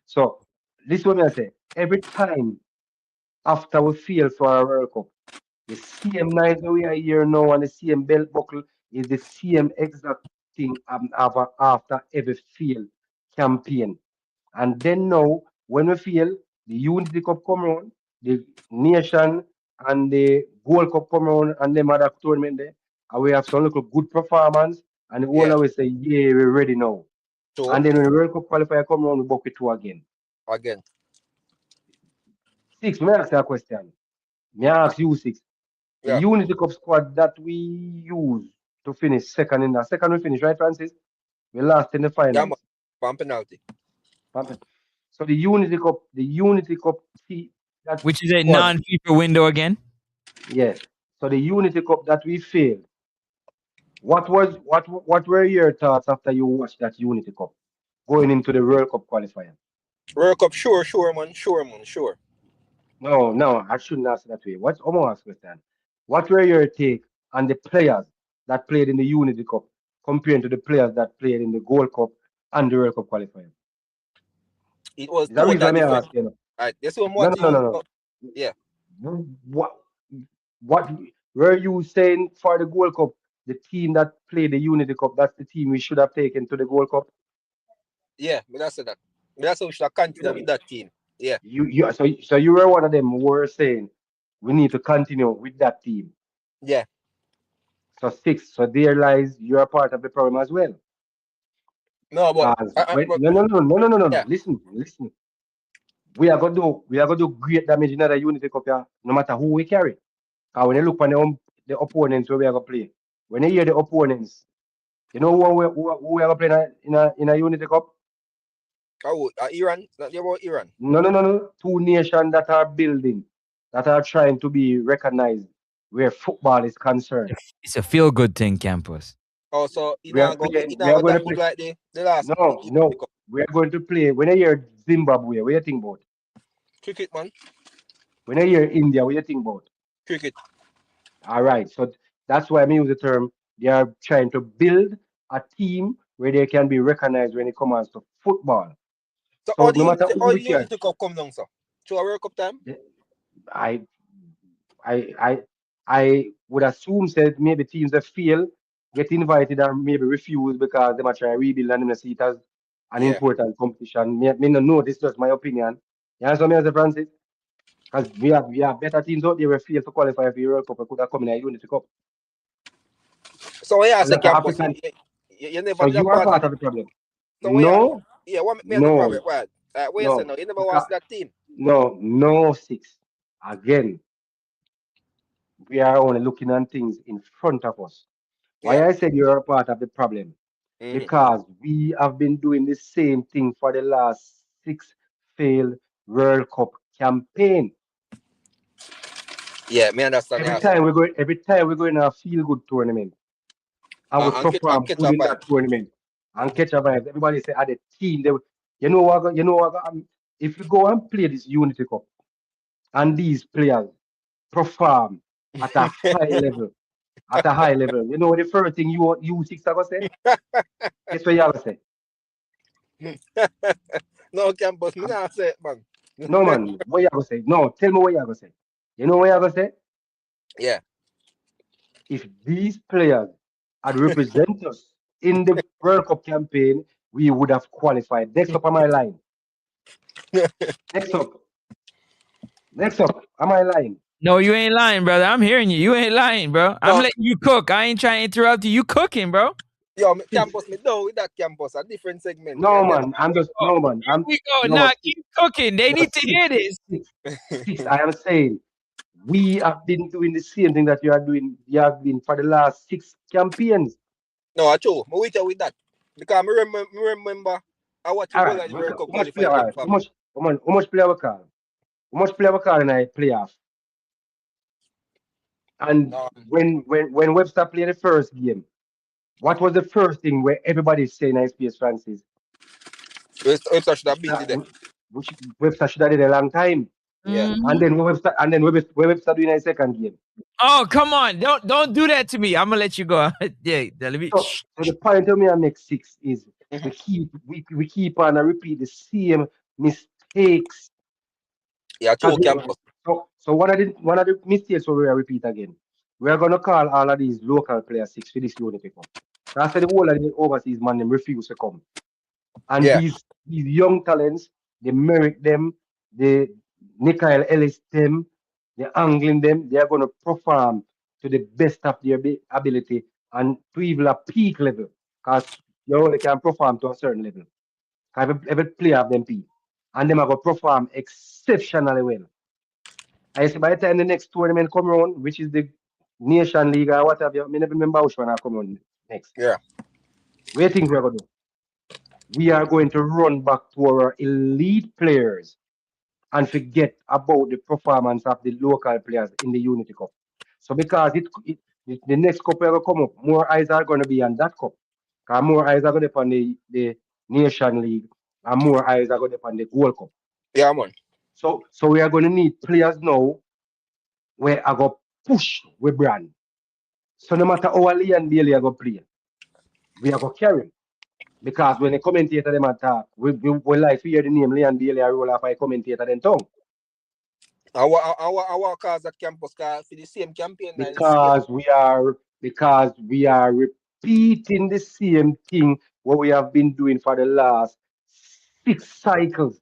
So this is what I say. Every time after we fail for our World Cup, the same night we are here now and the same belt buckle is the same exact thing after every failed campaign. And then now, when we feel the Unity Cup come around, the Nation and the Gold Cup come around, and them other tournament there, and we have some little good performance, and the whole Yeah. always say, yeah, we're ready now. So And then when the World Cup qualifier come around, we buck it two again. again. Six, may I ask you a question? May I ask you six? The Yeah. Unity Cup squad that we use to finish second in the second we finish, right, Francis? We lost in the Yeah, finals. man. From penalty. So the Unity Cup that Which is a squad, non-FIFA window again. yes. So the Unity Cup that we failed. What were your thoughts after you watched that Unity Cup going into the World Cup qualifier? World Cup, sure, man. Sure. No, I shouldn't ask that way. What's almost question? What were your take on the players that played in the Unity Cup compared to the players that played in the Gold Cup and the World Cup qualifier? It was Is that reason I totally may different. ask you? Right. This one No, what no, no, you no. yeah. What what were you saying for the Gold Cup? The team that played the Unity Cup, that's the team we should have taken to the Gold Cup. Yeah, but that's that. But that's how we should continue with that team. Yeah. So you were one of them who were saying we need to continue with that team. Yeah. So six. So there lies you're a part of the problem as well. No, but, Because no. yeah. Listen. We are gonna do great damage in the Unity Cup, yeah, no matter who we carry. Because when you look on the opponents where we are gonna play, when you hear the opponents, you know who we are gonna play in a Unity Cup? Oh, Iran? Not about Iran. No. Two nations that are building, that are trying to be recognized where football is concerned. It's a feel-good thing, Campus. Oh, so you We are know go playing. it We are not go going to that good play. like the last No. We are going to play. When I hear Zimbabwe, what do you think about? cricket, man. When I hear India, what do you think about? Cricket. All right. So that's why I use the term. They are trying to build a team where they can be recognized when it comes to football. So So no matter who all we the carry, Unity Cup come down, sir. To a World Cup time? I I would assume that maybe teams that fail get invited or maybe refuse because they might try to rebuild and they see it as an Yeah. important competition. Me no know, this is just my opinion. You understand me, as a Francis? Because we have better teams out there who fail to qualify for the World Cup and could have come in a Unity Cup. So yeah, A as a lot of campus, African. you never So been a you are part part of of it. the problem. So No, yeah, what me as a no, problem? What? What you say no. now? You never Because, watched that team. no, six. Again, we are only looking at things in front of us. Why Yeah. I said you're a part of the problem? Mm-hmm. Because we have been doing the same thing for the last 6 failed World Cup campaign. Yeah, me understand. Every time we go in a feel good tournament, and we perform Catch good a in vibe. that tournament and catch a vibe. Everybody say, the team, you know what, if we go and play this Unity Cup and these players perform at a high level, you know the first thing you six are gonna say? Guess what you are gonna say? No campus, me not say it, man. No man, what you are gonna say? No, tell me what you are gonna say. You know what you are gonna say? Yeah. If these players had represented us in the World Cup campaign, we would have qualified. Next up on my line. Next up, am I lying? No, you ain't lying, brother. I'm hearing you. You ain't lying, bro. I'm No. letting you cook. I ain't trying to interrupt you. You cooking, bro. Yo, campus, me down with that campus, a different segment. No man, no man. Here we go. No Nah, man. keep cooking. They No, need to hear this. six. I am saying we have been doing the same thing that you are doing. You have been for the last 6 campaigns. No, true. Me with you with that. Because me remember I watch you All go right, like the World Cup how much player? qualifier All right, how much player we call? How much player we call in a playoff? And when Webster played the first game, what was the first thing where everybody's saying SPS Francis? Webster should have been there. Which Webster should have did a long time. Yeah. And then Webster doing a second game. Oh, come on. Don't do that to me. I'm gonna let you go. Yeah, let me. So the point of me I make 6 is Mm-hmm. we keep on and repeat the same mistakes. Yeah, true campus. So one of the mistakes we will repeat again. We are gonna call all of these local players 6 for this Unity Cup. That's why the whole of the overseas man them refuse to come. And Yeah. these young talents, they merit them, they Nikhil Ellis them, they're angling them, they are going to perform to the best of their ability and to even a peak level. Because you only can perform to a certain level. Every player have them peak. And them are going to perform exceptionally well. I say by the time the next tournament come around, which is the Nation League or whatever, I never remember which one I come on next. Yeah. What do you think we're going to do? We are going to run back to our elite players and forget about the performance of the local players in the Unity Cup. So because the next cup will come up, more eyes are going to be on that cup. Because more eyes are going to be on the Nation League and more eyes are going to be on the Gold Cup. Yeah, man. So we are going to need players now where I go push with brand. So no matter how Leon Bailey I go play, we are going to carry him. Because when the commentator them attack, we like to hear the name Leon Bailey I roll off a commentator then tongue. Our cause at campus for the same campaign. Because we are repeating the same thing what we have been doing for the last 6 cycles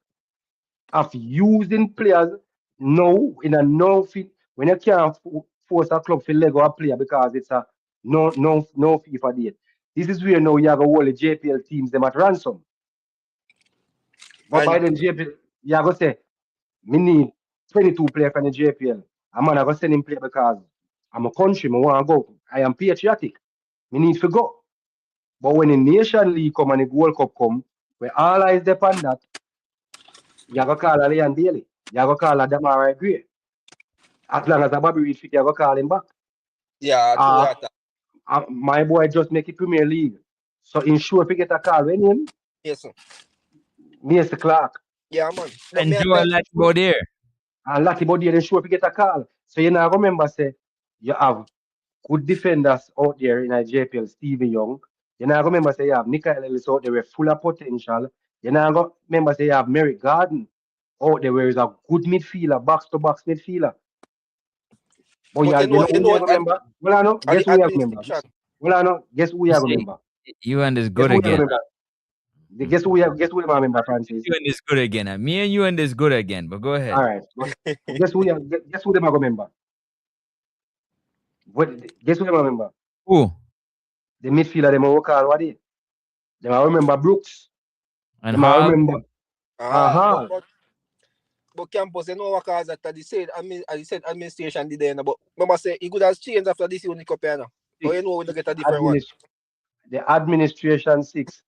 of using players now in a no fit when you can't force a club to let go a player because it's a no FIFA date. This is where now you have all the JPL teams them at ransom. But by then JPL, you have to say, me need 22 players from the JPL. I'm going to send him play because I'm a country, I want to go. I am patriotic. Me need to go. But when the Nation League come and the World Cup come, where all eyes depend on that, you have to call a Leon Bailey. You have to call a Damari Gray. As long as a Bobby Reed fit, you have to call him back. Yeah, true. My boy just make it Premier League. So ensure if you get a call when him, Yes, sir. Mr. Clark. Yeah, man. And Joe Latibo there. And Lati Body then sure if you get a call. So you now remember say you have good defenders out there in a JPL, Stevie Young. You now remember say you have Nikhil Ellis out there with full of potential. You now remember say you have Merrick Garden out there where is a good midfielder, box to box midfielder. But you remember? Well, I know. Guess who you remember? Well, I know. Guess who you remember? You and this good again. Guess who you remember, Francis? You and this good again. Me and you and this good again. But go ahead. All right. Guess who them I remember? Guess who them I remember? Who? The midfielder them I call what they? Them I remember Brooks. And them how? I remember. But campus, you know what cause that they said administration did there, but remember say it could have changed after this Unity Cup now. But you know we get a different one. The administration 6.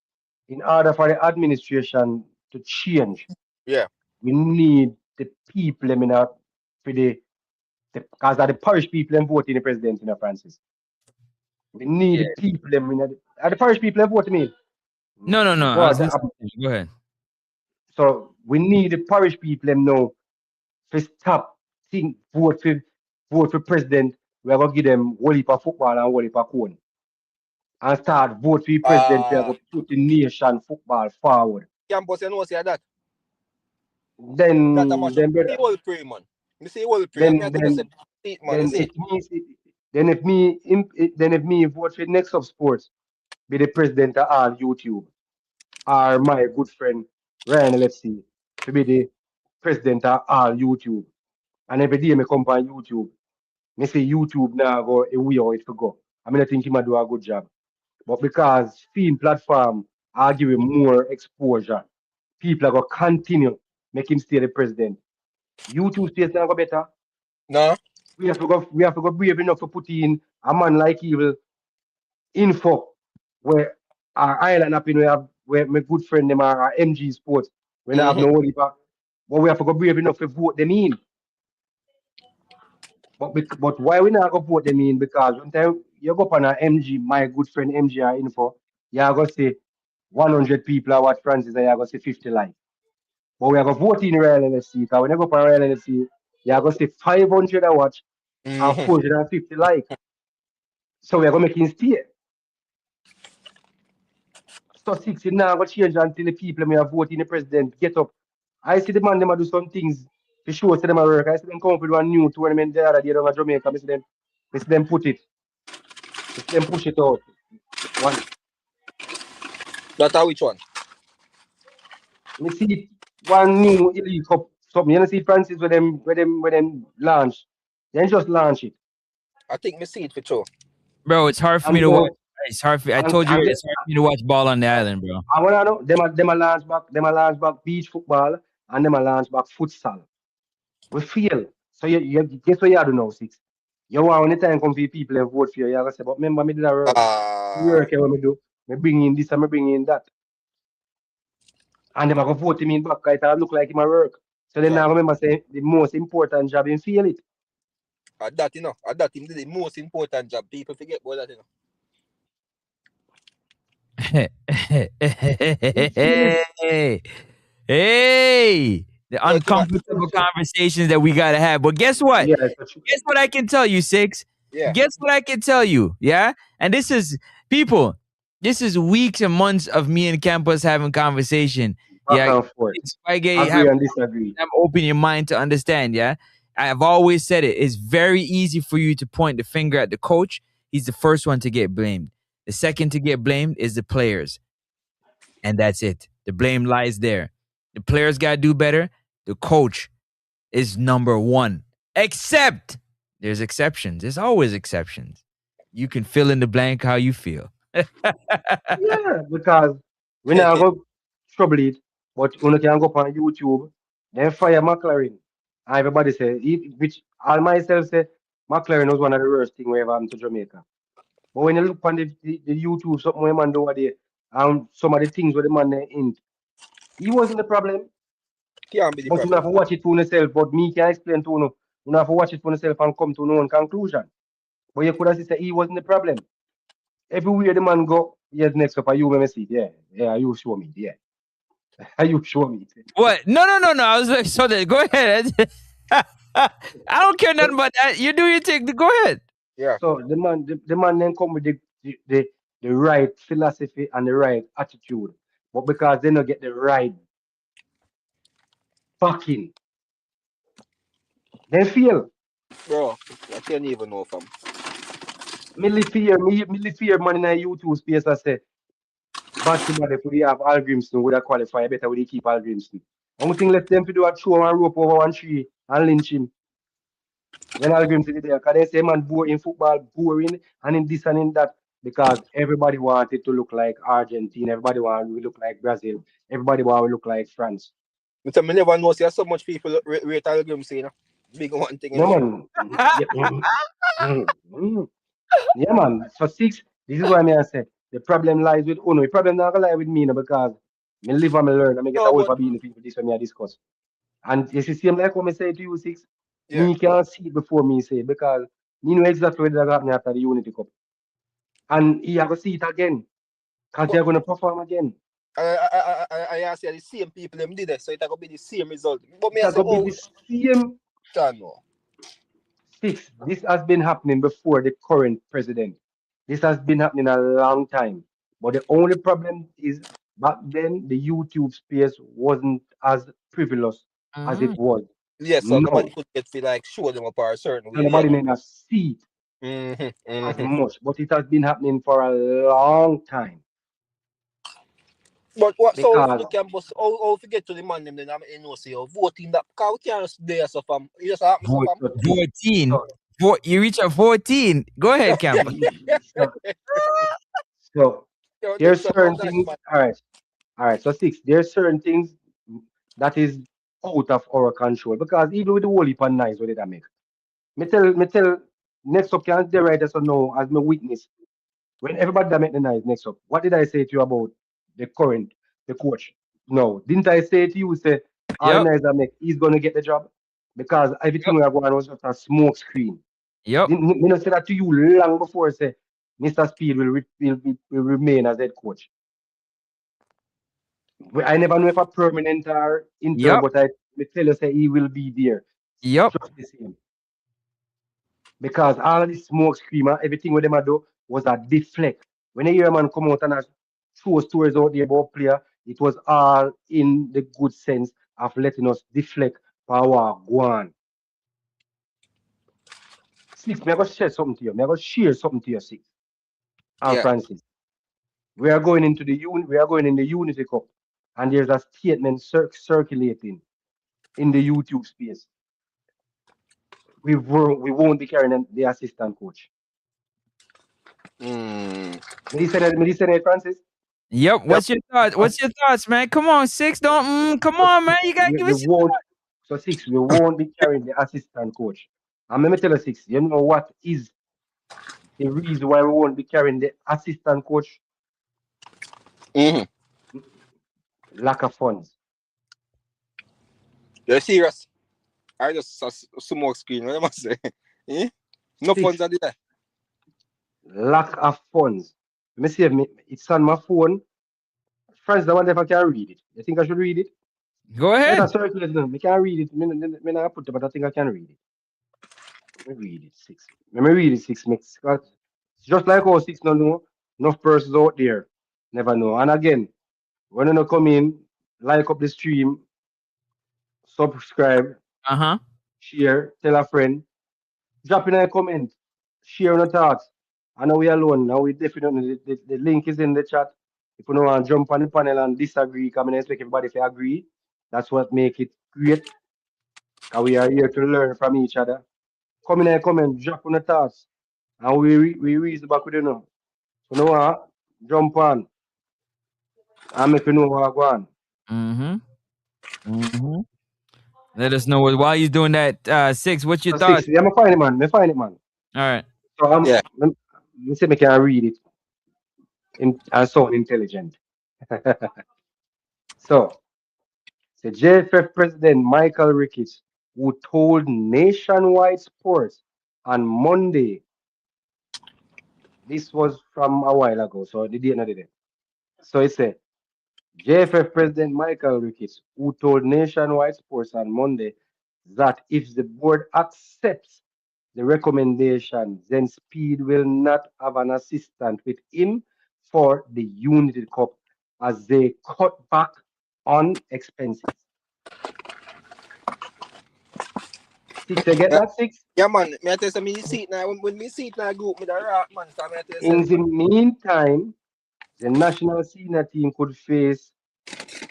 In order for the administration to change, yeah, we need the people for the because the parish people voting the president in Francis. We need the people the parish people voting me. No. Go ahead. So we need the parish people now to stop vote for president. We're gonna give them whole heap of football and whole heap of cone. And start vote for president. We're gonna put the nation football forward. Campus, you know say that. Then you will pray, man. You see, you will pray. If me vote for Next Up Sports, be the president of all YouTube, or my good friend Ryan LFC to be the president of all YouTube, and every day me come on YouTube, me say YouTube now go a way how it to go. I mean I think he might do a good job, but because film platform are giving more exposure, people are gonna continue make him stay the president. YouTube stays now go better. No. We have to go brave enough to put in a man like Evil info where our island up in where my good friend them are MG Sports when I have no worry back. But we have to go brave enough to vote them in. But why we not go vote them in? Because when time you go up on a MG, my good friend MG info, you are gonna say 100 people are watch Francis and you are gonna say 50 likes. But we are gonna vote in Royal NFC because when you go up on Royal NFC, you are gonna say 500 I watch and 450 likes. So we are gonna make him stay. So 60 now go change until the people may have voted in the president get up. I see the man them do some things to show to them work. I see them come up with one new tournament the other day down at Jamaica. I see them put it. I see them push it out. One. That's which one? Me see one new Elite Cup something. You know see Francis when them launch. Then just launch it. I think me see it for sure. Bro, it's hard for me And to watch. It's hard for I told you and it's hard for me to watch ball on the island, bro. I wanna know them a launch back beach football and them a launch back futsal. We feel. So you guess what you have to know, Six. You want when the time come for people and vote for you, you have to say, but remember me did a work. Work what me do. Me bring in this and me bring in that. And them a go vote him in back, it look like him a work. So then now remember say the most important job in feel it. At that, you know, at that him did the most important job. People forget about that, you know. Hey, the But you got- uncomfortable conversations that we gotta have. But guess what? Yeah, so Guess what I can tell you, Six? Yeah. Guess what I can tell you? Yeah. And this is people. This is weeks and months of me and Campus having conversation. back Yeah. and forth. Spygate, Agree and disagree. I'm open your mind to understand. Yeah. I've always said it. It's very easy for you to point the finger at the coach. He's the first one to get blamed. The second to get blamed is the players. And that's it. The blame lies there. The players got to do better. The coach is number one. Except there's exceptions. There's always exceptions. You can fill in the blank how you feel. Yeah, because we now go trouble it, but when you can go on YouTube, then fire McLaren. And everybody say, which I myself say, McLaren was one of the worst things we ever happened to Jamaica. But when you look on the YouTube, something where man do over there, and some of the things where the man there in, he wasn't the problem. Can't be the But you have problem. to watch it for yourself. But me can explain to you. You have to watch it for yourself and come to no one conclusion. But you could have said he wasn't the problem. Everywhere the man go, yes, next up, are you when me see it? Yeah, you show me, yeah. You show me. What? No. I was like, so that go ahead. I don't care nothing about that. You do your thing. Go ahead. Yeah. So the man then come with the right philosophy and the right attitude. But because they don't get the right backing, they fail. Bro, I can't even know from. Me fear man in a YouTube space I say, bad somebody if we have Al Grimston would have qualified better would they keep Al Grimston. Only thing left them to do a throw and rope over one tree and lynch him. When Al Grimston is there, because they say man boring in football, boring and in this and in that. Because everybody wanted to look like Argentina, everybody wanted to look like Brazil, everybody wanted to look like France. I never know see so much people rate Algrim say, you know. Big one thing. No man. Yeah, man. For Six, this is why I say the problem lies with Uno. The problem not gonna lie with me, no, because me live and me learn and me get No, away but- from being the people this when I discuss. And it's the same like what I say to you, Six. Yeah. Me can't see it before me say it because me know exactly what happened after the Unity Cup. And he have to see it again. Because they're gonna perform again. I ask you the same people them did it, so it's gonna be the same result. But me I It's say, gonna be the same no. Six. This has been happening before the current president. This has been happening a long time. But the only problem is back then the YouTube space wasn't as frivolous as it was. Yeah, so No. nobody could get to like show them apart a certain way. Nobody may not see it as much, but it has been happening for a long time. But what so Because- if you can bust how forget to the man them then I'm know say you're voting that because we can't just there so fam. You just happen so fam. 14. You reach a 14. Go ahead, Campus. So You there's think so, certain fam, things. that's All right. So Six. There's certain things that is out of our control because even with the whole heap of nice, what did I make? Me tell next up can the writer so no as my witness. When everybody that make the nice next up, what did I say to you about the coach? No, didn't I say to you say all Yep. the nice that make he's gonna get the job? Because everything we are going was just a smoke screen. Yep. Didn't me not say that to you long before say Mr. Speed will remain as head coach. I never know if a permanent or interim, Yep. but I tell you say he will be there. Yep. Just the same. Because all of this smoke screamer, everything what them a do was a deflect. When you hear a man come out and throw stories out there about player, it was all in the good sense of letting us deflect power go on. Six, me I go share something to you. Me I go share something to you, Six. And Yeah. Francis. We are going into the Unity Cup. and there's a statement circulating in the YouTube space. We won't be carrying the assistant coach. Me say that, Francis. Yep. What's your thoughts? What's your thoughts, man? Come on, Six. Don't. Come on, man. You gotta give us. So Six, we won't be carrying the assistant coach. And let me tell you, Six, you know what is the reason why we won't be carrying the assistant coach? Lack of funds. You're serious? I just saw smoke screen. What am I say? No Six. funds are there. Lack of funds. Let me see if it's on my phone. Friends, I wonder if I can read it. You think I should read it? Go ahead. I can't read it. I not put it, but I think I can read it. Let me read it, Six. Let me read it, Six. It's just like how Six don't know, enough persons out there never know. And again, when you come in, like up the stream, subscribe, share, tell a friend, drop in a comment, share your thoughts. I know we alone. Now we definitely the link is in the chat. If you don't want to jump on the panel and disagree, come and expect everybody to agree. That's what make it great. Because we are here to learn from each other. Come in and comment, drop on the thoughts. And we reason back with you now. So now jump on and make you know what going on. Let us know while you're doing that. Six, what's your thoughts? Six, yeah, me find it, man. All right. So let me see if I can read it and sound intelligent. So, the JFF President Michael Ricketts, who told Nationwide Sports on Monday, this was from a while ago, so the date not there. So it said, JFF President Michael Ricketts, who told Nationwide Sports on Monday that if the board accepts the recommendation, then Speed will not have an assistant with him for the Unity Cup as they cut back on expenses. Six, you get that, Six? Yeah, man. Me I tell you, me see it now. When me see it now, group me the rock, man. So me I tell In the meantime, the national senior team could face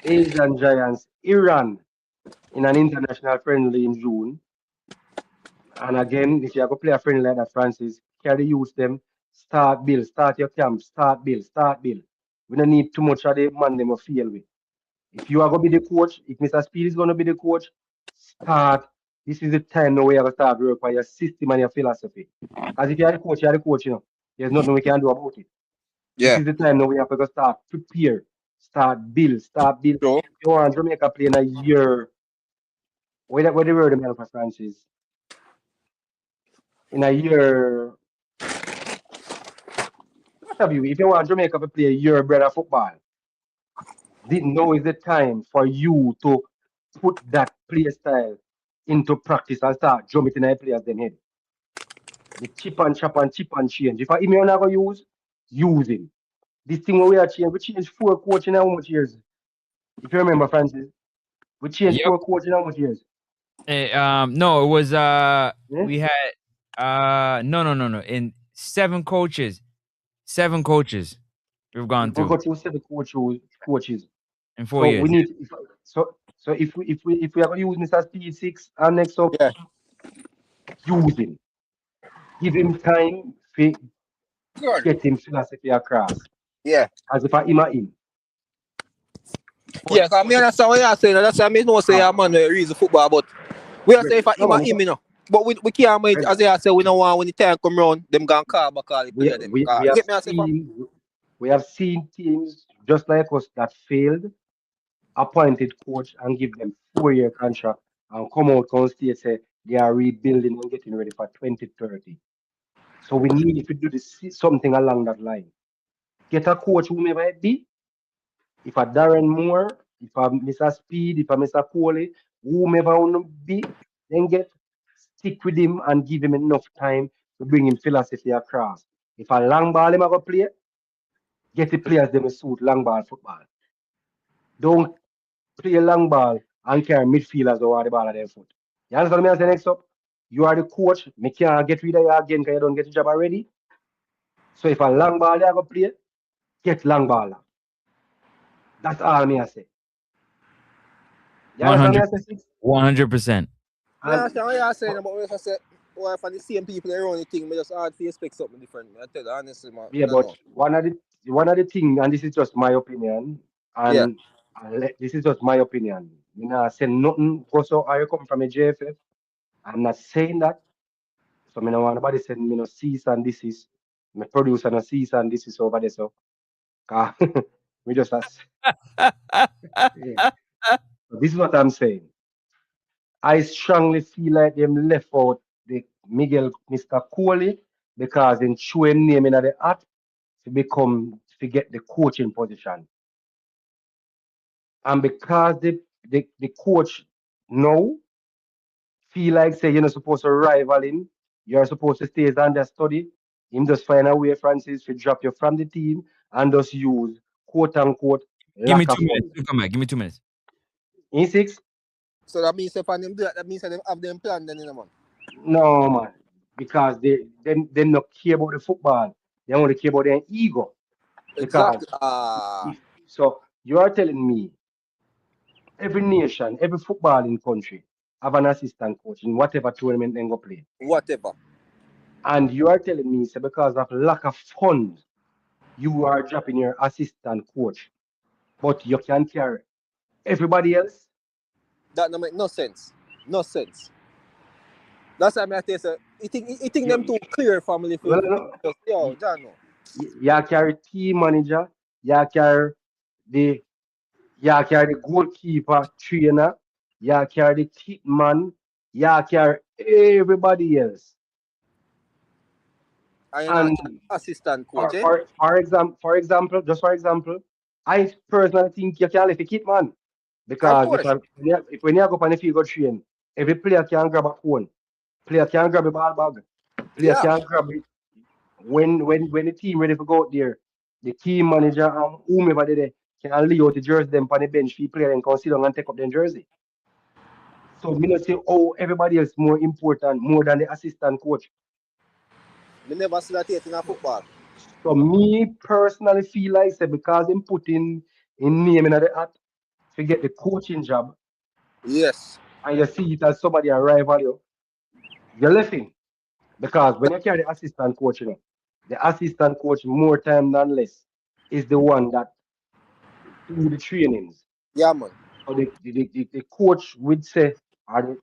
Asian giants Iran in an international friendly in June. And again, if you have to play a friendly like that, Francis, carry use them, start build, start your camp, start build. We don't need too much of the man them feel with. If you are going to be the coach, if Mr. Speed is going to be the coach, start. This is the time now where you have to start work on your system and your philosophy. Because if you are the coach, you know. There's nothing we can do about it. Yeah. This is the time now we have to start prepare, start build. Sure. If you want Jamaica play in a year, what the word the man for Francis? In a year, what have you? If you want Jamaica to play a year brother football, now is the time for you to put that play style into practice and start jumping in the players them head. The chip and chop and chip and change. If I email not go use him. This thing we are change, we change 4 coach in how much years? If you remember, Francis, we changed 4 coach in how much years? No, it was we had no. In 7 coaches. 7 coaches we've gone through. We got through 7 coaches in 4 years. We need if we are going to use Mr. Speed 6 and next up, use him. Give him time to get him philosophy across. Yeah. As if I him a him. Yeah, because I understand what you're saying. That's why I know say a man reads football, but we are saying if I him a him, you know. But we can't make, as I say, we don't want when the time come round, them gonna call back all the player them. We have seen teams just like us that failed, appointed coach and give them 4-year contract and come out on stage say they are rebuilding and getting ready for 2030. So we need, if we do this, something along that line. Get a coach whomever it be. If a Darren Moore, if a Mr. Speed, if a Mr. Coley, whomever want to be, then stick with him and give him enough time to bring him philosophy across. If a long ball him go play, get the players them suit long ball football. Don't play a long ball and carry midfielders over the ball at their foot. You understand what I say next up? You are the coach, me can't get rid of you again because you don't get the job already. So if a long ball they go play, get long ball. That's all me I say. You understand me? I say 6. 100%. I understand what you're saying, but if I say, well, for the same people around the thing, I just hard to expect something different. I tell you honestly, man. Yeah, but one of the thing, and this is just my opinion, Yeah. and this is just my opinion. You know, I say nothing. Also, I come from a JFF. I'm not saying that. So me no want nobody saying me no cease and this is me producer no cease and this is over there. So we just as yeah. So this is what I'm saying. I strongly feel like them left out the Mr. Coley because in showing name in the hat to get the coaching position. And because the coach now feel like say you're not supposed to rival him, you're supposed to stay as understudy. Him just find a way, Francis, to drop you from the team and just use quote unquote Give me lack 2 of minutes. funds. You come back. Give me 2 minutes. In 6? So that means if them do that means that them have them plan then, you know, man. No man. Because they not care about the football. They only care about their ego. Because Exactly. so you are telling me every nation, every footballing country have an assistant coach in whatever tournament they go play. Whatever. And you are telling me, so because of lack of funds, you are dropping your assistant coach, but you can carry everybody else. That don't make no sense. No sense. That's why I tell you, sir, you think them too clear family for Well, no, just John, no. you carry team manager, you carry the goalkeeper trainer, you carry the kit man, you carry everybody else. I not And assistant coach, eh? for example, I personally think you can lift a kit man. Of Because course. if when you go up on the field go train, every player can grab a phone, player can grab a ball bag, player Yeah. can grab it. When the team ready to go out there, the team manager and whomever they there can lay out the jersey them on the bench for player and can sit down and take up their jersey. So me not say oh everybody else more important more than the assistant coach. We never see that yet in a football. So me personally feel like say because him put in name in the hat to get the coaching job Yes. and you see it as somebody a rival you, you're laughing. Because when you carry the assistant coach, you know, the assistant coach more time than less is the one that do the trainings. Yeah, man. So the coach would say, or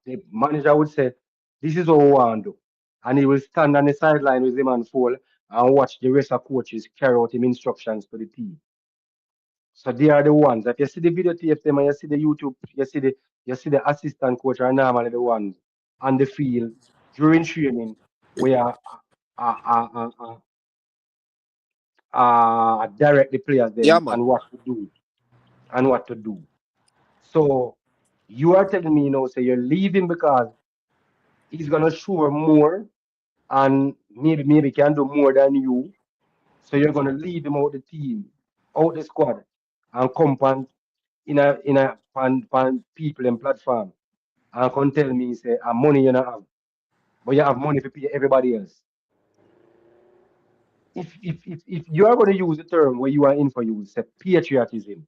the manager would say, this is what we want to do. And he will stand on the sideline with him and fall and watch the rest of coaches carry out him instructions to the team. So they are the ones. If you see the video tape them and you see the YouTube, you see the assistant coach are normally the ones on the field during training where direct the players Yeah, them man. and what to do and what to do. So you are telling me, you know, say you're leaving because he's gonna show more and maybe can do more than you. So you're gonna leave him out the team, out the squad, and come in a pan people and platform and come tell me say money you don't have, but you have money to pay everybody else. If you are gonna use the term where you are in for use, say patriotism,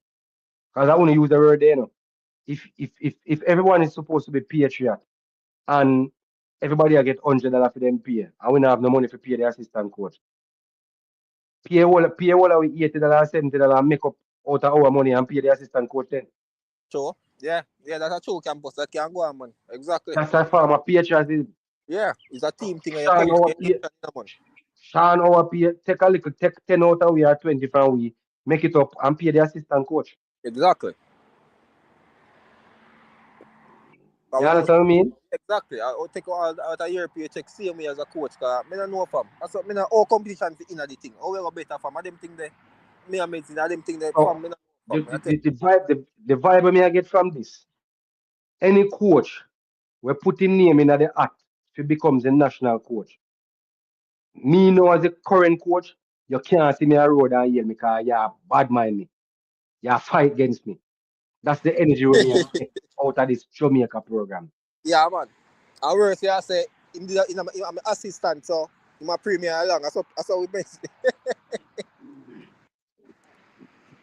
because I want to use the word there, you know. If everyone is supposed to be patriot and everybody I get $100 for them pay, and we don't have no money to pay the assistant coach. Pay all we $80, $70 and make up out of our money and pay the assistant coach then. True. Yeah. Yeah, that's a true campus that can go on, man. Exactly. That's a form of patriotism. Yeah. It's a team thing and you Sean come our to pay, man. Sean our pay, take 10 out of we or 20 from we, make it up and pay the assistant coach. Exactly. You understand what I mean? Exactly. I'll take out a year paycheck same way as a coach. Cause I don't know from. That's what I know all competition for inner the thing. How we go better from them thing there. Me amazing. Them thing there So from me not know from. the vibe me I get from this. Any coach we put in name in the act if he becomes a national coach. Me know as a current coach, you can't see me a road and hear me because you bad mind me. You fight against me. That's the energy we me I get out of this Jamaica program. Yeah, man. And worse, I say, I'm an assistant, so I'm a premier along. That's how we make it.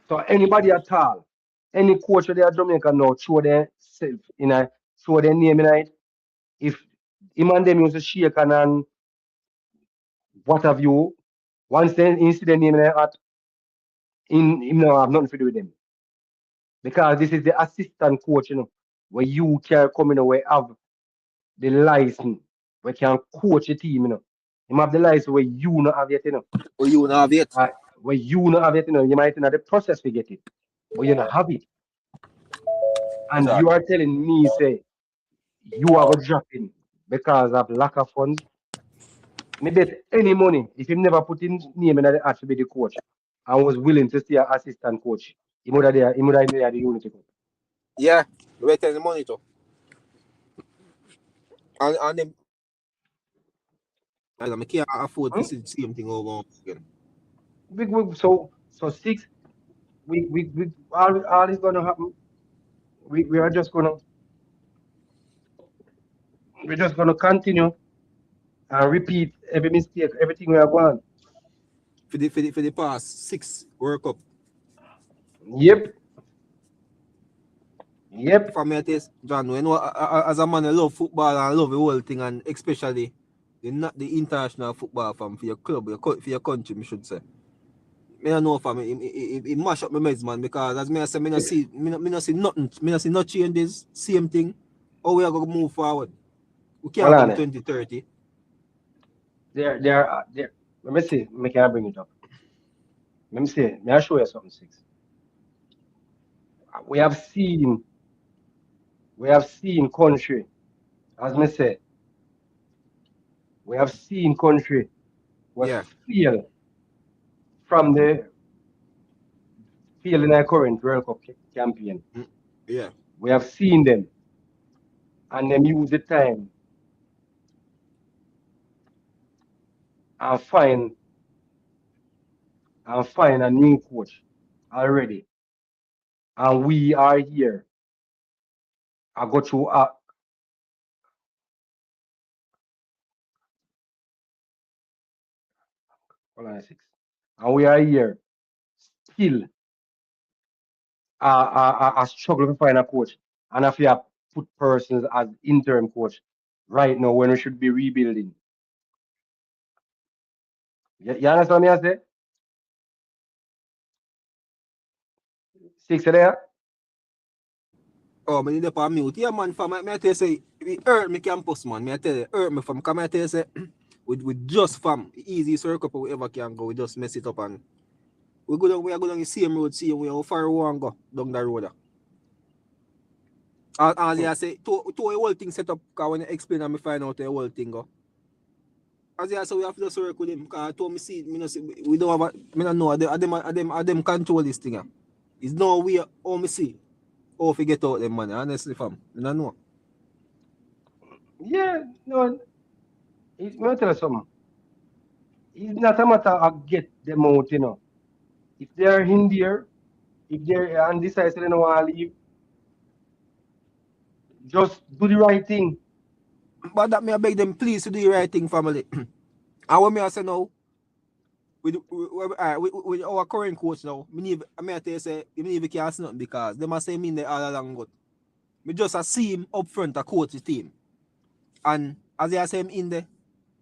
So anybody at all Any coach of their Jamaica now throw their self in a throw their name in it. If him and them used to shake and what have you, once they see the name in their hat, him now have nothing to do with them. Because this is the assistant coach, where you can come in where have the license, where can coach the team, You have the license where you not have yet, Or you not have yet. Where you not have it, you might know the process to get it, but you not have it. And Exactly. you are telling me, say, you are going to drop in because of lack of funds. Me bet any money if he never put in name in the hat to be the coach and was willing to stay an assistant coach, he would have the unity. Yeah, we tell the money too. And them I can't afford to see the same thing over again. So 6 we all is gonna happen. We are just gonna we're just gonna continue and repeat every mistake, everything we have done. For the past 6 World Cup. Yep. For me, it is, John, you know, as a man, I love football and I love the whole thing, and especially the international football for your club, for your country, I should say. I don't know if it mash up my meds, man, because as I say, I not see nothing, I not see no changes, same thing. How we are going to move forward? We can't come 2030. There. Let me see. Me can bring it up. Let me see. May I show you something, 6? We have seen country, as me say, we have seen country was fail from the fail in our current World Cup campaign. Yeah. We have seen them and them use the time and find a new coach already. And we are here. I go through hold on 6. And we are here still I struggle to find a coach. And if you have put persons as interim coach right now when we should be rebuilding. You understand what I say? 6 there? Oh, I need to mute. Yeah, man, for me, I tell you, say, it hurt me campus, man. I tell you, hurt me from, come I tell you, say, with just fam, easy circle, we ever can go, we just mess it up and we are going on the same road, see we how far we want to go down the road. And I say, to a whole thing set up, because when you explain and me find out the whole thing go. As I say, we have to just work with him, because I told me, see, we don't have a, me don't know, them control this thing. It's no way, how me see, how if get out them money, honestly, fam, I don't know. Yeah, no. Let me tell you something. It's not a matter of get them out, If they're in there, if they're and decide they don't want to leave, just do the right thing. But that me I beg them please to do the right thing, family. And when me I say now, with our current coach now, I may tell you say, me need to can't see nothing because they must say me in there all along good. Me just see him up front to coach the team. And as I say him in there,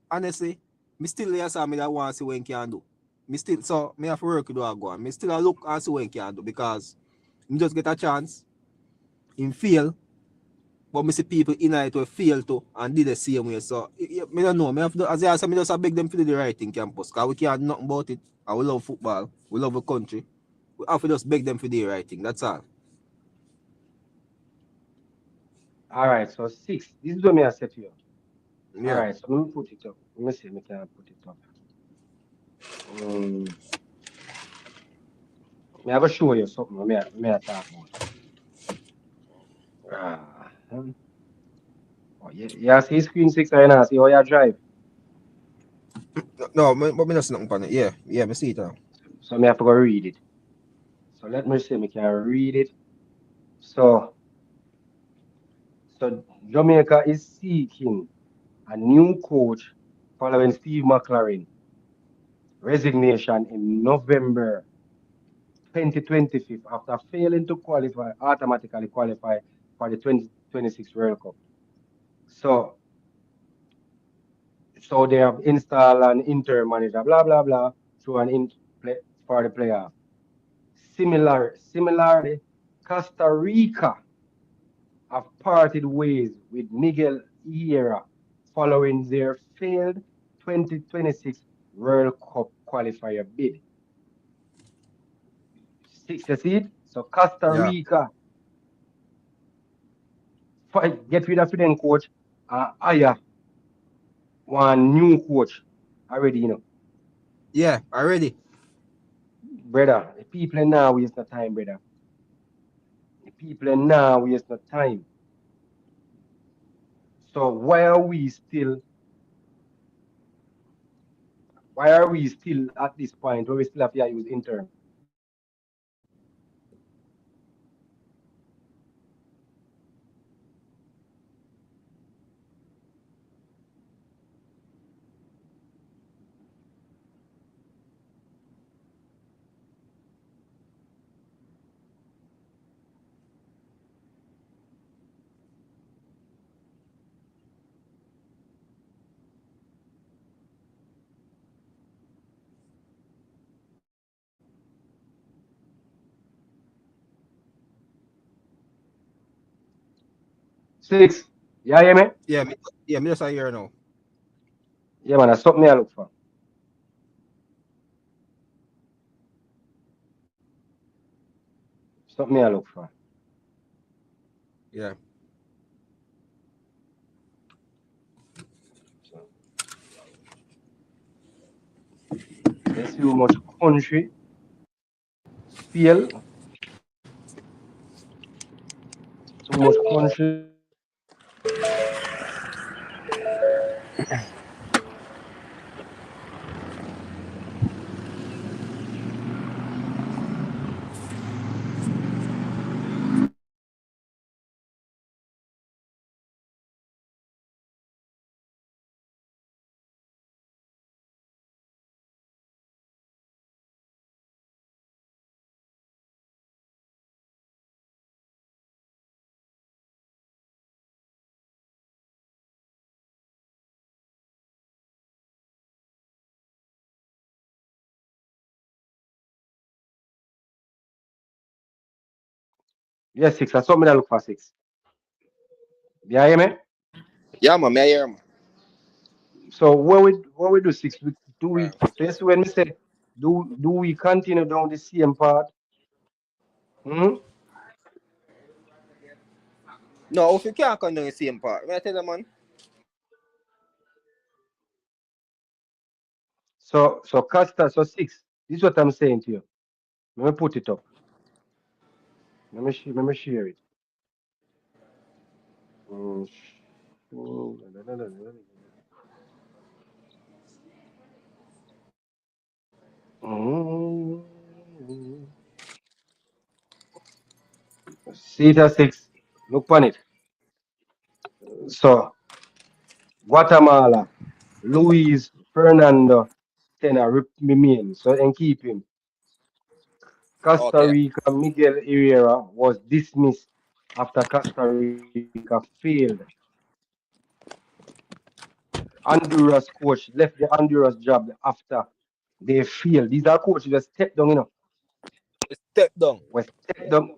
honestly, me still there say me that want to see what he can do. So me have to work to do a go on. Me still a look and see what he can do because me just get a chance, him fail. But I see people in it will fail to and did the same way. So I don't know. As I said, I just beg them to do the right thing campus. Because we can't do nothing about it. And we love football. We love the country. We have to just beg them to do the right thing. That's all. All right, so 6. This is what me I said to you. Yeah. All right, so let me put it up. Let me see if I can put it up. Me I go show you something. Me I talk about. Oh, yeah, see screen 6 right now. See how you drive. No, but me not see nothing on it. Yeah, me see it now. So me have to go read it. So let me see if I can read it. So Jamaica is seeking a new coach following Steve McLaren resignation in November 2025 after failing to qualify, automatically qualify for the 2026 World Cup. So they have installed an interim manager, blah blah blah, through an for the playoff. Similarly, Costa Rica have parted ways with Miguel Iera following their failed 2026 World Cup qualifier bid. Six, you see it? So Costa Yeah. Rica get rid of them coach and hire one new coach already, you know. Yeah, already. Brother, the people now waste no time, brother. The people now waste no time. So why are we still at this point where we still have to use interim? 6. Yeah, hear me? Yeah, me just a year now. Yeah, man, that's something I look for. Something I look for. Yeah. So, let's see how much country fail. So much country. Yes, 6. That's something I look for, 6. Yeah, hear me? Yeah, man, me a year, man. So what we do, 6, do we, so yes, when we say, do we continue down the same path? Hmm? No, if you can't come down the same part, me I tell you, man. So Costa, so 6. This is what I'm saying to you. Let me put it up. Let me share it. Mm, mm. See it as 6. Look on it. So Guatemala, Luis Fernando Tena remain. So and keep him. Costa Okay. Rica, Miguel Herrera was dismissed after Costa Rica failed. Honduras coach left the Honduras job after they failed. These are coaches that step down, Step down.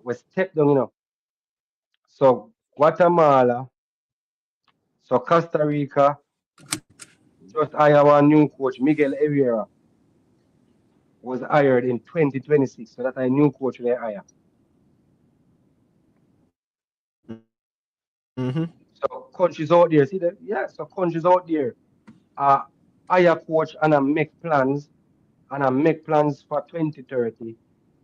We step down. So Guatemala, so Costa Rica just hired one new coach, Miguel Herrera, was hired in 2026. So that's a new coach they hire. Mm-hmm. So countries out there, see that? Yeah, so countries out there uh hire coach and make plans for 2030.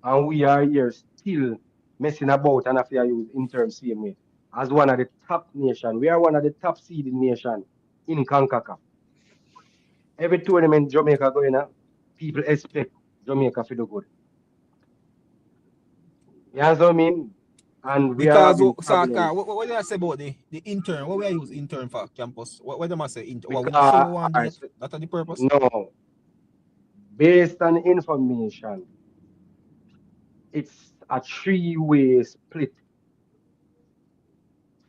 And we are here still messing about and have to use interim same way. As one of the top nation. We are one of the top seeded nation in CONCACAF. Every tournament Jamaica going on, people expect Jamaica to do good. You understand what I mean? And we are Because having Saka, problems what did I say about the intern? What we I use intern for campus? What them I say? What we say we because want to get? That's the purpose. no, based on information, it's a three-way split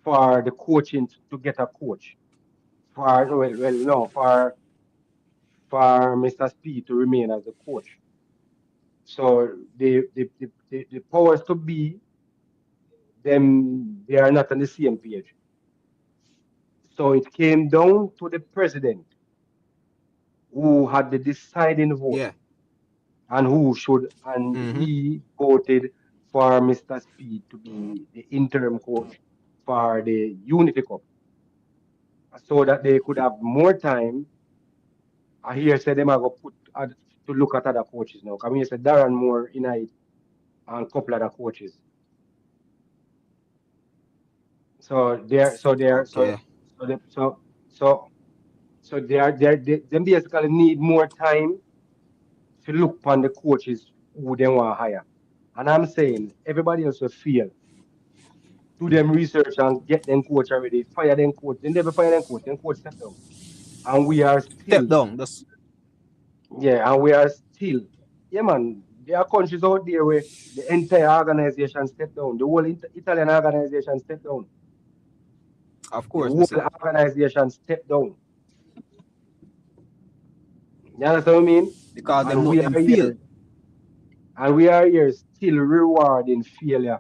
for the coaching to get a coach. For Mr. Speed to remain as a coach. So the powers to be, they are not on the same page. So it came down to the president who had the deciding vote Yeah. and he voted for Mr. Speed to be the interim coach for the Unity Cup so that they could have more time. I hear say them are going to look at other coaches now. Come here, say Darren Moore in it and a couple other coaches. So they're so they're Okay. so they, so they basically need more time to look on the coaches who they want to hire. And I'm saying everybody else will feel. Do them research and get them coach already. Fire them coach. They never fire them coach. Them coach step down. And we are still Step down. That's yeah, man. There are countries out there where the entire organization step down. The whole Italian organization step down. of The course, whole Mr. organization step down. You understand what I mean? Because them And know we them are feel. here, and we are here still rewarding failure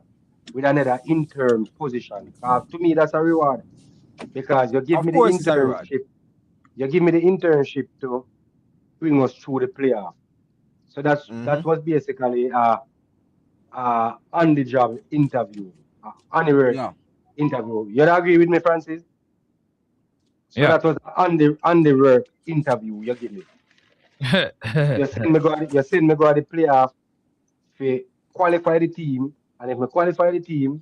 with another interim position. To me, that's a reward because you give Of me the course, it's a reward. internship. You give me the internship to bring us through the playoff. So that was basically on the job interview, on the work Yeah. interview. You agree with me, Francis? So Yeah. that was on the work interview you give me. You send me go to the playoff to qualify the team, and if I qualify the team,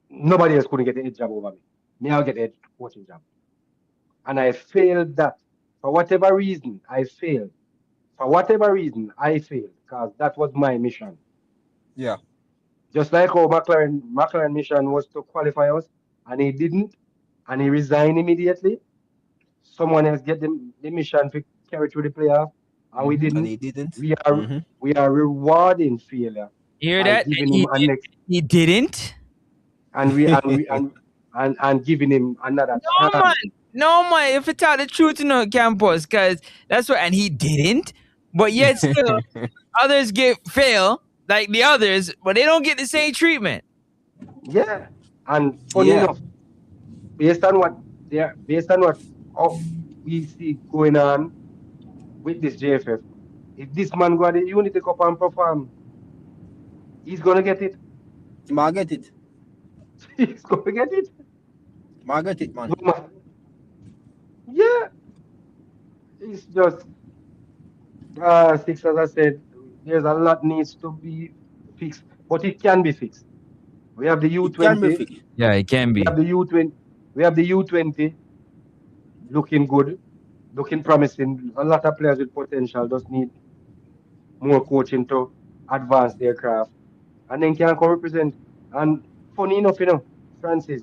nobody else couldn't get the head job over me. Me, I'll get the head coaching job. And I failed that. For whatever reason, I failed. For whatever reason, I failed because that was my mission. Yeah. Just like how McLaren mission was to qualify us, and he didn't, and he resigned immediately. Someone else get the mission to carry through the playoff, and we didn't. And he didn't. We are rewarding failure You hear by that? giving him a next, He didn't. and giving him another No chance. man, no man. If you tell the truth, campus, because that's what, and he didn't. But yet still, others fail like the others, but they don't get the same treatment. Yeah, and funny enough, based on what we see going on with this JFF, if this man got the Unity Cup and perform, he's gonna get it. Might get it. He's gonna get it. Might get it, man. Yeah, it's just Six, as I said, there's a lot needs to be fixed, but it can be fixed. We have the It can be U20. fixed. Yeah, it can be. We have the U20. We have the U20 looking good, looking promising. A lot of players with potential just need more coaching to advance their craft, and then can come represent. And funny enough, Francis,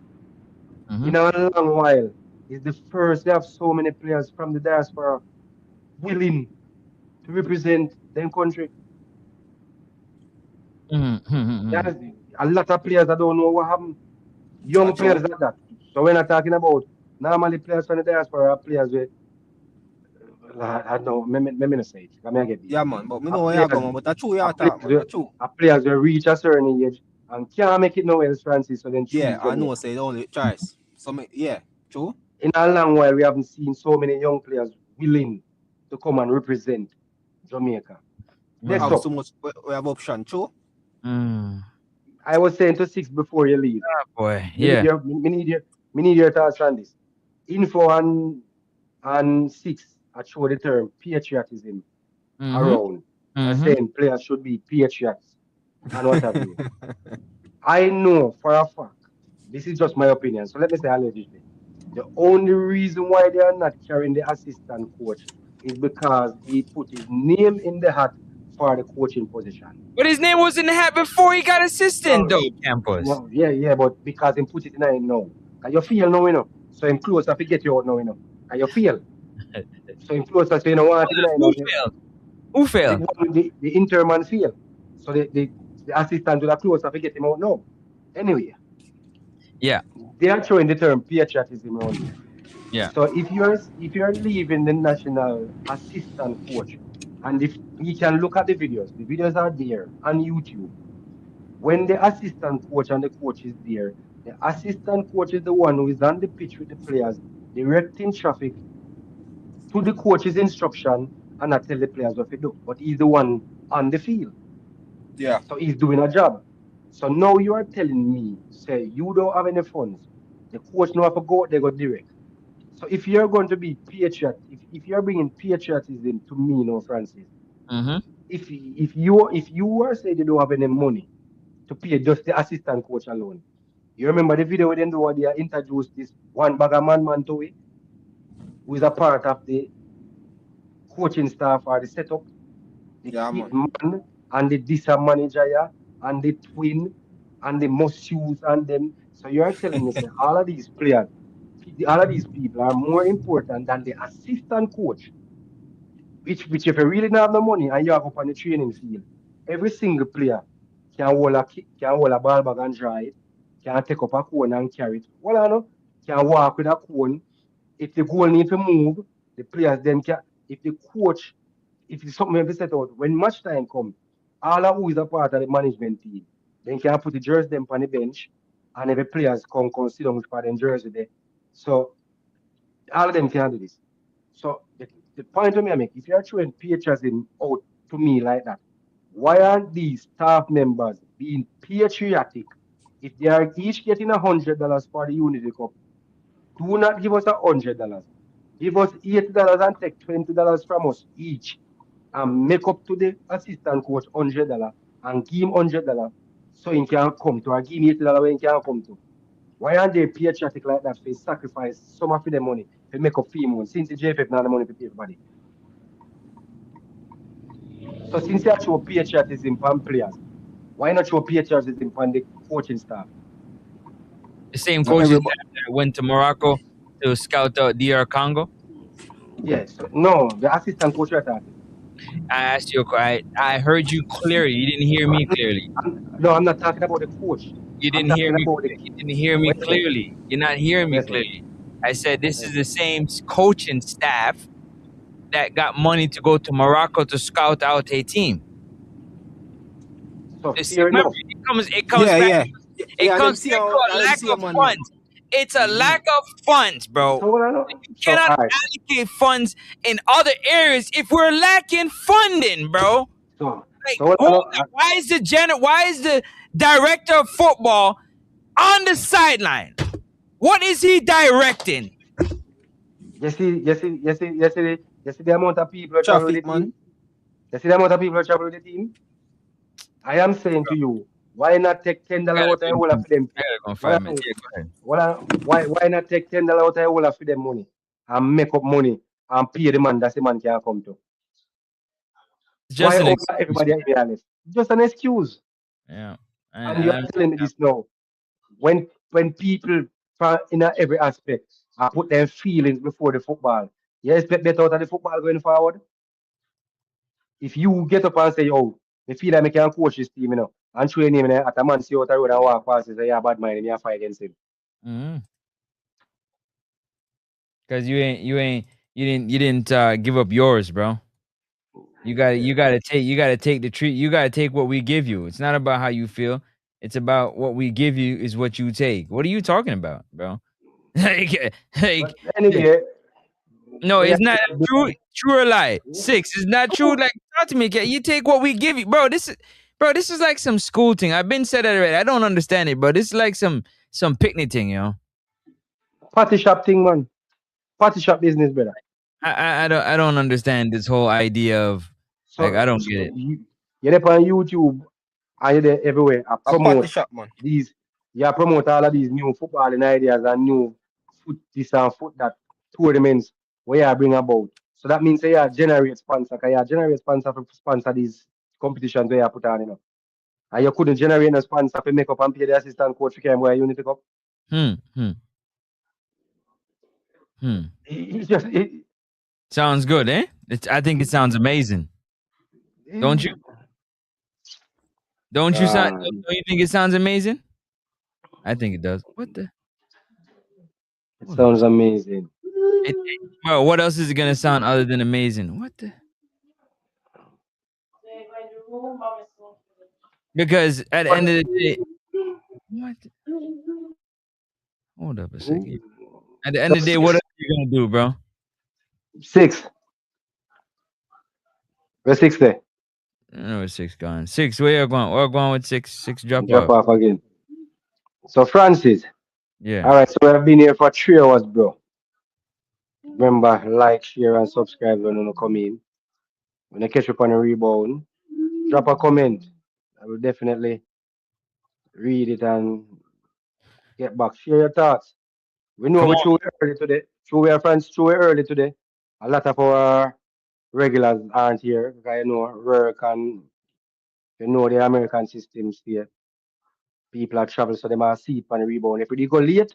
in a long while, is the first they have so many players from the diaspora willing to represent their country. There's a lot of players that don't know what happened. Young players like that. So we're not talking about normally players from the diaspora are players with I don't know, me not say it. I mean, I get Yeah, man, but me know where you're going, but that's true, you're talking, man. That's true. Players will reach a certain age and can't make it nowhere else, Francis, so then choose I know, say the only choice. So, true. In a long while, we haven't seen so many young players willing to come and represent Jamaica. We have so much, we have option, true. I was saying to Six before you leave. Oh boy, Me need your thoughts on this. Info and Six, I show the term patriotism around. I'm saying players should be patriots and what have you. I know for a fact, this is just my opinion, so let me say allegedly. The only reason why they are not carrying the assistant coach is because he put his name in the hat for the coaching position. But his name was in the hat before he got assistant, though, Campus. No, yeah, but because he put it in there now. Can you feel now, So him closer to get you out now, Can you feel? So him closer, so you know what? Who failed? The interim man failed. So the assistant will have close to get him out now. Anyway, Yeah. they are throwing the term patriotism around here. Yeah. So if you're leaving the national assistant coach, and if we can look at the videos are there on YouTube. When the assistant coach and the coach is there, the assistant coach is the one who is on the pitch with the players, directing traffic to the coach's instruction and not tell the players what to do. But he's the one on the field. Yeah. So he's doing a job. So now you are telling me, say you don't have any funds. The coach know have to go out there, go direct. So if you're going to be patriot, if you're bringing patriotism to me, no, Francis, Mm-hmm. if you are saying you don't have any money to pay just the assistant coach alone, you remember the video where they introduced this one bag of man to it, who is a part of the coaching staff or the setup, the Yeah, kid man. man and the disa manager yeah, and the twin and the most shoes and them. So you're telling me say all of these players, all of these people are more important than the assistant coach. Which if you really don't have no money and you have up on the training field, every single player can hold a ball bag and dry it, can take up a cone and carry it. Well, I know, can walk with a cone. If the goal need to move, the players then can. If the coach, if it's something we set out, when match time comes, all of who is a part of the management team, then can put the jersey them on the bench, and every players come sit down with them jersey there. So all of them can do this. So the point I make, if you're throwing patriotism out to me like that, why aren't these staff members being patriotic? If they are each getting $100 for the Unity Cup, do not give us $100. Give us $80 and take $20 from us each, and make up to the assistant coach $100 and give him $100 so he can come to, or give him $80 when he can come to. Why aren't they patriotic like that? They sacrifice some of their money to make up fee money since the JFF not the money to pay everybody. So since you show patriotism from players, why not show patriotism from the coaching staff? The same coaches that went to Morocco to scout out DR Congo. Yes. No, the assistant coach you're talking. I asked you. I heard you clearly. You didn't hear me clearly. I'm not talking about the coach. You didn't hear me. You didn't hear me clearly. You're not hearing me clearly. I said this is the same coaching staff that got money to go to Morocco to scout out a team. So Remember, it comes back. It comes back to a lack of funds. It's a lack of funds, bro. You cannot allocate funds in other areas if we're lacking funding, bro. Why is the director of football on the sideline? What is he directing? You see the amount of people travel with the team? You see the amount of people travel with the team? I am saying to you, why not take $10 out of all of them? Why not take $10 out of all of them money and make up money and pay the man that the man can come to? Just why everybody is just an excuse. Yeah. And you're telling me this now. When people in every aspect put their feelings before the football, you expect better out of the football going forward? If you get up and say, oh, I feel like I can coach this team, and train him at a man see out the road and walk past and say, yeah, bad mind, and you fight against him. Because you didn't give up yours, bro. You gotta take the treat. You gotta take what we give you. It's not about how you feel. It's about what we give you is what you take. What are you talking about, bro? Anyway, no, it's not true or lie. 6, it's not true. Like, talk to me. You take what we give you, bro. This is like some school thing. I've been said that already. I don't understand it, bro. This is like some picnic thing, you know. Party shop thing, man. Party shop business, brother. I don't understand this whole idea of I don't get it. You're there on YouTube and you're there everywhere. I promote shop, man. I promote all of these new footballing ideas and new foot this and foot that tournaments where I bring about. So that means you generate sponsor, because you generate sponsor for sponsor these competitions where you put on, And you couldn't generate a sponsor to make up and pay the assistant coach to come where Unity Cup. It sounds good, eh? I think it sounds amazing. Don't you? Don't you think it sounds amazing? I think it does. What the? It sounds amazing. Bro, what else is it gonna sound other than amazing? What the? Because at the end of the day, what? Hold up a second. At the end of the day, what else are you gonna do, bro? 6. Where's 6 there? I know where 6 gone. 6, where you going? We're going with 6. 6 drop Drop off. off again. So Francis. Yeah. All right, so we have been here for 3 hours, bro. Remember, like, share, and subscribe when you come in. When you catch up on a rebound, drop a comment. I will definitely read it and get back. Share your thoughts. We know Come we on. threw it early today. Through our friends, threw it early today. A lot of our regulars aren't here because work and the American systems here. People are travel, so they might see it on the rebound. If we go late,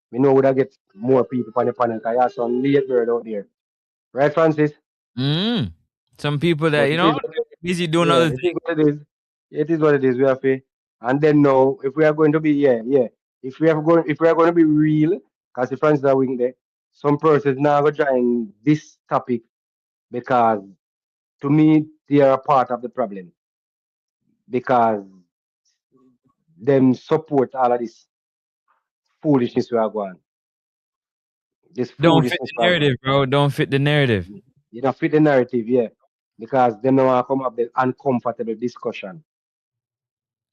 we know we'll get more people on the panel because you have some late bird out there. Right, Francis? Some people that, But you know, busy doing other it things. is what it is. It is what it is. We have to, and then now, if we are going to be, if we are going to be real, because the Francis are winning there, some persons now go join this topic because to me they are a part of the problem because them support all of this foolishness we are going. This Don't fit foolishness the narrative, bro. Don't fit the narrative. You don't fit the narrative, yeah. Because them don't want to come up with uncomfortable discussion.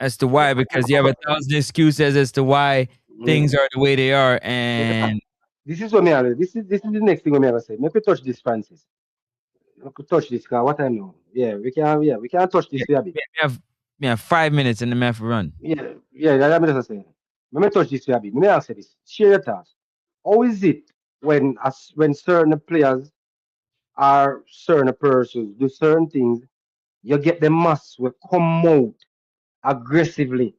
As to why, because you have 1,000 excuses as to why things are the way they are, and this is what me always, this is the next thing we ever say. Make we touch this, Francis. Make we touch this, because what I know. We can touch this for a bit. we have 5 minutes and the math run. Let me just say. Let me touch this for a bit. Let me answer this. Share your thoughts. How is it when certain players or certain persons do certain things, you get the mass will come out aggressively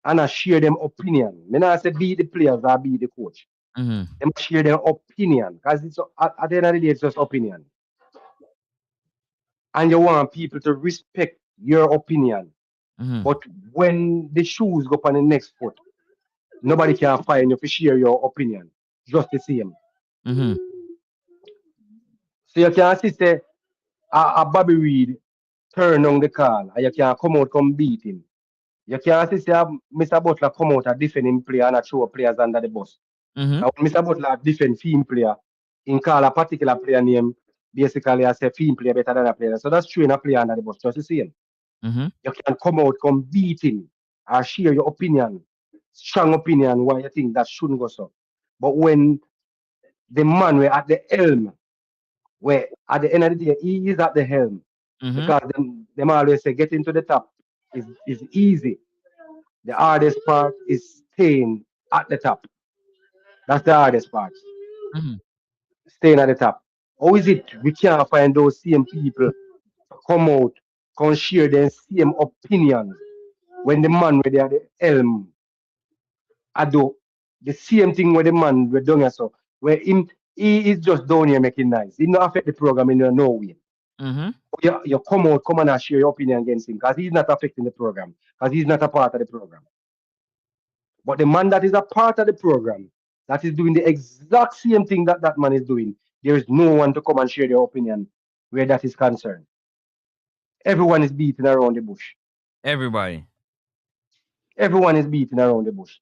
and I share them opinion. Me not say be the players or be the coach. Them share their opinion because it's at the end of the day it's just opinion. And you want people to respect your opinion. But when the shoes go on the next foot, nobody can find you to share your opinion. Just the same. So you can see say a Bobby Reed turn on the call and you can come out come beat him. You can't see Mr. Butler come out a defending player and a throw players under the bus. Now, when Mr. Butler defend team player, in call a particular player name, basically I say team player better than a player. So that's throwing a player under the bus, just the same. You can come out, come beat him, or share your opinion, strong opinion why you think that shouldn't go so. But when the man were at the helm, where at the end of the day, he is at the helm, because them always say getting to the top is easy. The hardest part is staying at the top. That's the hardest part. Staying at the top. How is it we can't find those same people to come out, come share their same opinions when the man where they are the helm I do the same thing with the man we're doing so where he is just down here making nice. He not affect the program in no way. You come out, come and share your opinion against him because he's not affecting the program, because he's not a part of the program. But the man that is a part of the program, that is doing the exact same thing that that man is doing, there is no one to come and share their opinion where that is concerned. Everyone is beating around the bush. Everybody. Everyone is beating around the bush.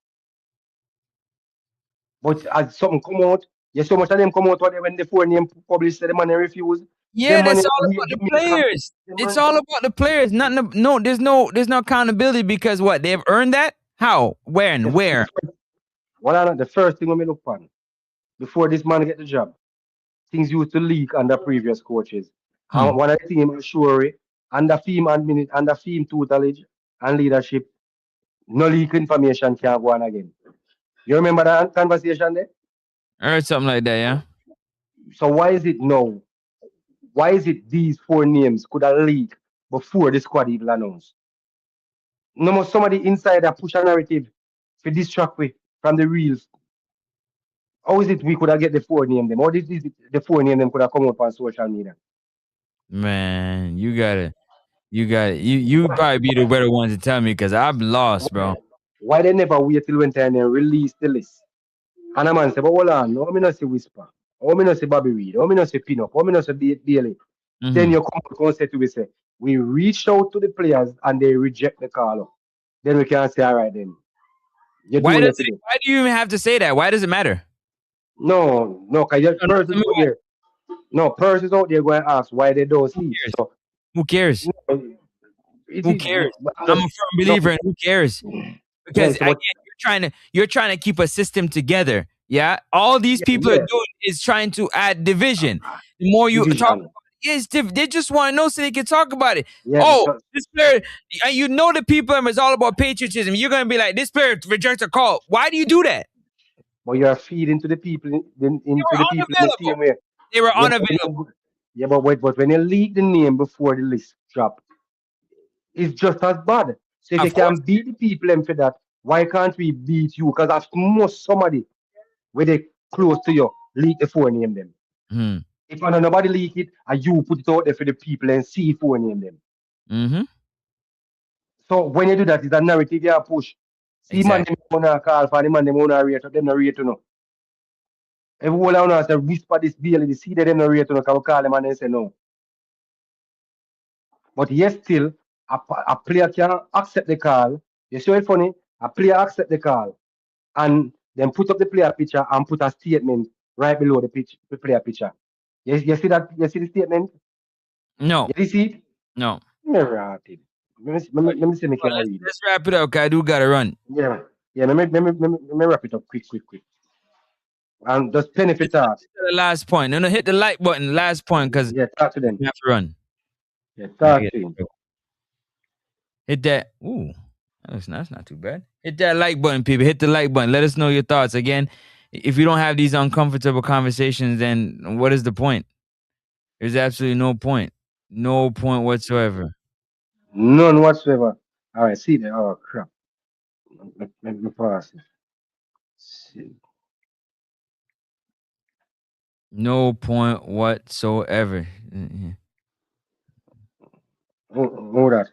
But as something come out, so much of them come out when the 4 name published, the man refuse. Yeah, that's all about the players. It's all about the players. There's no accountability because what? They have earned that? How? When? Where? Well, the first thing when we look on, before this man get the job, things used to leak under previous coaches. And one of the things I'm sure under theme admin, under theme tutelage and leadership, no leak information can go on again. You remember that conversation there? I heard something like that, yeah. So why is it now? Why is it these 4 names could have leaked before the squad even announced? No more somebody inside that push a narrative to distract we from the reals. How is it we could have get the 4 name them? Or the 4 name them could have come up on social media? Man, you gotta You got it. You probably be the better one to tell me because I'm lost, bro. Why they never wait till when time and release the list? And a man say, but hold on, no, me not see Whisper. Oh, me not see Bobby Reed. Oh, me not see Pinup. Oh, me not see Bailey. Then Mhm. you come and say to me, say, we reached out to the players and they reject the call up. Then we can say, all right, then. You're Why doing does it today. it? Why do you even have to say that? Why does it matter? No, because your No, no, purse is tell me out why. there. No, purse is out there going to ask why they don't Who see it. cares? So, Who cares? no, it Who is, cares? but I'm a just, firm no, believer in who cares. yeah, Because so again, what, you're trying to keep a system together. Yeah. All these people are yeah, doing is trying to add division. The more you talk division. they just want to know so they can talk about it. Yeah, Oh, because, this player, and you know the people is all about patriotism. You're gonna be like, this player rejects a call. Why do you do that? but you're feeding to the people They into were the people in the unavailable. same way. They were Yeah, unavailable. but when you leak the name before the list drop, it's just as bad. So if you Of course. can beat the people them for that, why can't we beat you? Because after most somebody where they close to you leak the phone name them. Hmm. If nobody leak it and you put it out there for the people and see phone name them. Mm-hmm. So when you do that, it's a narrative you push. See man Exactly. them wanna call for the man them wanna rate up, them not rate to no. Everyone I wanna say whisper this Bailey, they see that them not rate to no, can we call them and they say no. But yes, still, a player can accept the call. You see it funny? A player accept the call and then put up the player picture and put a statement right below the player picture. You see that? You see the statement? No. You see it? No. Me write it. Let me see me can Well, read it. let's wrap it up. 'Cause I do gotta run. Yeah. Yeah, let me wrap it up quick. And just penny for Hit talk. the last point. No, hit the like button. Last point, because Yeah, talk to them. we have to run. Yeah, Yeah, talk to him. hit that. Ooh, that's not too bad. Hit that like button, people. Hit the like button. Let us know your thoughts. Again, if you don't have these uncomfortable conversations, then what is the point? There's absolutely no point. No point whatsoever. None whatsoever. All right, see there. Oh crap. Let me pass it. See. No point whatsoever. Hold that.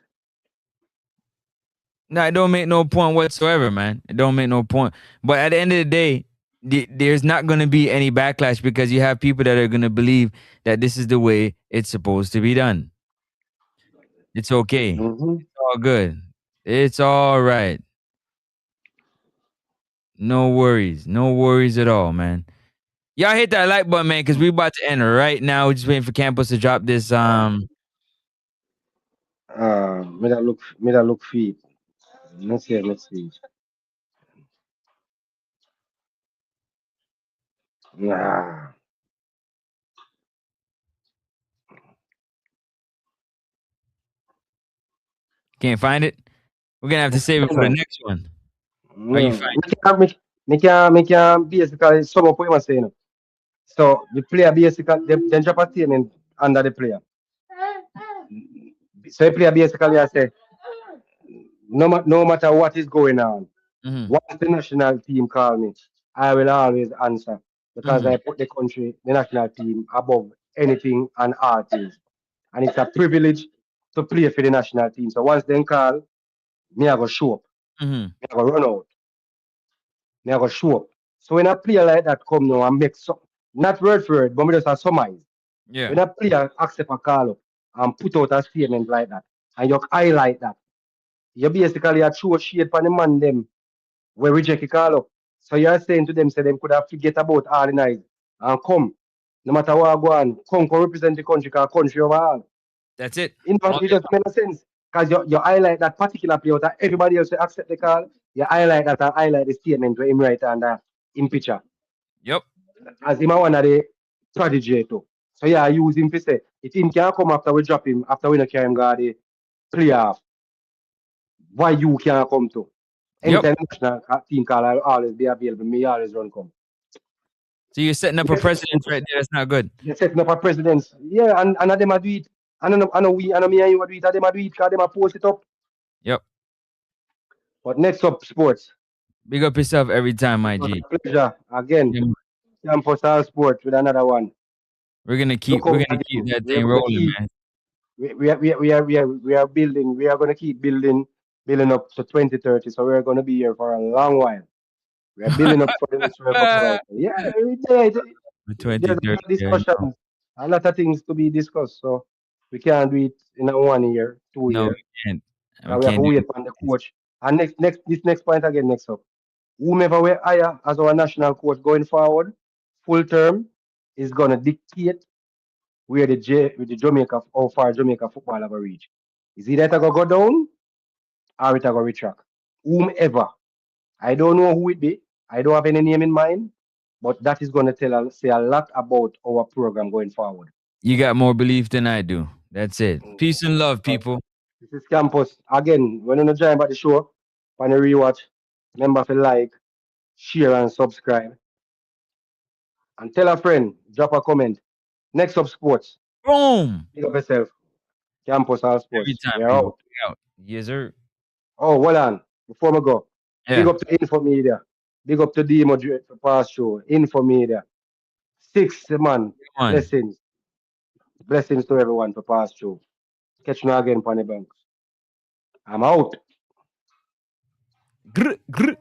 No, it don't make no point whatsoever, man. It don't make no point. But at the end of the day, there's not going to be any backlash because you have people that are going to believe that this is the way it's supposed to be done. It's okay. Mm-hmm. It's all good. It's all right. No worries. No worries at all, man. Y'all hit that like button, man, because we about to end right now. We're just waiting for Campus to drop this. Me that look feet. Let's see. Nah. Can't find it. We're gonna have to save it for the next one. Are you No. fine? Me can basically sum up what you saying. So the player basically they drop a statement under the player. So the player basically I say no matter what is going on, Mm-hmm. once the national team call me, I will always answer because Mm-hmm. I put the country, the national team above anything and all things. And it's a privilege to play for the national team. So once they call, me I go show up. Mm-hmm. Me I go run out. Me I go show up. So when a player like that come now and make so not word for word, but me just a summarize. Yeah. When a player accept a call up and put out a statement like that, and you highlight that, you basically a throw shade for the man them where reject a call up. So you're saying to them, say them could have forget about all the night and come. No matter what go on, come represent the country, because country overall. That's it. In fact, it just makes sense. Because you highlight that particular player that everybody else will accept the call. You highlight that and highlight the statement where him write and in picture. Yep. As him one of the prodigy too. So yeah, I use him to say if him can come after we drop him, after we not carry him got the playoff, why you can't come to? Yep. Anytime national team call, I'll always be available. Me always run come. So you're setting up a precedent right there. That's not good. They're setting up a precedence. Yeah, and them a do it. I know we and me and you a do it, and them a do it because them a post it up. Yep. But next up, sports. Big up yourself every time, my G. Pleasure. Again, Yeah, Campus All Sport with another one. we're gonna keep Look out that again. thing We're gonna rolling, keep man. we are building. We are going to keep building up to 2030. So we're going to be here for a long while. We are building up for the next World Cup cycle. Yeah, there's a 2030. lot of discussions, a lot of things to be discussed. So we can't do it in a 1 year, 2 No, year. we can't. And we have to wait on the coach. And this next point again, next up. Whomever we hire as our national coach going forward, full term, is gonna dictate where with the Jamaica, how far Jamaica football ever reach. Is it that gonna go down or it gonna retract? Whomever. I don't know who it be. I don't have any name in mind, but that is gonna say a lot about our program going forward. You got more belief than I do. That's it. Peace and love, people. This is Campus. Again, when you join about the show, when you rewatch, remember to like, share, and subscribe. And tell a friend, drop a comment. Next up, sports. Boom. Pick up yourself. Campus All Sports. Every time, We're people. out. We out. Yes, sir. Oh, hold on. Before we go, Yeah. big up to Info Media. Big up to Demo for past show. Info Media. 6 man. Come on. Blessings. Blessings to everyone for past show. Catch you again, Pony Banks. I'm out. Grr, grr.